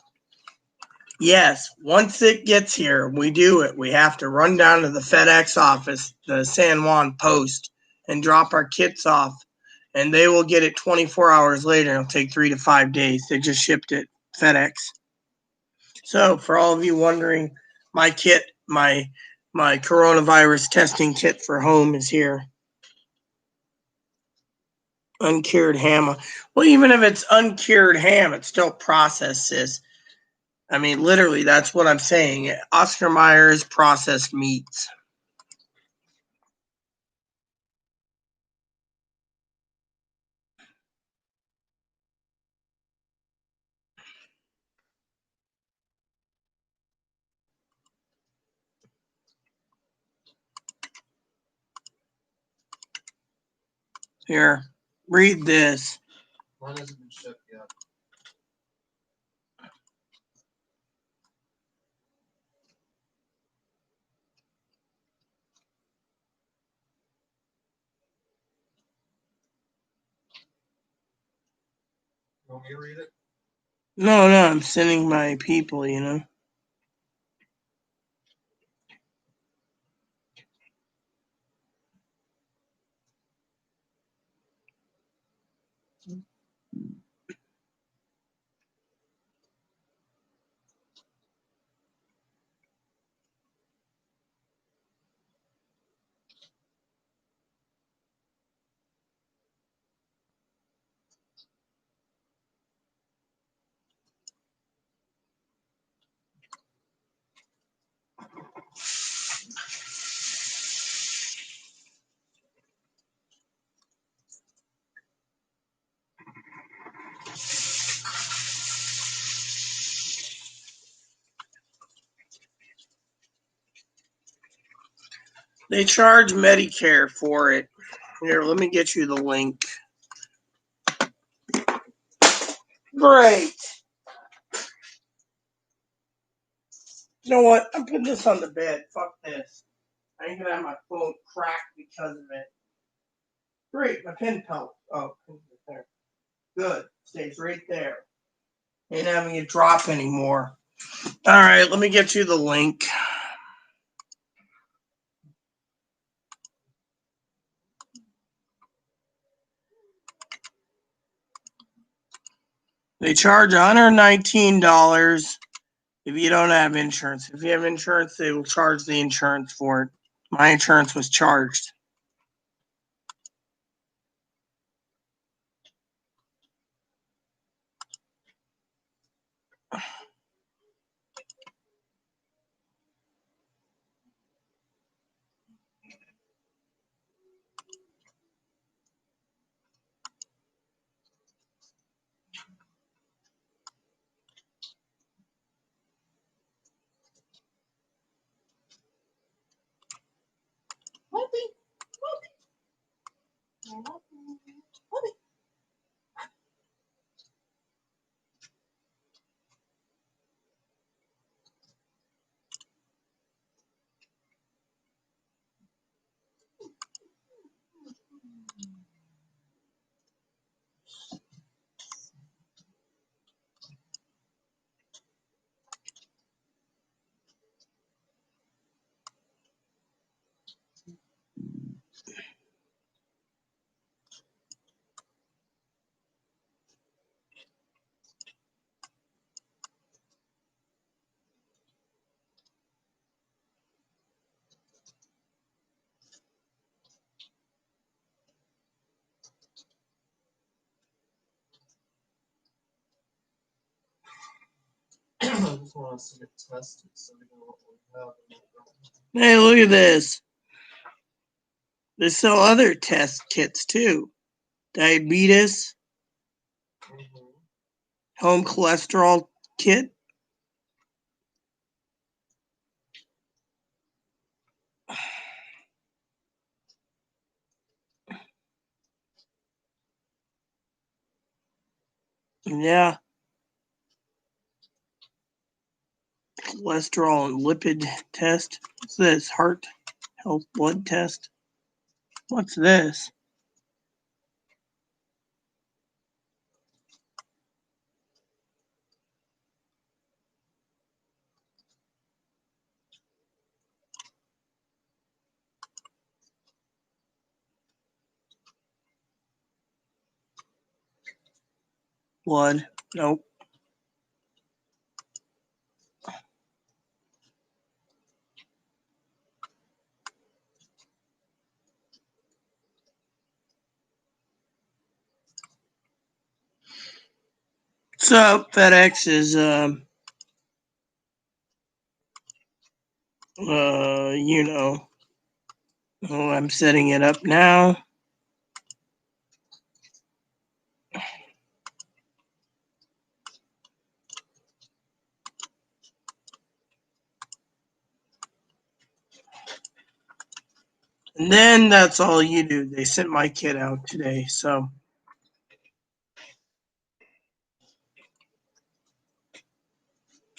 Yes, once it gets here, we do it. We have to run down to the FedEx office, the San Juan Post, and drop our kits off. And they will get it 24 hours later. It'll take 3 to 5 days. They just shipped it FedEx. So for all of you wondering, my kit, my coronavirus testing kit for home is here. Uncured ham. Well, even if it's uncured ham, it's still processed, sis. I mean, literally, that's what I'm saying. Oscar Mayer's processed meats. Here, read this. Mine hasn't been shipped yet. You want me to read it? No, I'm sending my people, you know. They charge Medicare for it. Here, let me get you the link. Great. You know what? I'm putting this on the bed. Fuck this. I ain't gonna have my phone cracked because of it. Great, my pen pelt. Oh, there. Good. Stays right there. Ain't having it drop anymore. All right, let me get you the link. They charge $119 if you don't have insurance. If you have insurance, they will charge the insurance for it. My insurance was charged. I just want us to get tested so we know what we have. Hey, look at this. They sell other test kits too. Diabetes, home cholesterol kit. Yeah. Cholesterol and lipid test. What's this? Heart health blood test. What's this? Blood. Nope. So FedEx is you know, oh, I'm setting it up now. And then that's all you do. They sent my kit out today, so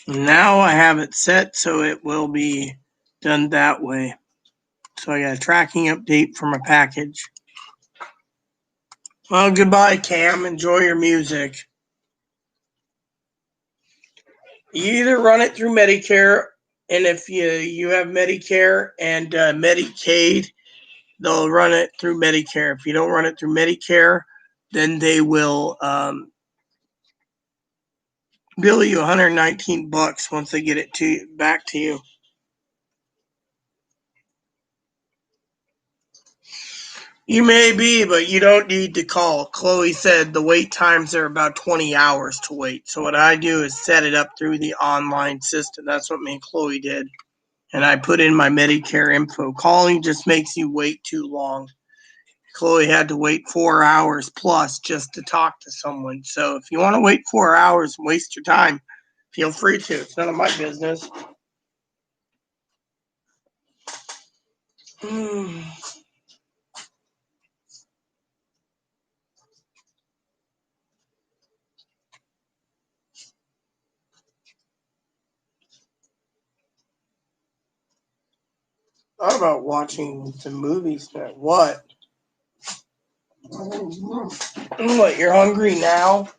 now I have it set so it will be done that way. So I got a tracking update for my package. Well, goodbye, Cam. Enjoy your music. You either run it through Medicare, and if you have Medicare and Medicaid, they'll run it through Medicare. If you don't run it through Medicare, then they will bill you $119 once they get it back to you. You may be, but you don't need to call. Chloe said the wait times are about 20 hours to wait. So what I do is set it up through the online system. That's what me and Chloe did. And I put in my Medicare info. Calling just makes you wait too long. Chloe had to wait 4 hours plus just to talk to someone. So if you want to wait 4 hours and waste your time, feel free to. It's none of my business. Thought about watching some movies. What? What, you're hungry now?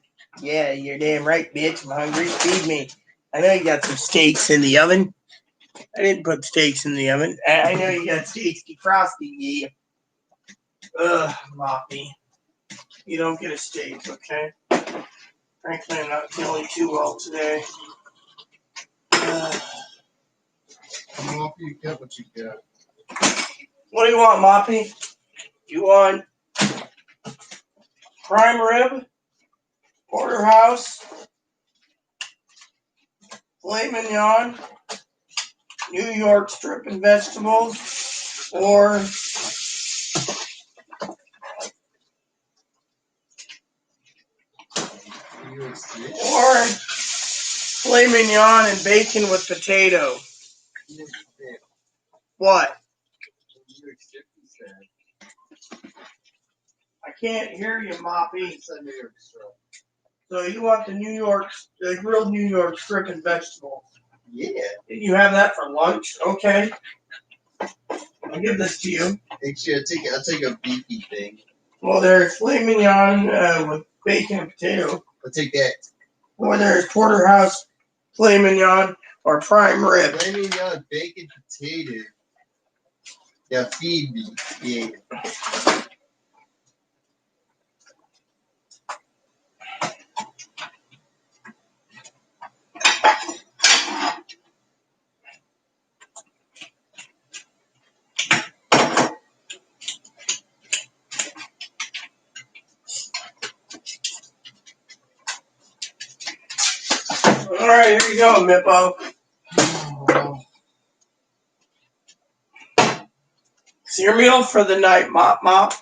Yeah, you're damn right, bitch. I'm hungry. Feed me. I know you got some steaks in the oven. I didn't put steaks in the oven. I know you got steaks defrosting. Yeah. Ugh, Moppy. You don't get a steak, okay? Frankly, I'm not feeling too well today. Moppy, you get what you get. What do you want, Moppy? You want prime rib, porterhouse, filet mignon, New York strip and vegetables, or filet mignon and bacon with potato? What? I can't hear you, Moppy. So you want the grilled New York strip and vegetables? Yeah. Did you have that for lunch? Okay. I'll give this to you. Actually, I'll take a beefy thing. Well, there's filet mignon with bacon and potato. I'll take that. Or there's porterhouse filet mignon or prime rib. Filet mignon, bacon, potato. Yeah, feed me. Yeah. right, here you go, Mippo. It's your meal for the night, Mop Mop.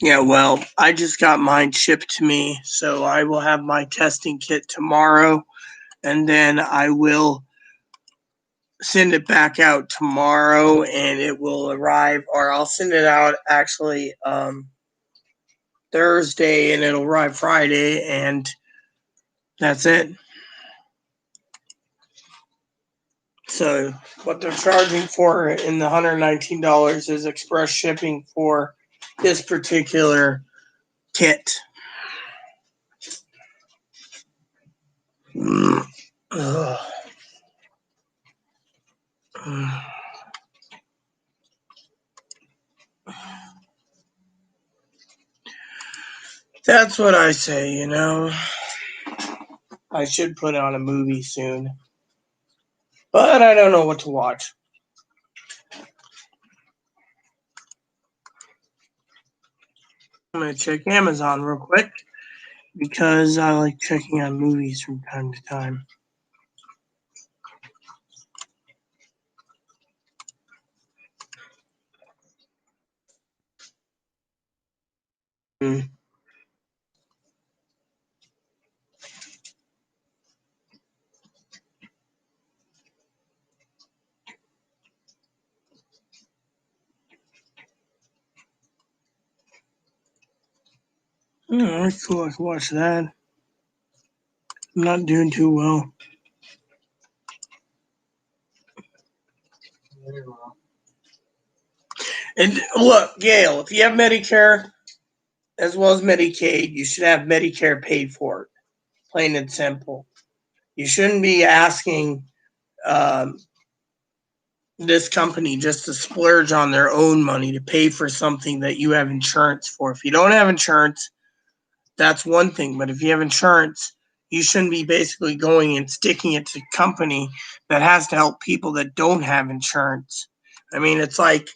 Yeah, well, I just got mine shipped to me, so I will have my testing kit tomorrow, and then I will send it back out tomorrow, and it will arrive, or I'll send it out actually Thursday, and it'll arrive Friday, and that's it. So what they're charging for in the $119 is express shipping for this particular kit. That's what I say, you know. I should put on a movie soon, but I don't know what to watch. I'm going to check Amazon real quick because I like checking on movies from time to time. That's cool. I can watch that. I'm not doing too well. And look, Gail, if you have Medicare as well as Medicaid, you should have Medicare paid for it. Plain and simple. You shouldn't be asking this company just to splurge on their own money to pay for something that you have insurance for. If you don't have insurance, that's one thing. But if you have insurance, you shouldn't be basically going and sticking it to a company that has to help people that don't have insurance. I mean, it's like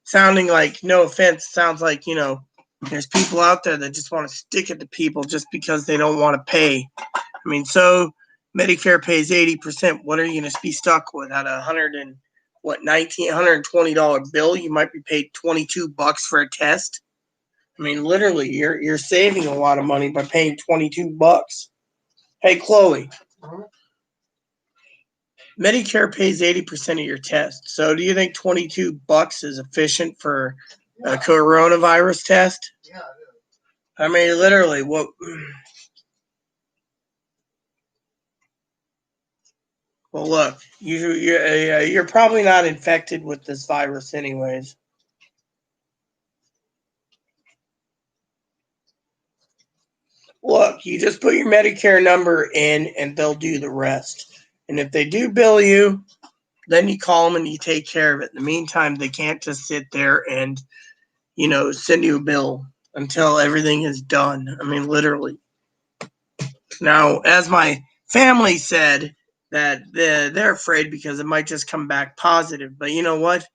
sounding like, no offense, sounds like, you know, there's people out there that just want to stick it to people just because they don't want to pay. I mean, so Medicare pays 80%. What are you going to be stuck with? At $120 bill, you might be paid $22 for a test. I mean, literally, you're saving a lot of money by paying $22. Hey, Chloe, Medicare pays 80% of your test. So, do you think $22 is efficient for a coronavirus test? Yeah, it is. I mean, literally, what? Well, look, you're probably not infected with this virus, anyways. Look, you just put your Medicare number in and they'll do the rest. And if they do bill you, then you call them and you take care of it. In the meantime, they can't just sit there and, you know, send you a bill until everything is done. I mean, literally. Now, as my family said, that they're afraid because it might just come back positive. But you know what?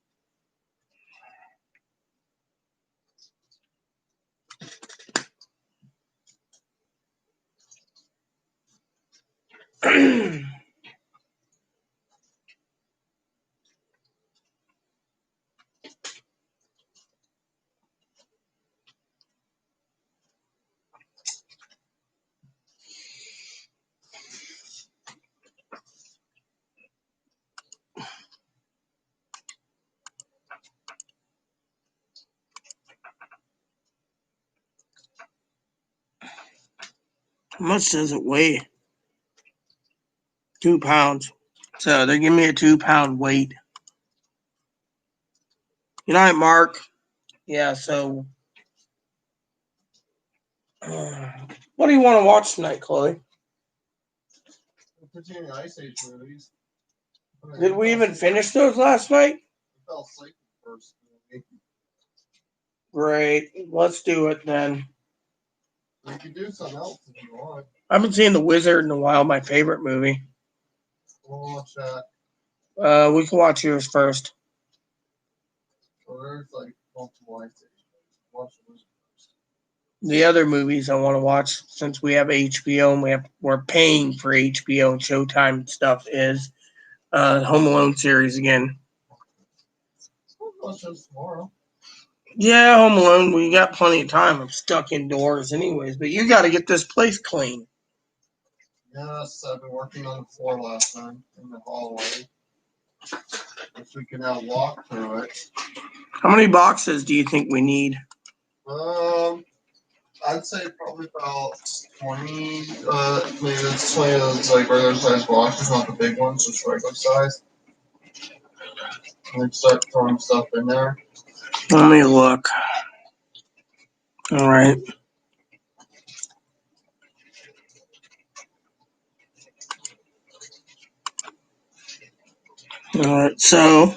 How much does it weigh? 2 pounds. So they're giving me a 2-pound weight. Good night, Mark. Yeah, so what do you want to watch tonight, Chloe? Continue Ice Age movies. Did we even finish those last night? I fell asleep first. Great. Let's do it then. We could do something else if you want. I haven't seen The Wizard in a while. My favorite movie. We'll watch that. We can watch yours first. So there's like multiple activities. Watch the Wizard first. The other movies I want to watch, since we have HBO and we're paying for HBO and Showtime and stuff, is Home Alone series again. We'll watch those tomorrow. Yeah, Home Alone. We got plenty of time. I'm stuck indoors anyways, but you got to get this place clean. Yes, I've been working on the floor last time in the hallway. If we can now walk through it. How many boxes do you think we need? I'd say probably about 20, maybe it's 20 of those like regular size boxes, not the big ones, just regular size. And then start throwing stuff in there. Let me look. All right. All right. So,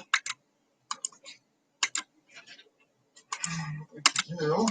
Yeah.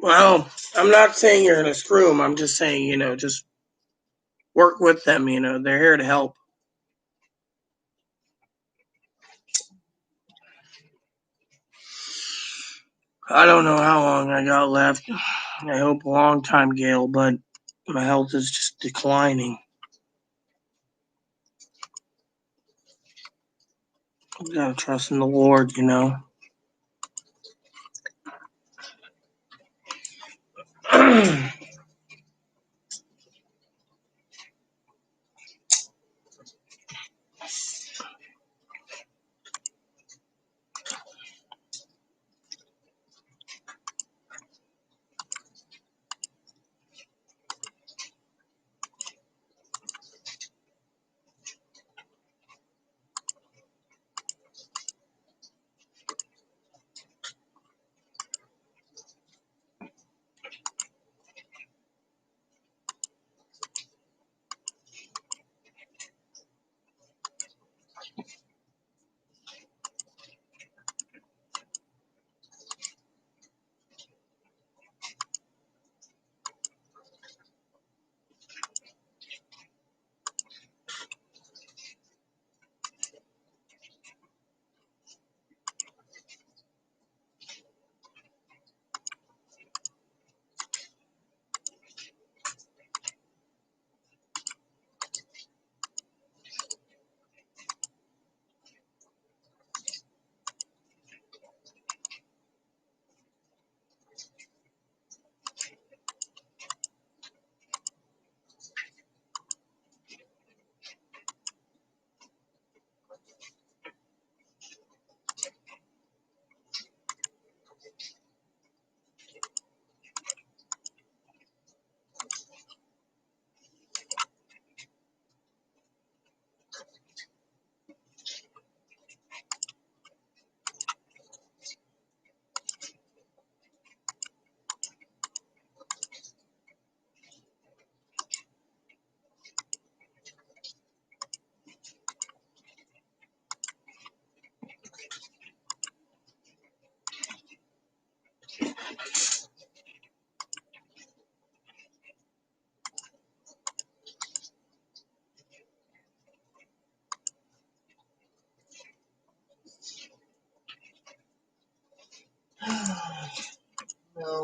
well, I'm not saying you're going to screw them. I'm just saying, just work with them. They're here to help. I don't know how long I got left. I hope a long time, Gail, but my health is just declining. I gotta trust in the Lord.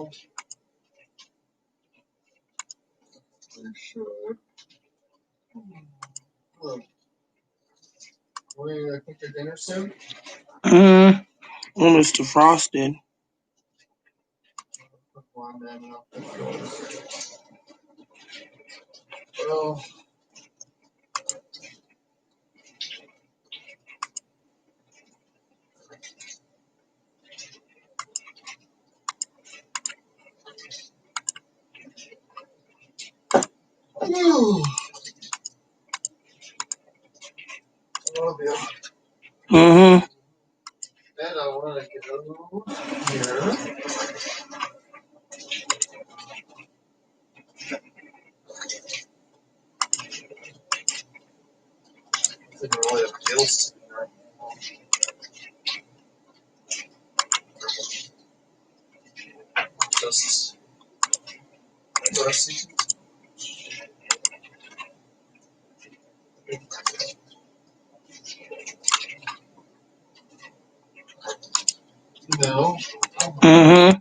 know. For sure. Look. We're gonna cook your dinner soon? Almost defrosted. Well, man, I'll cook yours. Well, whew. Oh, dear. Mm-hmm. Then I want to go here. It's really a bills right now. Just dressing. No. Mm-hmm.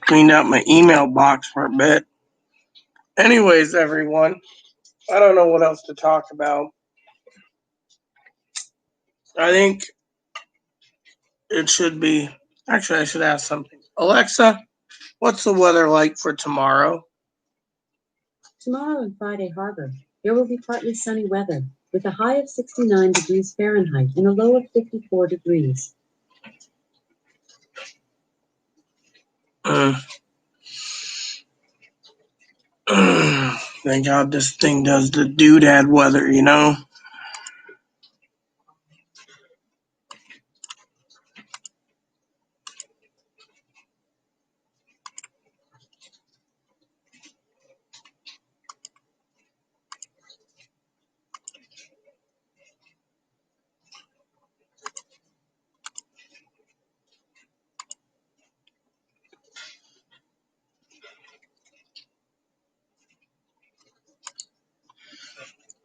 Cleaned out my email box for a bit. Anyways, everyone, I don't know what else to talk about. I think it should be. Actually, I should ask something. Alexa, what's the weather like for tomorrow? Tomorrow in Friday Harbor, there will be partly sunny weather with a high of 69 degrees Fahrenheit and a low of 54 degrees. Thank God this thing does the doodad weather, you know?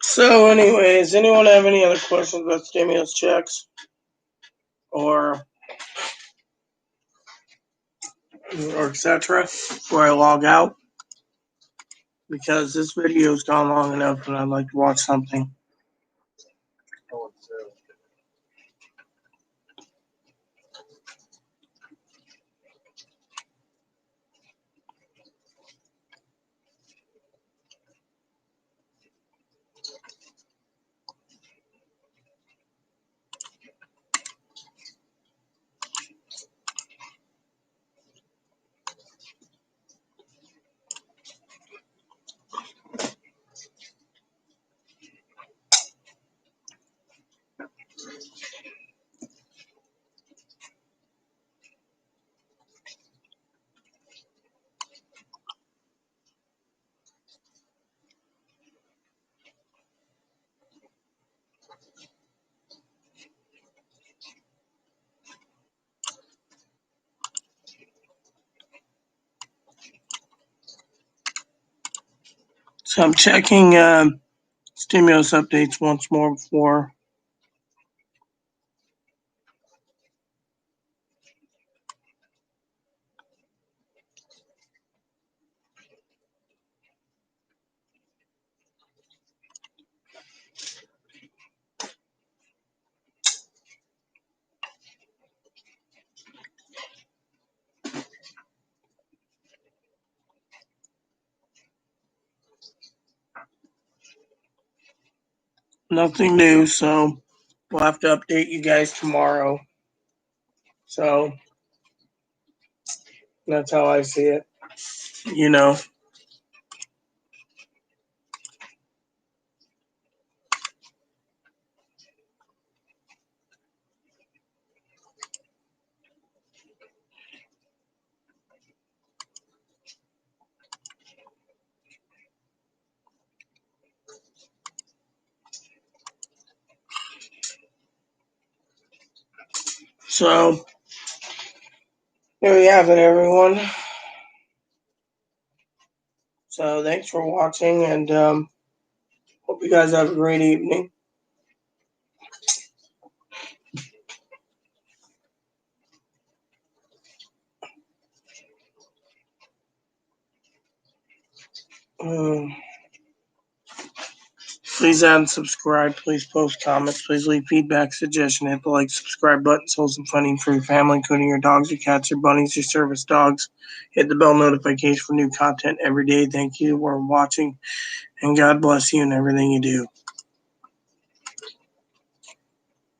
So, anyways, anyone have any other questions about stimulus checks? Or etc. before I log out? Because this video's gone long enough and I'd like to watch something. Oh, it's, So I'm checking stimulus updates once more before. Nothing new, so we'll have to update you guys tomorrow. So that's how I see it. You know. So there you have it, everyone. So thanks for watching, and hope you guys have a great evening. Please add and subscribe. Please post comments. Please leave feedback, suggestion. Hit the like, subscribe button. So some funding for your family, including your dogs, your cats, your bunnies, your service dogs. Hit the bell notification for new content every day. Thank you for watching, and God bless you in everything you do.